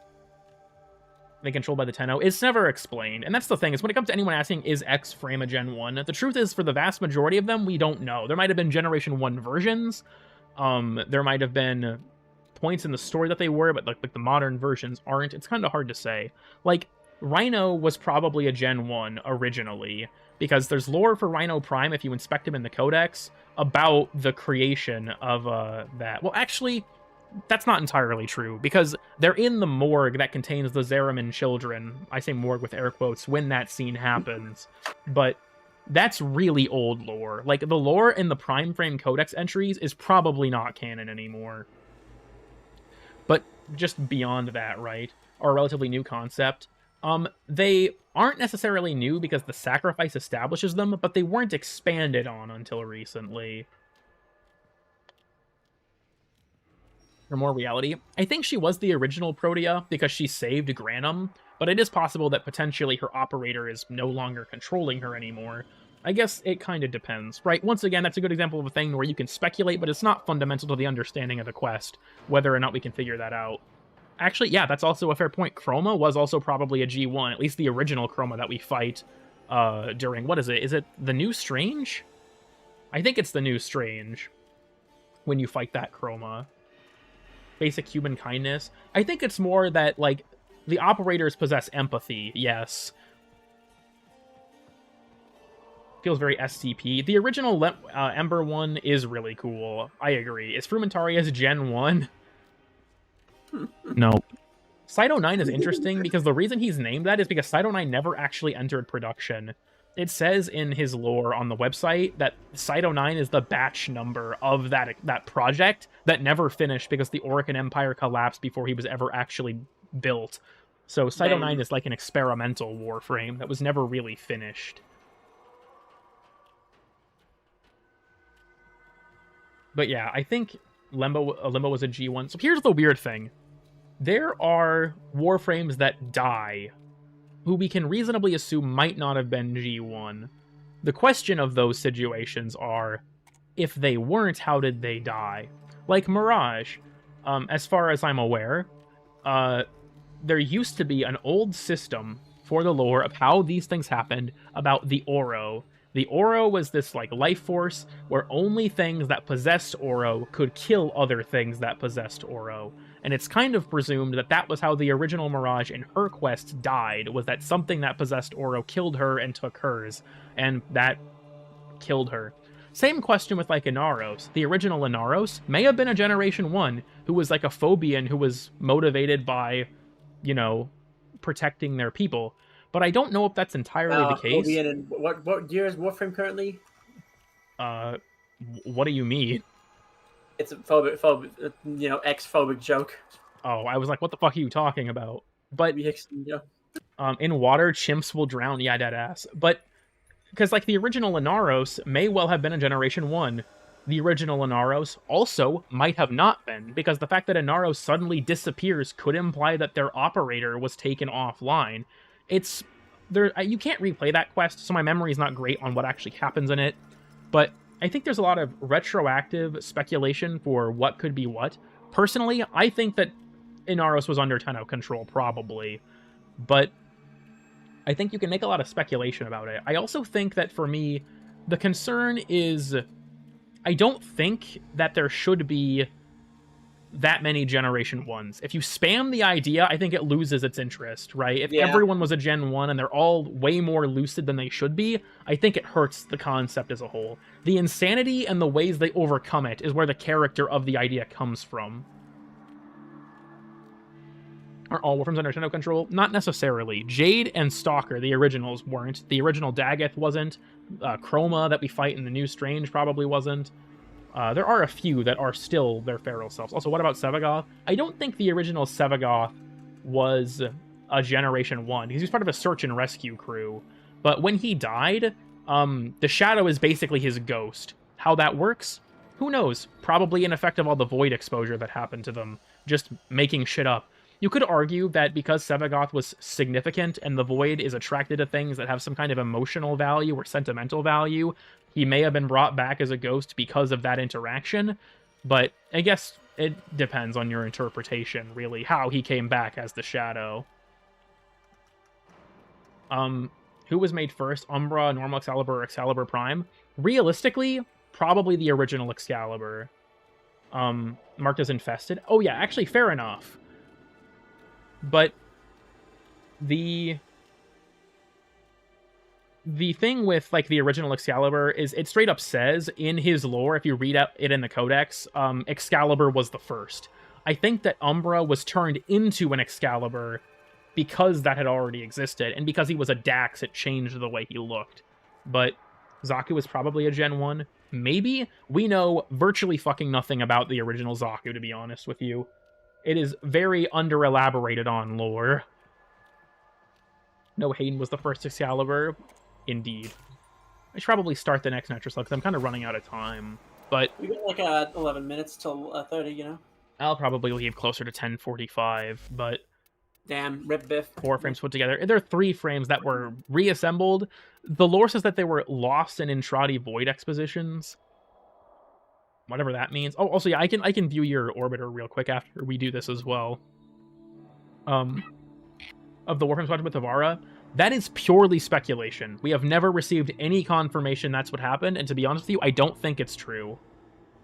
S2: They controlled by the Tenno. It's never explained. And that's the thing, is when it comes to anyone asking, is X frame a Gen 1? The truth is, for the vast majority of them, we don't know. There might have been Generation 1 versions. There might have been points in the story that they were, but like the modern versions aren't. It's kind of hard to say. Like, Rhino was probably a Gen 1 originally, because there's lore for Rhino Prime, if you inspect him in the Codex, about the creation of that. Well, actually, that's not entirely true, because they're in the morgue that contains the Zeramin children. I say morgue with air quotes when that scene happens. But that's really old lore. Like, the lore in the Prime Frame Codex entries is probably not canon anymore. But just beyond that, right, are a relatively new concept. They aren't necessarily new because the sacrifice establishes them, but they weren't expanded on until recently. For more reality, I think she was the original Protea because she saved Granum, but it is possible that potentially her operator is no longer controlling her anymore. I guess it kind of depends, right? Once again, that's a good example of a thing where you can speculate, but it's not fundamental to the understanding of the quest, whether or not we can figure that out. Actually, yeah, that's also a fair point. Chroma was also probably a G1, at least the original Chroma that we fight during, what is it? Is it the New Strange? I think it's the New Strange when you fight that Chroma. Basic human kindness. I think it's more that, like, the operators possess empathy, yes. Feels very SCP. The original Ember one is really cool. I agree. Is Frumentarius Gen 1? No. Cyto 9 is interesting because the reason he's named that is because Cyto 9 never actually entered production. It says in his lore on the website that Cyto 9 is the batch number of that project that never finished because the Orokin Empire collapsed before he was ever actually built. So Cyto 9 is like an experimental Warframe that was never really finished. But yeah, I think Limbo was a G1. So here's the weird thing. There are Warframes that die, who we can reasonably assume might not have been G1. The question of those situations are, if they weren't, how did they die? Like Mirage, as far as I'm aware, there used to be an old system for the lore of how these things happened about the Oro. The Oro was this, like, life force where only things that possessed Oro could kill other things that possessed Oro. And it's kind of presumed that that was how the original Mirage in her quest died, was that something that possessed Oro killed her and took hers, and that killed her. Same question with, like, Inaros. The original Inaros may have been a Generation 1 who was, like, a Phobian who was motivated by, you know, protecting their people. But I don't know if that's entirely the case.
S4: And what year is Warframe currently?
S2: What do you mean?
S4: It's a phobic, you know, ex-phobic joke.
S2: Oh, I was like, what the fuck are you talking about? But
S4: Yeah.
S2: in water, chimps will drown. Yeah, dead ass. But because, like, the original Inaros may well have been a Generation 1. The original Inaros also might have not been, because the fact that Inaros suddenly disappears could imply that their operator was taken offline. It's there. You can't replay that quest, so my memory is not great on what actually happens in it. But I think there's a lot of retroactive speculation for what could be what. Personally, I think that Inaros was under Tenno control, probably. But I think you can make a lot of speculation about it. I also think that, for me, the concern is, I don't think that there should be that many Generation 1s. If you spam the idea, I think it loses its interest, right? If everyone was a Gen 1 and they're all way more lucid than they should be, I think it hurts the concept as a whole. The insanity and the ways they overcome it is where the character of the idea comes from. Are all Warframes under Tenno control? Not necessarily. Jade and Stalker, the originals, weren't. The original Daggeth wasn't. Chroma that we fight in the New Strange probably wasn't. There are a few that are still their feral selves. Also, what about Sevagoth? I don't think the original Sevagoth was a Generation 1, because he was part of a search and rescue crew. But when he died, the Shadow is basically his ghost. How that works? Who knows? Probably an effect of all the Void exposure that happened to them. Just making shit up. You could argue that because Sevagoth was significant and the Void is attracted to things that have some kind of emotional value or sentimental value, he may have been brought back as a ghost because of that interaction, but I guess it depends on your interpretation, really, how he came back as the Shadow. Who was made first? Umbra, Normal Excalibur, or Excalibur Prime? Realistically, probably the original Excalibur. Marked as infested? Oh yeah, actually, fair enough. But the thing with, like, the original Excalibur is it straight up says in his lore, if you read it in the Codex, Excalibur was the first. I think that Umbra was turned into an Excalibur because that had already existed, and because he was a Dax, it changed the way he looked. But Zaku was probably a Gen 1. Maybe? We know virtually fucking nothing about the original Zaku, to be honest with you. It is very under-elaborated on lore. No, Hayden was the first Excalibur. Indeed. I should probably start the next Nitro Slug, because I'm kind of running out of time. But
S4: We got like 11 minutes till 30, you know?
S2: I'll probably leave closer to 10:45, but
S4: Damn, rip Biff.
S2: 4 frames put together. There are 3 frames that were reassembled. The lore says that they were lost in Entrati Void expositions. Whatever that means. Oh, also, yeah, I can view your orbiter real quick after we do this as well. Of the Warframe project with Tavara, that is purely speculation. We have never received any confirmation that's what happened, and to be honest with you, I don't think it's true.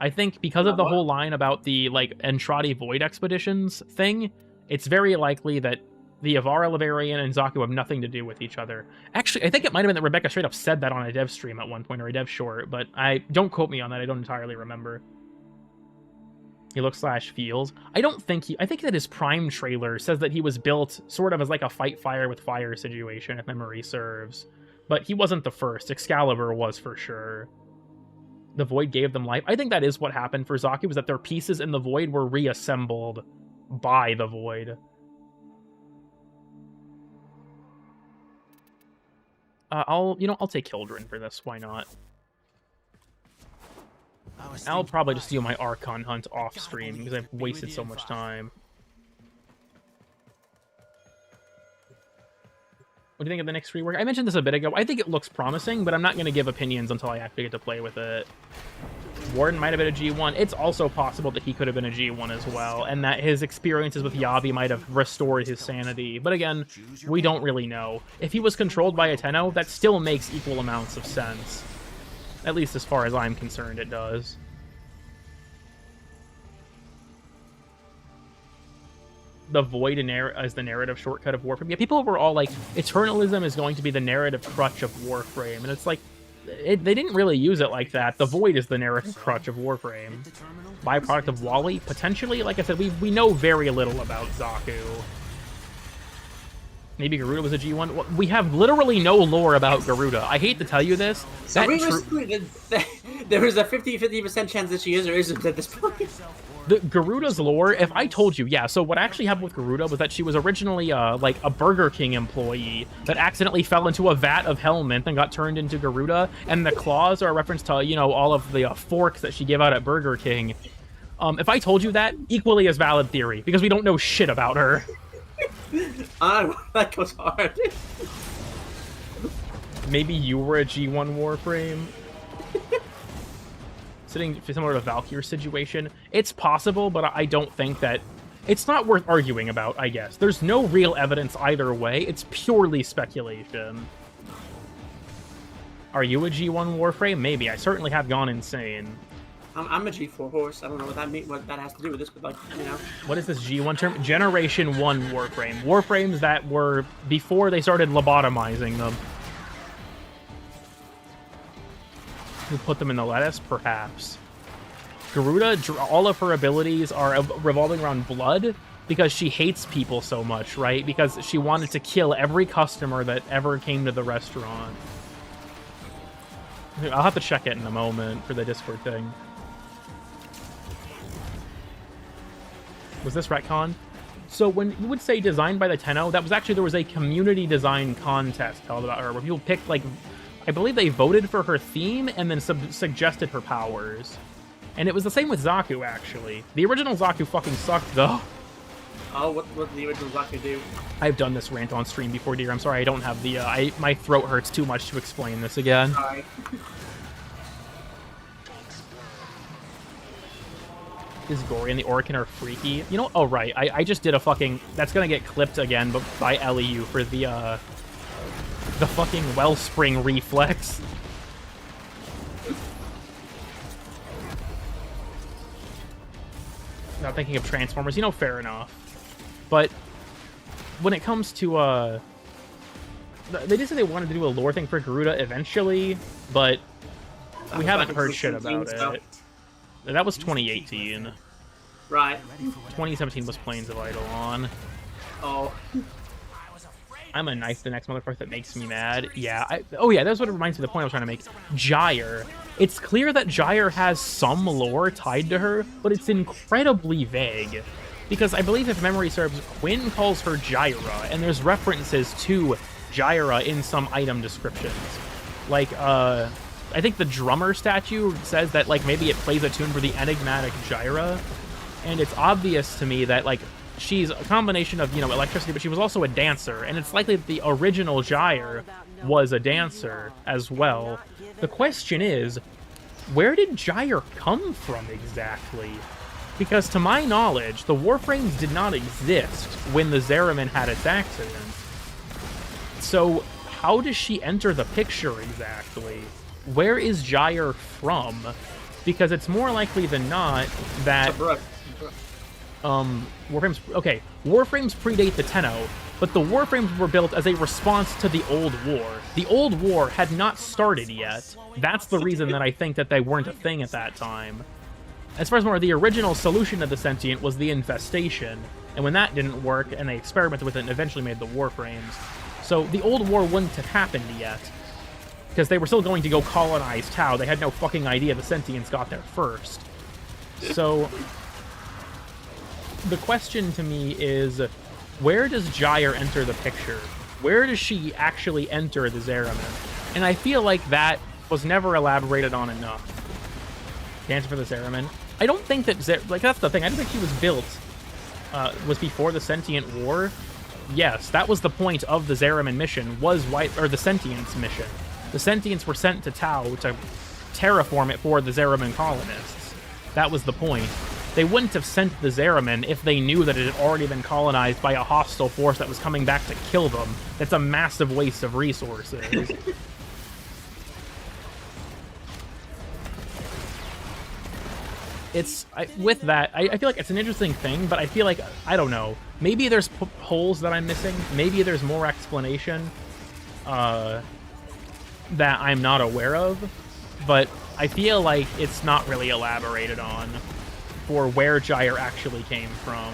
S2: I think because of the whole line about the, like, Entrati Void expeditions thing, it's very likely that the Avara Lavarian and Zaku have nothing to do with each other. Actually, I think it might have been that Rebecca straight up said that on a dev stream at one point, or a dev short, but don't quote me on that, I don't entirely remember. He looks / feels. I think that his Prime trailer says that he was built sort of as like a fight fire with fire situation, if memory serves. But he wasn't the first. Excalibur was for sure. The Void gave them life. I think that is what happened for Zaku, was that their pieces in the Void were reassembled by the Void. I'll take Hildren for this. Why not? I'll probably just do my Archon hunt off stream because I've wasted so much time. What do you think of the next rework? I mentioned this a bit ago. I think it looks promising, but I'm not going to give opinions until I actually get to play with it. Warden might have been a G1. It's also possible that he could have been a G1 as well, and that his experiences with Yavi might have restored his sanity. But again, we don't really know. If he was controlled by a Tenno, that still makes equal amounts of sense. At least as far as I'm concerned, it does. The Void as the narrative shortcut of Warframe. Yeah, people were all like, Eternalism is going to be the narrative crutch of Warframe. And it's like, they didn't really use it like that. The Void is the narrative crutch of Warframe. Byproduct of Wally? Potentially. Like I said, we know very little about Zaku. Maybe Garuda was a G1. We have literally no lore about Garuda. I hate to tell you this.
S4: There was a 50% chance that she is or isn't at this point.
S2: The Garuda's lore, if I told you, yeah, so what actually happened with Garuda was that she was originally, like, a Burger King employee that accidentally fell into a vat of Helminth and got turned into Garuda, and the claws are a reference to, you know, all of the forks that she gave out at Burger King. If I told you that, equally as valid theory, because we don't know shit about her.
S4: That goes hard.
S2: Maybe you were a G1 Warframe? Sitting similar to Valkyr's situation. It's possible, but I don't think that... It's not worth arguing about, I guess. There's no real evidence either way. It's purely speculation. Are you a G1 Warframe? Maybe. I certainly have gone insane.
S4: I'm a G4 horse. I don't know what that means, what that has to do with this, but like, you know.
S2: What is this G1 term? Generation 1 Warframe. Warframes that were before they started lobotomizing them. Who put them in the lettuce? Perhaps. Garuda, all of her abilities are revolving around blood because she hates people so much, right? Because she wanted to kill every customer that ever came to the restaurant. I'll have to check it in a moment for the Discord thing. Was this retcon? So when you would say designed by the Tenno, that was actually, there was a community design contest held about her where people picked, like, I believe they voted for her theme and then suggested her powers. And it was the same with Zaku, actually. The original Zaku fucking sucked, though.
S4: Oh, what did the original Zaku do?
S2: I've done this rant on stream before, dear. I'm sorry, I don't have the, my throat hurts too much to explain this again.
S4: Sorry.
S2: Is Gory and the Orkin are freaky? You know, oh, right. I just did a fucking... That's gonna get clipped again by LEU for the fucking Wellspring reflex. Not thinking of Transformers, you know, fair enough. But when it comes to, they did say they wanted to do a lore thing for Garuda eventually, but we haven't heard shit about it. That was 2018.
S4: Right.
S2: 2017 was Plains of Eidolon.
S4: Oh.
S2: I'm gonna knife the next motherfucker that makes me mad. Yeah, oh yeah, that's what it reminds me of the point I was trying to make. Gyre. It's clear that Gyre has some lore tied to her, but it's incredibly vague. Because I believe, if memory serves, Quinn calls her Gyra, and there's references to Gyra in some item descriptions. Like, I think the drummer statue says that, like, maybe it plays a tune for the enigmatic Gyra, and it's obvious to me that, like, she's a combination of, you know, electricity, but she was also a dancer, and it's likely that the original Gyre was a dancer as well. The question is, where did Gyre come from exactly? Because to my knowledge, the Warframes did not exist when the Zeramin had its accident. So how does she enter the picture exactly? Where is Gyre from? Because it's more likely than not that Warframes predate the Tenno, but the Warframes were built as a response to the Old War. The Old War had not started yet. That's the reason that I think that they weren't a thing at that time. As far as more, the original solution to the sentient was the infestation, and when that didn't work, and they experimented with it and eventually made the Warframes. So the Old War wouldn't have happened yet, because they were still going to go colonize Tau. They had no fucking idea the sentients got there first. So the question to me is, where does Gyre enter the picture? Where does she actually enter the Zeramin? And I feel like that was never elaborated on enough. The answer for the Zeramin. I don't think that, like, that's the thing. I don't think she was built, was before the Sentient War. Yes, that was the point of the Zeramin mission, was the Sentients mission. The Sentients were sent to Tau to terraform it for the Zeramin colonists. That was the point. They wouldn't have sent the Zeramin if they knew that it had already been colonized by a hostile force that was coming back to kill them. That's a massive waste of resources. With that, I feel like it's an interesting thing, but I feel like, I don't know, maybe there's holes that I'm missing, maybe there's more explanation that I'm not aware of, but I feel like it's not really elaborated on for where Gyre actually came from.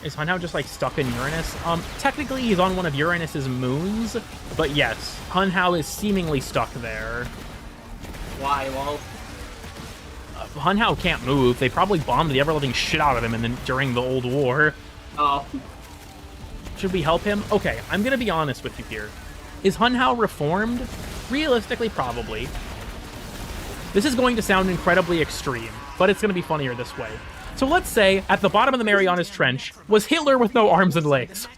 S2: Is Hunhow just, like, stuck in Uranus? Technically he's on one of Uranus's moons, but yes, Hunhow is seemingly stuck there.
S4: Why? Well,
S2: Hunhow can't move. They probably bombed the ever-living shit out of him during the Old War.
S4: oh.
S2: Should we help him? Okay, I'm gonna be honest with you here. Is Hunhow reformed? Realistically, probably. This is going to sound incredibly extreme, but it's gonna be funnier this way. So let's say, at the bottom of the Marianas Trench, was Hitler with no arms and legs.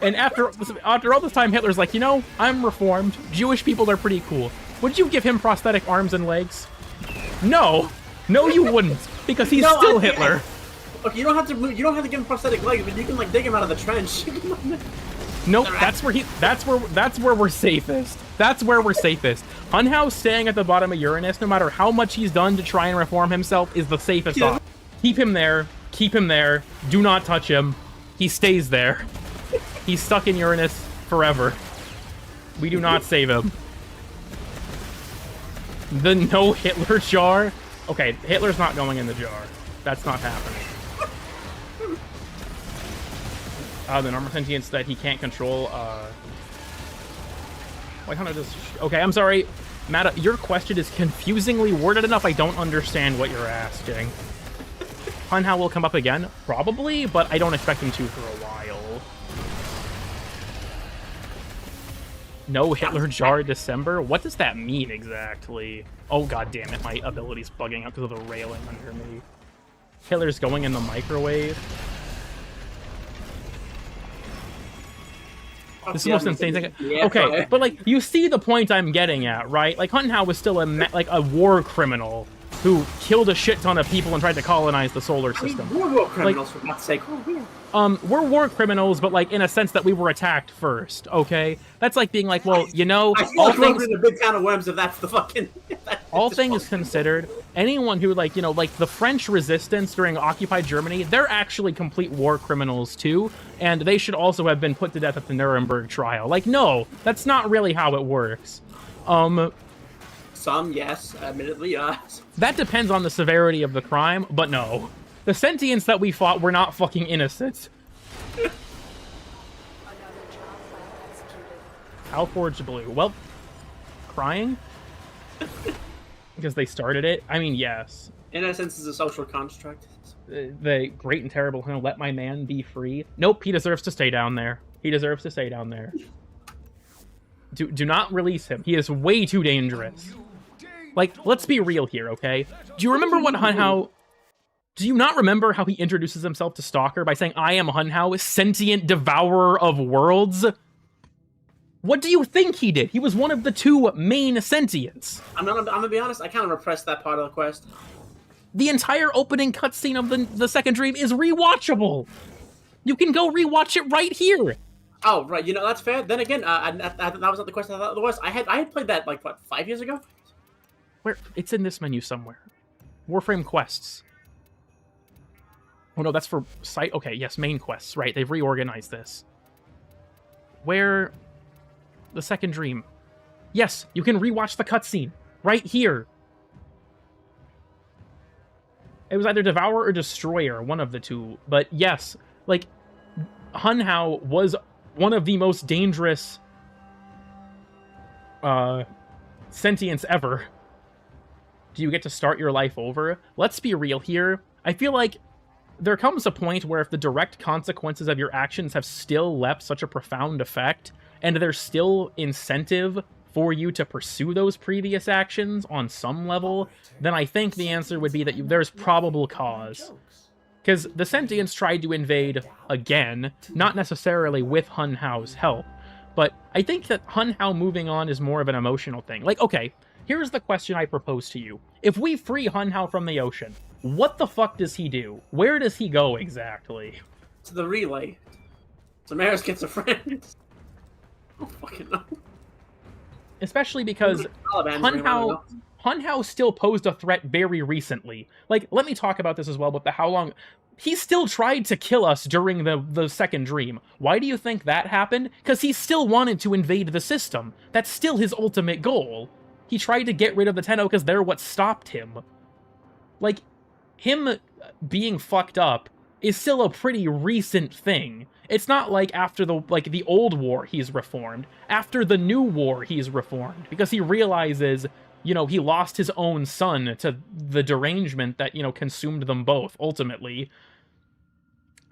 S2: And after all this time, Hitler's like, you know, I'm reformed. Jewish people are pretty cool. Would you give him prosthetic arms and legs? No, no, you wouldn't, because he's still Hitler.
S4: Okay, you don't have to move. You don't have to give him prosthetic legs, but you can, like, dig him out of the trench.
S2: Nope, that's where we're safest. That's where we're safest. Hunhow staying at the bottom of Uranus, no matter how much he's done to try and reform himself, is the safest option. Keep him there. Keep him there. Do not touch him. He stays there. He's stuck in Uranus forever. We do not save him. The no Hitler jar? Okay, Hitler's not going in the jar. That's not happening. The normal sentience that he can't control, why can't I just... Okay, I'm sorry. Matt, your question is confusingly worded enough. I don't understand what you're asking. Hunhow will come up again? Probably, but I don't expect him to for a while. No Hitler jar December? What does that mean exactly? Oh, god damn it, my ability's bugging out because of the railing under me. Hitler's going in the microwave. This is the most insane thing.
S4: Yeah,
S2: okay, but, like, you see the point I'm getting at, right? Like, Hunhow was still a war criminal who killed a shit ton of people and tried to colonize the solar system.
S4: I mean, we're war criminals, for God's sake.
S2: We're war criminals, but, like, in a sense that we were attacked first, okay? That's like being like, well, you know,
S4: I feel like we're in a big town of Worms if that's the fucking...
S2: all things considered, anyone who, like, you know, like, the French resistance during occupied Germany, they're actually complete war criminals, too, and they should also have been put to death at the Nuremberg trial. Like, no, that's not really how it works.
S4: Some, yes, admittedly,
S2: That depends on the severity of the crime, but no. The sentients that we fought were not fucking innocent. Alforged Blue. Well, crying? Because they started it? I mean, yes.
S4: Innocence is a social construct.
S2: The great and terrible, let my man be free. Nope, he deserves to stay down there. He deserves to stay down there. Do not release him. He is way too dangerous. Like, let's be real here, okay? Do you remember what Hunhao... Do you not remember how he introduces himself to Stalker by saying, I am Hunhao, sentient devourer of worlds? What do you think he did? He was one of the two main sentients.
S4: I'm gonna be honest, I kind of repressed that part of the quest.
S2: The entire opening cutscene of the second dream is rewatchable. You can go rewatch it right here.
S4: Oh, right, you know, that's fair. Then again, that was not the quest I thought it was. I had played that, like, what, 5 years ago?
S2: Where? It's in this menu somewhere. Warframe quests. Oh no, that's for site. Okay, yes, main quests. Right, they've reorganized this. Where? The second dream. Yes, you can rewatch the cutscene right here. It was either Devourer or Destroyer, one of the two. But yes, like, Hunhao was one of the most dangerous sentients ever. Do you get to start your life over? Let's be real here. I feel like there comes a point where if the direct consequences of your actions have still left such a profound effect, and there's still incentive for you to pursue those previous actions on some level, then I think the answer would be that there's probable cause. Because the Sentients tried to invade again, not necessarily with Hunhao's help, but I think that Hunhao moving on is more of an emotional thing. Like, okay, here's the question I propose to you. If we free Hunhao from the ocean, what the fuck does he do? Where does he go exactly?
S4: To the relay. Samaris gets a friend. Oh, fucking no.
S2: Especially because Hunhao still posed a threat very recently. Like, let me talk about this as well, but how long... He still tried to kill us during the second dream. Why do you think that happened? Because he still wanted to invade the system. That's still his ultimate goal. He tried to get rid of the Tenno because they're what stopped him. Like, him being fucked up is still a pretty recent thing. It's not like after the old war he's reformed. After the new war he's reformed. Because he realizes, you know, he lost his own son to the derangement that, you know, consumed them both, ultimately.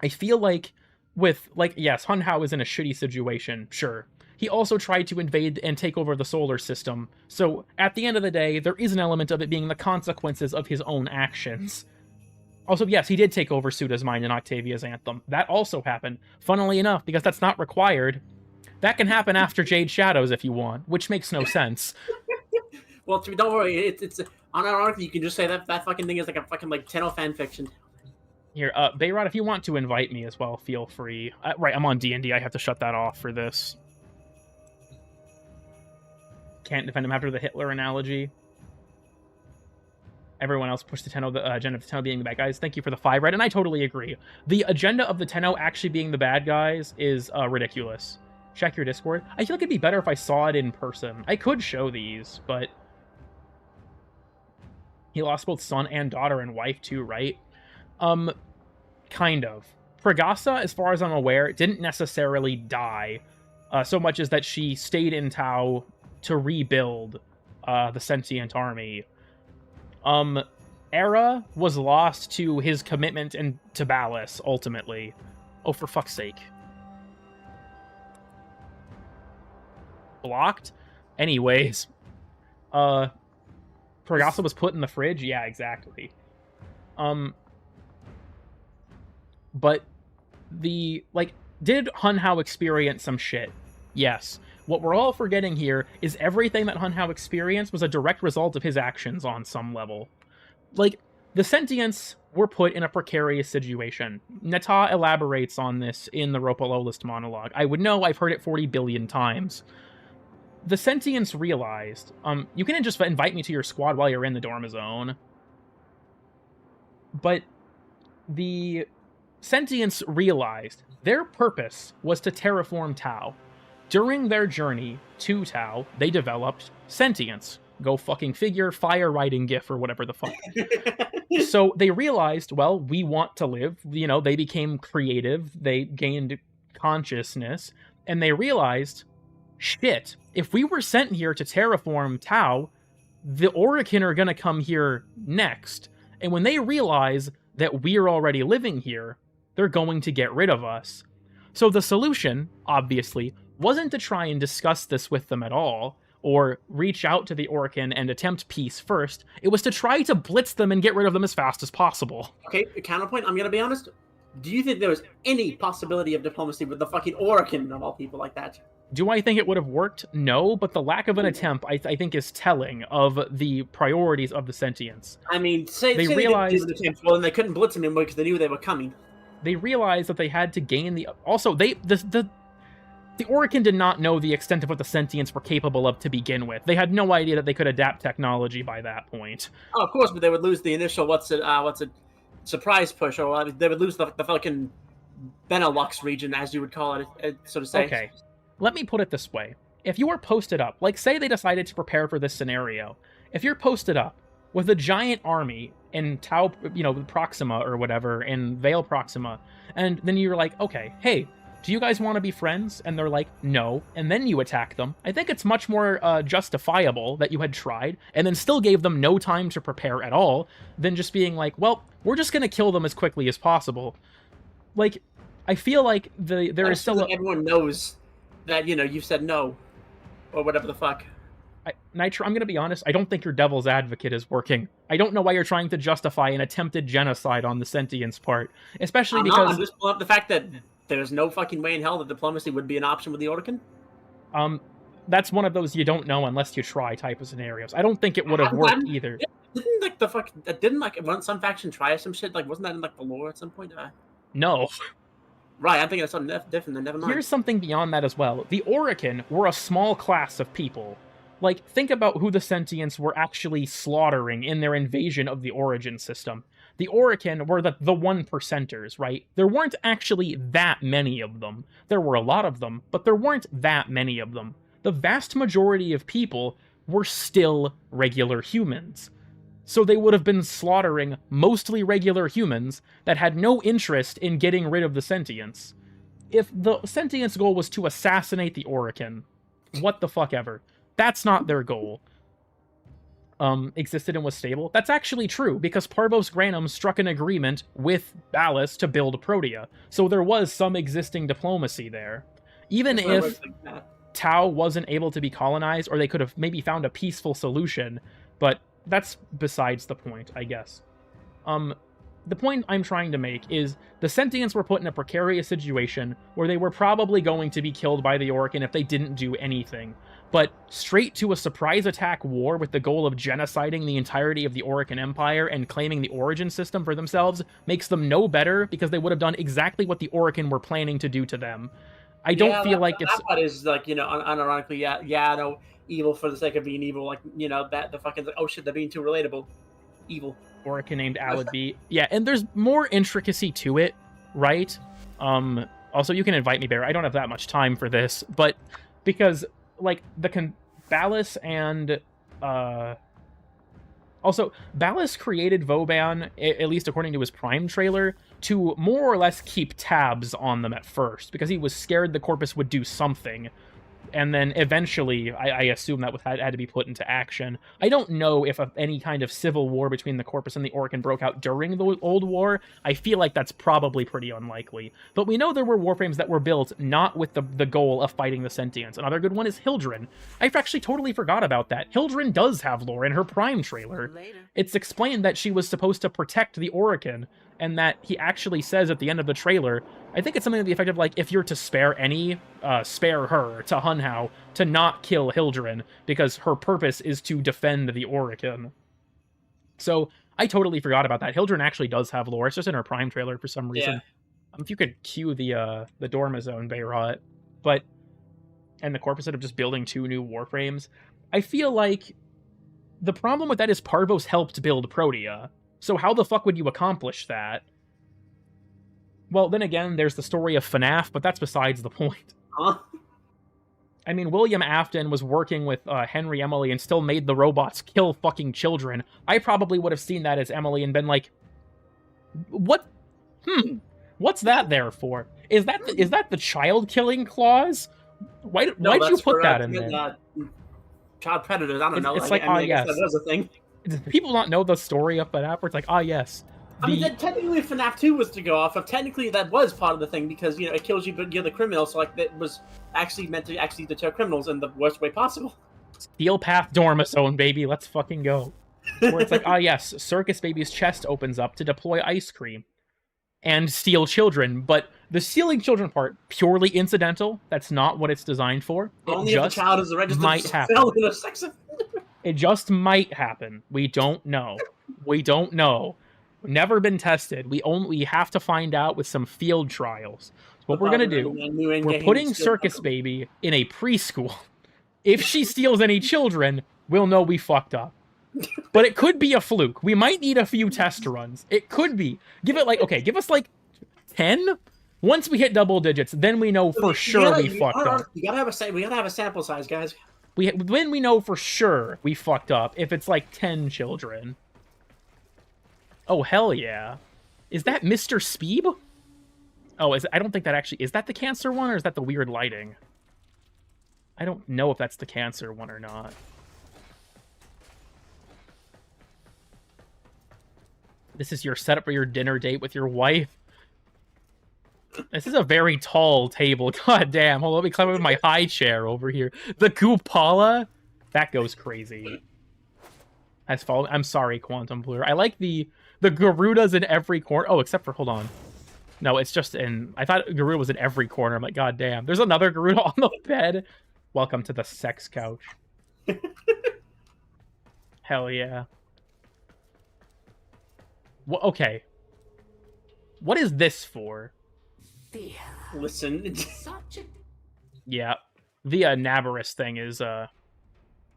S2: I feel like yes, Hunhao is in a shitty situation, sure. He also tried to invade and take over the solar system. So, at the end of the day, there is an element of it being the consequences of his own actions. Also, yes, he did take over Suda's mind in Octavia's Anthem. That also happened. Funnily enough, because that's not required. That can happen after Jade Shadows if you want, which makes no sense.
S4: Well, don't worry, it's unironically, you can just say that fucking thing is like a fucking, like, Tenno fanfiction.
S2: Here, Bayrod, if you want to invite me as well, feel free. Right, I'm on D&D, I have to shut that off for this. Can't defend him after the Hitler analogy. Everyone else pushed the Tenno, the agenda of the Tenno being the bad guys. Thank you for the 5 red, and I totally agree. The agenda of the Tenno actually being the bad guys is ridiculous. Check your Discord. I feel like it'd be better if I saw it in person. I could show these, but... He lost both son and daughter and wife too, right? Kind of. Pragasa, as far as I'm aware, didn't necessarily die, so much as that she stayed in Tau to rebuild the sentient army. Era was lost to his commitment and to Ballas, ultimately. Oh, for fuck's sake. Blocked? Anyways. Pragasa was put in the fridge? Yeah, exactly. But did Hunhao experience some shit? Yes. What we're all forgetting here is everything that Hunhao experienced was a direct result of his actions on some level. Like, the Sentients were put in a precarious situation. Neta elaborates on this in the Ropalo List monologue. I would know, I've heard it 40 billion times. The Sentients realized, you can just invite me to your squad while you're in the Dorma Zone. But the Sentients realized their purpose was to terraform Tau. During their journey to Tau, they developed Sentients. Go fucking figure, fire riding GIF or whatever the fuck. So they realized, well, we want to live. You know, they became creative. They gained consciousness. And they realized, shit, if we were sent here to terraform Tau, the Orokin are going to come here next. And when they realize that we're already living here, they're going to get rid of us. So the solution, obviously, wasn't to try and discuss this with them at all, or reach out to the Orokin and attempt peace first. It was to try to blitz them and get rid of them as fast as possible.
S4: Okay, counterpoint, I'm gonna be honest. Do you think there was any possibility of diplomacy with the fucking Orokin of all people like that?
S2: Do I think it would have worked? No, but the lack of an attempt, I think, is telling of the priorities of the sentients.
S4: I mean, say they
S2: realized
S4: didn't do the attempt, well, then they couldn't blitz them anymore because they knew they were coming.
S2: They realized that they had to gain the... Also, the Orokin did not know the extent of what the sentients were capable of to begin with. They had no idea that they could adapt technology by that point.
S4: Oh, of course, but they would lose the initial, surprise push, or they would lose the fucking Benelux region, as you would call it, so to say.
S2: Okay. Let me put it this way. If you are posted up, like say they decided to prepare for this scenario, if you're posted up with a giant army in Tau, Proxima or whatever, in Vale Proxima, and then you're like, okay, hey, do you guys want to be friends? And they're like, no, and then you attack them. I think it's much more justifiable that you had tried, and then still gave them no time to prepare at all, than just being like, well, we're just going to kill them as quickly as possible. Like, I feel like there is still...
S4: Everyone knows that, you've said no, or whatever the fuck.
S2: Nitro, I'm going to be honest, I don't think your devil's advocate is working. I don't know why you're trying to justify an attempted genocide on the sentients part. Especially because...
S4: I'm just pulling up the fact that there's no fucking way in hell that diplomacy would be an option with the Orokin.
S2: That's one of those you don't know unless you try type of scenarios. I don't think it would have worked either.
S4: Didn't some faction try some shit? Like, wasn't that in, the lore at some point?
S2: No.
S4: Right, I'm thinking of something different, then never mind.
S2: Here's something beyond that as well. The Orokin were a small class of people. Like, think about who the sentients were actually slaughtering in their invasion of the Origin system. The Orokin were the 1%ers, right? There weren't actually that many of them. There were a lot of them, but there weren't that many of them. The vast majority of people were still regular humans. So they would have been slaughtering mostly regular humans that had no interest in getting rid of the sentients. If the sentients' goal was to assassinate the Orokin, what the fuck ever. That's not their goal. Existed and was stable. That's actually true, because Parvos Granum struck an agreement with Ballas to build Protea, so there was some existing diplomacy there. Even if Tau wasn't able to be colonized, or they could have maybe found a peaceful solution, but that's besides the point, I guess. The point I'm trying to make is the sentients were put in a precarious situation where they were probably going to be killed by the Orokin if they didn't do anything. But straight to a surprise attack war with the goal of genociding the entirety of the Orokin Empire and claiming the Origin system for themselves makes them no better, because they would have done exactly what the Orokin were planning to do to them. I don't feel like it's...
S4: That part is, unironically, no, evil for the sake of being evil, that the fucking, oh shit, they're being too relatable. Evil.
S2: Orokin named Alad. Yeah, and there's more intricacy to it, right? Also, you can invite me, Bear. I don't have that much time for this, but because... Ballas and, also, Ballas created Vauban, at least according to his Prime trailer, to more or less keep tabs on them at first, because he was scared the Corpus would do something. And then eventually, I assume that had to be put into action. I don't know if any kind of civil war between the Corpus and the Orokin broke out during the Old War. I feel like that's probably pretty unlikely. But we know there were Warframes that were built not with the goal of fighting the Sentients. Another good one is Hildryn. I actually totally forgot about that. Hildryn does have lore in her Prime trailer. It's explained that she was supposed to protect the Orokin, and that he actually says at the end of the trailer, I think it's something to the effect of, if you're to spare any, spare her, to Hunhow, to not kill Hildryn, because her purpose is to defend the Orokin. So, I totally forgot about that. Hildryn actually does have lore. It's just in her Prime trailer for some reason. Yeah. If you could cue the Dormazone, Bayrot. But, and the Corpus of just building 2 new Warframes. I feel like the problem with that is Parvos helped build Protea. So how the fuck would you accomplish that? Well, then again, there's the story of FNAF, but that's besides the point.
S4: Huh?
S2: I mean, William Afton was working with Henry Emily and still made the robots kill fucking children. I probably would have seen that as Emily and been like, what? What's that there for? Is that the child-killing clause? Why'd you put that in there?
S4: Child predators, I don't know.
S2: It's yes.
S4: That was a thing.
S2: Do people not know the story of FNAF? Where it's like, ah, yes.
S4: I mean, technically, if FNAF 2 was to go off, technically that was part of the thing because it kills you, but you're the criminal. So like that was actually meant to actually deter criminals in the worst way possible.
S2: Steel Path Dormizone, baby. Let's fucking go. Where it's like, ah, yes, Circus Baby's chest opens up to deploy ice cream and steal children, but the stealing children part purely incidental. That's not what it's designed for.
S4: Only if the child is a registered
S2: might happen.
S4: felon or sex offender.
S2: It just might happen. We don't know. We don't know. Never been tested. We have to find out with some field trials. So what we're gonna do, we're putting Circus Baby in a preschool. If she steals any children, we'll know we fucked up. But it could be a fluke. We might need a few test runs. It could be. Give us like 10. Once we hit double digits, then we know for sure we fucked up.
S4: We gotta have a sample size, guys.
S2: When we know for sure we fucked up, if it's like 10 children. Oh, hell yeah. Is that Mr. Speeb? Oh, I don't think that actually... Is that the cancer one, or is that the weird lighting? I don't know if that's the cancer one or not. This is your setup for your dinner date with your wife? This is a very tall table. God damn. Hold on, let me climb up with my high chair over here. The Goopala? That goes crazy. I'm sorry, Quantum Blur. I like the Garudas in every corner. Oh, except for... Hold on. No, it's just in... I thought Garuda was in every corner. I'm like, god damn. There's another Garuda on the bed. Welcome to the sex couch. Hell yeah. Okay. What is this for?
S4: Listen.
S2: Yeah. The Navarus thing is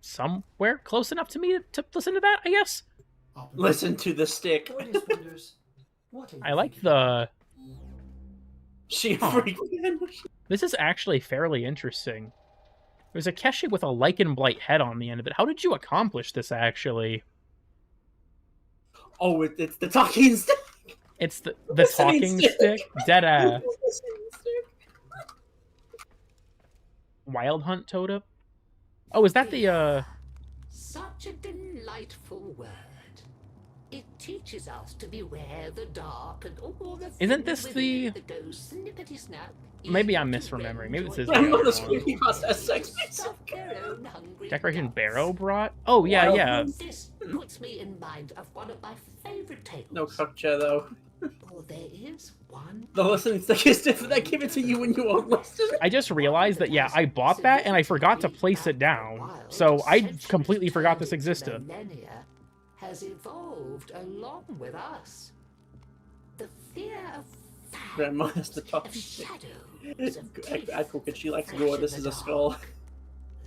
S2: somewhere close enough to me to listen to that, I guess?
S4: Listen to the stick.
S2: I like the...
S4: She freaked.
S2: This is actually fairly interesting. There's a Keshe with a lichen blight head on the end of it. How did you accomplish this, actually?
S4: Oh, it's the talking stick.
S2: It's the talking stick? Deadass. Wild Hunt Totem? Oh, is that the,
S6: Such a delightful word. It teaches us to beware the dark and all the
S2: Isn't this the...
S6: ghosts and nippity-snap.
S2: Maybe I'm misremembering. Maybe this is
S4: I'm
S2: the
S4: on the
S2: other
S4: screen. He must have sex.
S2: Decoration Barrow brought? Oh, yeah, yeah.
S6: This puts me in mind of one of my favorite tales.
S4: No culture, though.
S6: Oh, there is one.
S4: The listening stick is different. They give it to you when you won't listen.
S2: I just realized that, yeah, I bought that and I forgot to place it down. So I completely forgot this existed.
S6: Millennia has evolved along with us. The fear of
S4: Grandma has the
S6: of
S4: talking stick.
S6: shadows, of
S4: I cook it. She likes gore. This is a skull.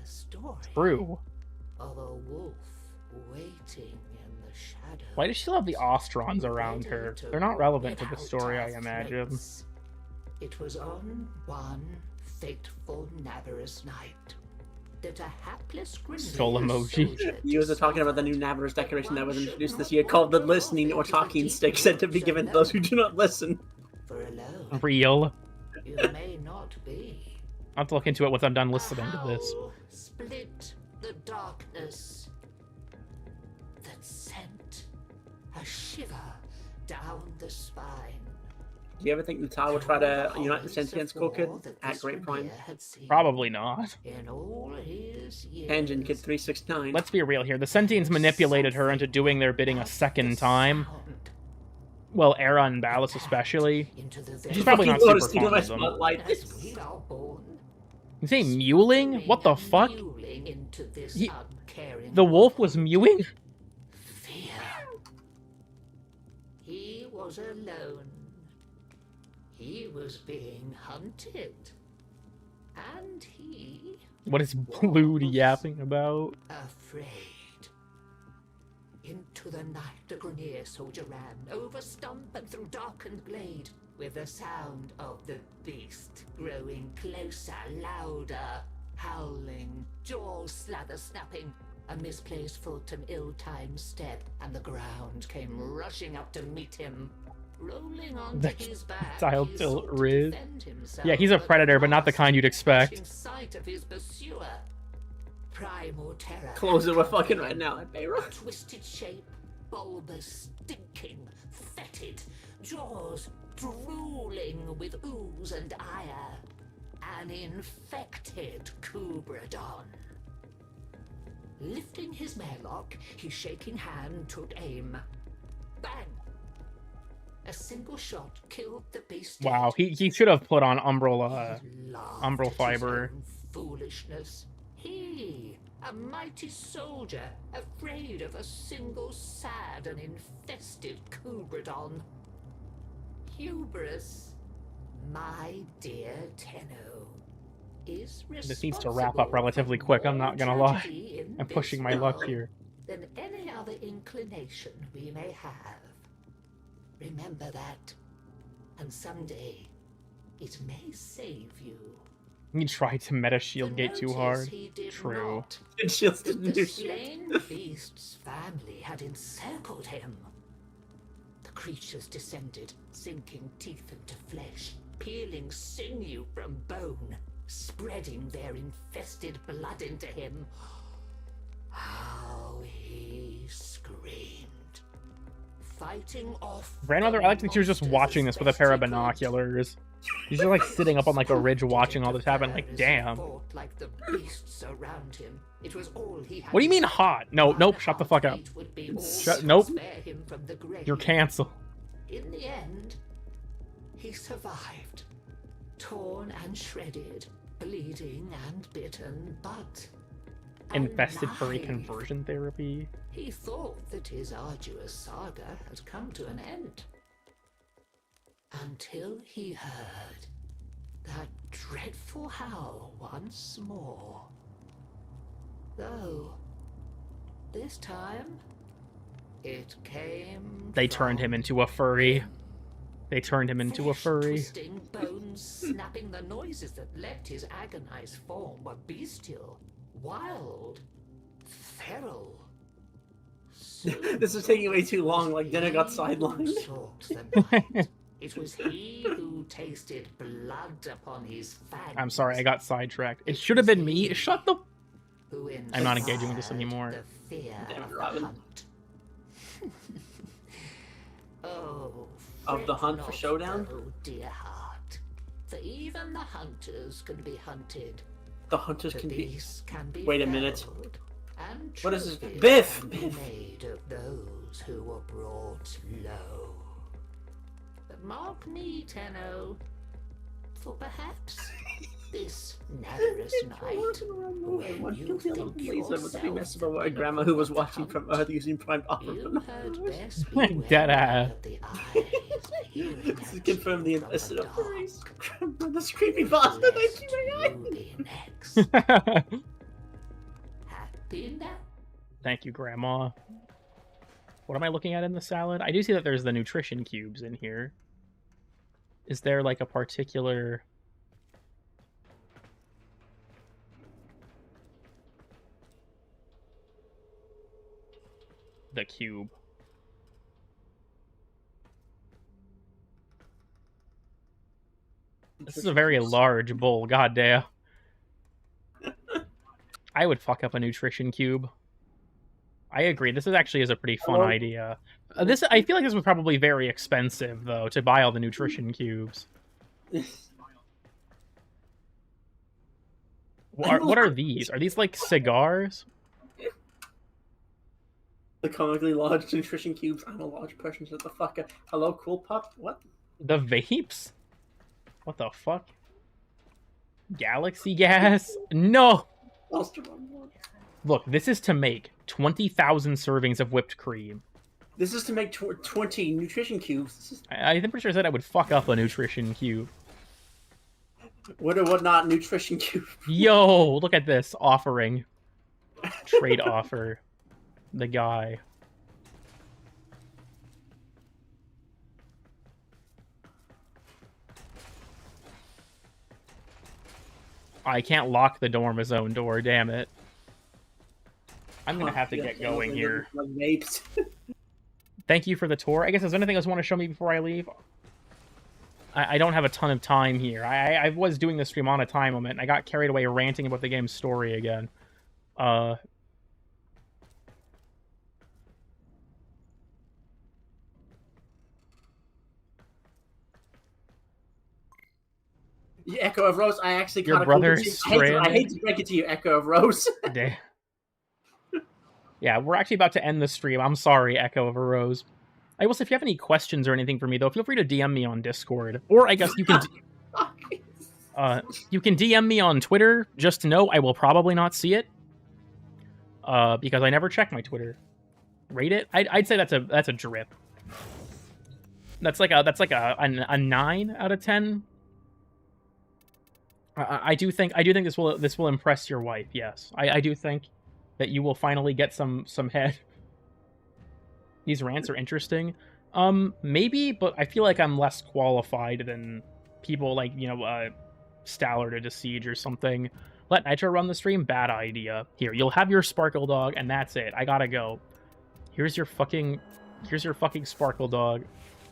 S6: The story
S2: True.
S6: of a wolf waiting in the shadows.
S2: Why does she love the Ostrons around her? They're not relevant to the story, I imagine.
S6: It was on one fateful Navarus night that a hapless
S2: Skull emoji.
S4: You guys are talking about the new Navarus decoration that was introduced this year called the listening or talking stick, said to be given to those who do not listen.
S6: For alone,
S2: Real.
S6: you may not be.
S2: I'll have to look into it once I'm done listening to this.
S6: A howl split the darkness that sent a shiver down the spine.
S4: Do you ever think Natal would try to unite the sentience core kid at Great Prime?
S2: Probably not.
S6: In all his years,
S4: Engine Kid 369.
S2: Let's be real here. The Sentients manipulated her into doing their bidding a second time. Well, Era and Ballas especially. She's probably not super fond of them. You say mewling? What the fuck? The wolf was mewing?
S6: Fear. He was alone. He was being hunted. And he
S2: What is Blue yapping about?
S6: afraid. Into the night the Grenier soldier ran, over stump and through darkened glade, with the sound of the beast growing closer, louder, howling, jaws slather snapping, a misplaced foot, an ill-timed step, and the ground came rushing up to meet him. Rolling onto his back,
S2: Dial
S6: he
S2: tilt
S6: sought to
S2: Riz.
S6: defend himself,
S2: Yeah, he's a predator, but not the kind you'd expect.
S6: catching sight of his pursuer. primal terror.
S4: Close it, we're fucking right now, like Bayron.
S6: Twisted shape, bulbous, stinking, fetid, jaws drooling with ooze and ire. An infected Kubradon. Lifting his marelock, his shaking hand took aim. Bang! A single shot killed the beast.
S2: Wow, he should have put on umbral
S6: Laughed at
S2: fiber.
S6: his own foolishness. He, a mighty soldier, afraid of a single sad and infested Kubradon. Hubris, my dear Tenno, is
S2: This needs to wrap up relatively quick, I'm not gonna lie. I'm pushing my luck here.
S6: Than any other inclination we may have. Remember that, and someday it may save you.
S2: He tried to meta shield gate too
S6: Notice
S2: hard.
S6: he did
S2: True.
S6: not.
S4: It just
S6: That
S4: didn't
S6: the
S4: do shit.
S6: slain beast's family had encircled him. The creatures descended, sinking teeth into flesh, peeling sinew from bone, spreading their infested blood into him. How he screamed, fighting off.
S2: Grandmother, I like that she was just watching this with a pair of binoculars. She's just like sitting up on like a ridge watching all this happen, like, damn.
S6: Like the beasts around him. It was all he had.
S2: What do you mean hot? No, nope, shut the fuck up. Nope. You're canceled.
S6: In the end, he survived. Torn and shredded, bleeding and bitten, but
S2: Infested furry
S6: alive.
S2: conversion therapy.
S6: He thought that his arduous saga had come to an end. Until he heard that dreadful howl once more. Though, this time, it came
S2: They turned him into a furry. They turned him into a furry.
S6: Twisting, bones snapping, the noises that left his agonized form were bestial, wild, feral. Soon,
S4: This is taking way too long, like dinner got sidelined.
S6: sought the night. It was he who tasted blood upon his fangs.
S2: I'm sorry, I got sidetracked. It should have been me. Shut the...
S6: Who
S2: I'm not engaging with this
S6: inspired
S2: anymore.
S6: The fear
S4: Damn it,
S6: of the
S4: Robin.
S6: hunt. Oh,
S4: Of the
S6: fret
S4: hunt for
S6: not,
S4: showdown?
S6: oh dear heart. For even the hunters can be hunted.
S4: The hunters
S6: The
S4: can be.
S6: beasts can be
S4: Wait a minute.
S6: felled, and
S4: What is this?
S6: trophies
S4: Biff!
S6: can be
S4: Biff!
S6: made of those who were brought low. But mark me, Tenno, for perhaps this netherous night, when you think
S4: Messing about a
S6: yourself
S4: grandma who was watching from Earth using prime offer.
S6: you had best
S2: Like
S6: beware
S2: dead ass.
S6: of the eyes, hearing
S4: This is
S6: at
S4: confirmed the
S6: you from
S4: infested
S6: the
S4: of
S6: dark.
S4: furries. Grandmother's creepy pasta, thank you very
S6: Lest
S4: much.
S6: you be next. Happy now?
S2: Thank you, Grandma. What am I looking at in the salad? I do see that there's the nutrition cubes in here. Is there like a particular... The cube. This is a very large bowl, goddamn. I would fuck up a nutrition cube. I agree. This is actually a pretty fun
S4: Hello?
S2: idea. I feel like this was probably very expensive though to buy all the nutrition cubes. What are these? Are these like cigars?
S4: The comically large nutrition cubes. I'm a large person. Shut the fuck up. Hello, cool pup. What?
S2: The vapes? What the fuck? Galaxy gas? No! Look, this is to make 20,000 servings of whipped cream.
S4: This is to make 20 nutrition cubes. This is
S2: I'm pretty sure I said I would fuck up a nutrition cube.
S4: what or what not nutrition cube.
S2: Yo, look at this offering. Trade offer. The guy. I can't lock the dormizone door, damn it. I'm gonna have to get going here.
S4: Like vapes.
S2: Thank you for the tour. I guess, is there anything else you want to show me before I leave? I don't have a ton of time here. I was doing the stream on a time limit, and I got carried away ranting about the game's story again. Uh,
S4: The Echo of Rose, I actually
S2: Your
S4: kind of hope
S2: brother
S4: it's
S2: is
S4: you. I hate
S2: stranded?
S4: to break it to you, Echo of Rose.
S2: Damn. Yeah, we're actually about to end the stream. I'm sorry, Echo of a Rose. I will say, if you have any questions or anything for me, though, feel free to DM me on Discord. Or I guess you can you can DM me on Twitter. Just to know, I will probably not see it. Because I never check my Twitter. Rate it? I'd say that's a drip. That's like a 9 out of 10. I do think this will impress your wife. Yes, I do think that you will finally get some head. These rants are interesting. Maybe, but I feel like I'm less qualified than people like, Stallard or Siege or something. Let Nitro run the stream? Bad idea. Here, you'll have your Sparkle Dog, and that's it. I gotta go. Here's your fucking Sparkle Dog.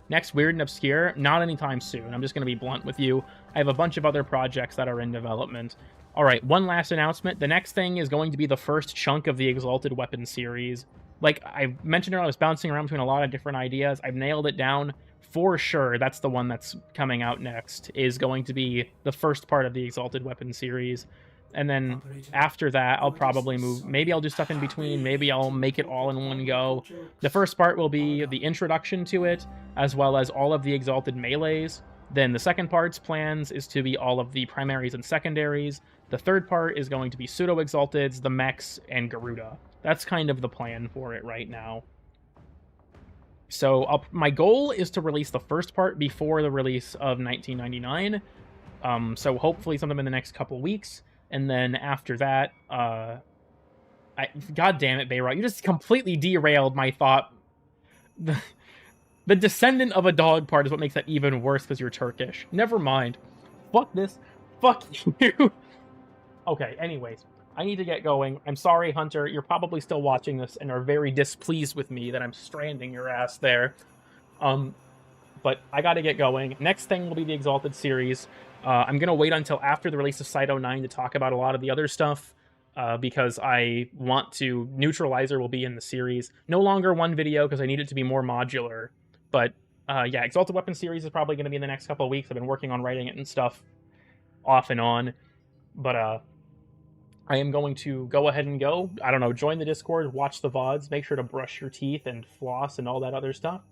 S2: Next, Weird and Obscure? Not anytime soon. I'm just gonna be blunt with you. I have a bunch of other projects that are in development. Alright, one last announcement. The next thing is going to be the first chunk of the Exalted Weapon series. Like I mentioned earlier, I was bouncing around between a lot of different ideas. I've nailed it down for sure. That's the one that's coming out next, is going to be the first part of the Exalted Weapon series. And then after that, I'll probably move. Maybe I'll do stuff in between. Maybe I'll make it all in one go. The first part will be the introduction to it, as well as all of the Exalted Melees. Then the second part's plans is to be all of the primaries and secondaries. The third part is going to be Pseudo-Exalteds, the mechs, and Garuda. That's kind of the plan for it right now. So my goal is to release the first part before the release of 1999. So hopefully sometime in the next couple weeks. And then after that, God damn it, Bayrot, you just completely derailed my thought. The descendant of a dog part is what makes that even worse because you're Turkish. Never mind. Fuck this. Fuck you. Okay, anyways. I need to get going. I'm sorry, Hunter. You're probably still watching this and are very displeased with me that I'm stranding your ass there. But I gotta get going. Next thing will be the Exalted series. I'm gonna wait until after the release of Site 09 to talk about a lot of the other stuff, because I want to... Neutralizer will be in the series. No longer one video, because I need it to be more modular. But, yeah, Exalted Weapon series is probably gonna be in the next couple of weeks. I've been working on writing it and stuff off and on. But, I am going to go ahead and go. I don't know, join the Discord, watch the VODs, make sure to brush your teeth and floss and all that other stuff.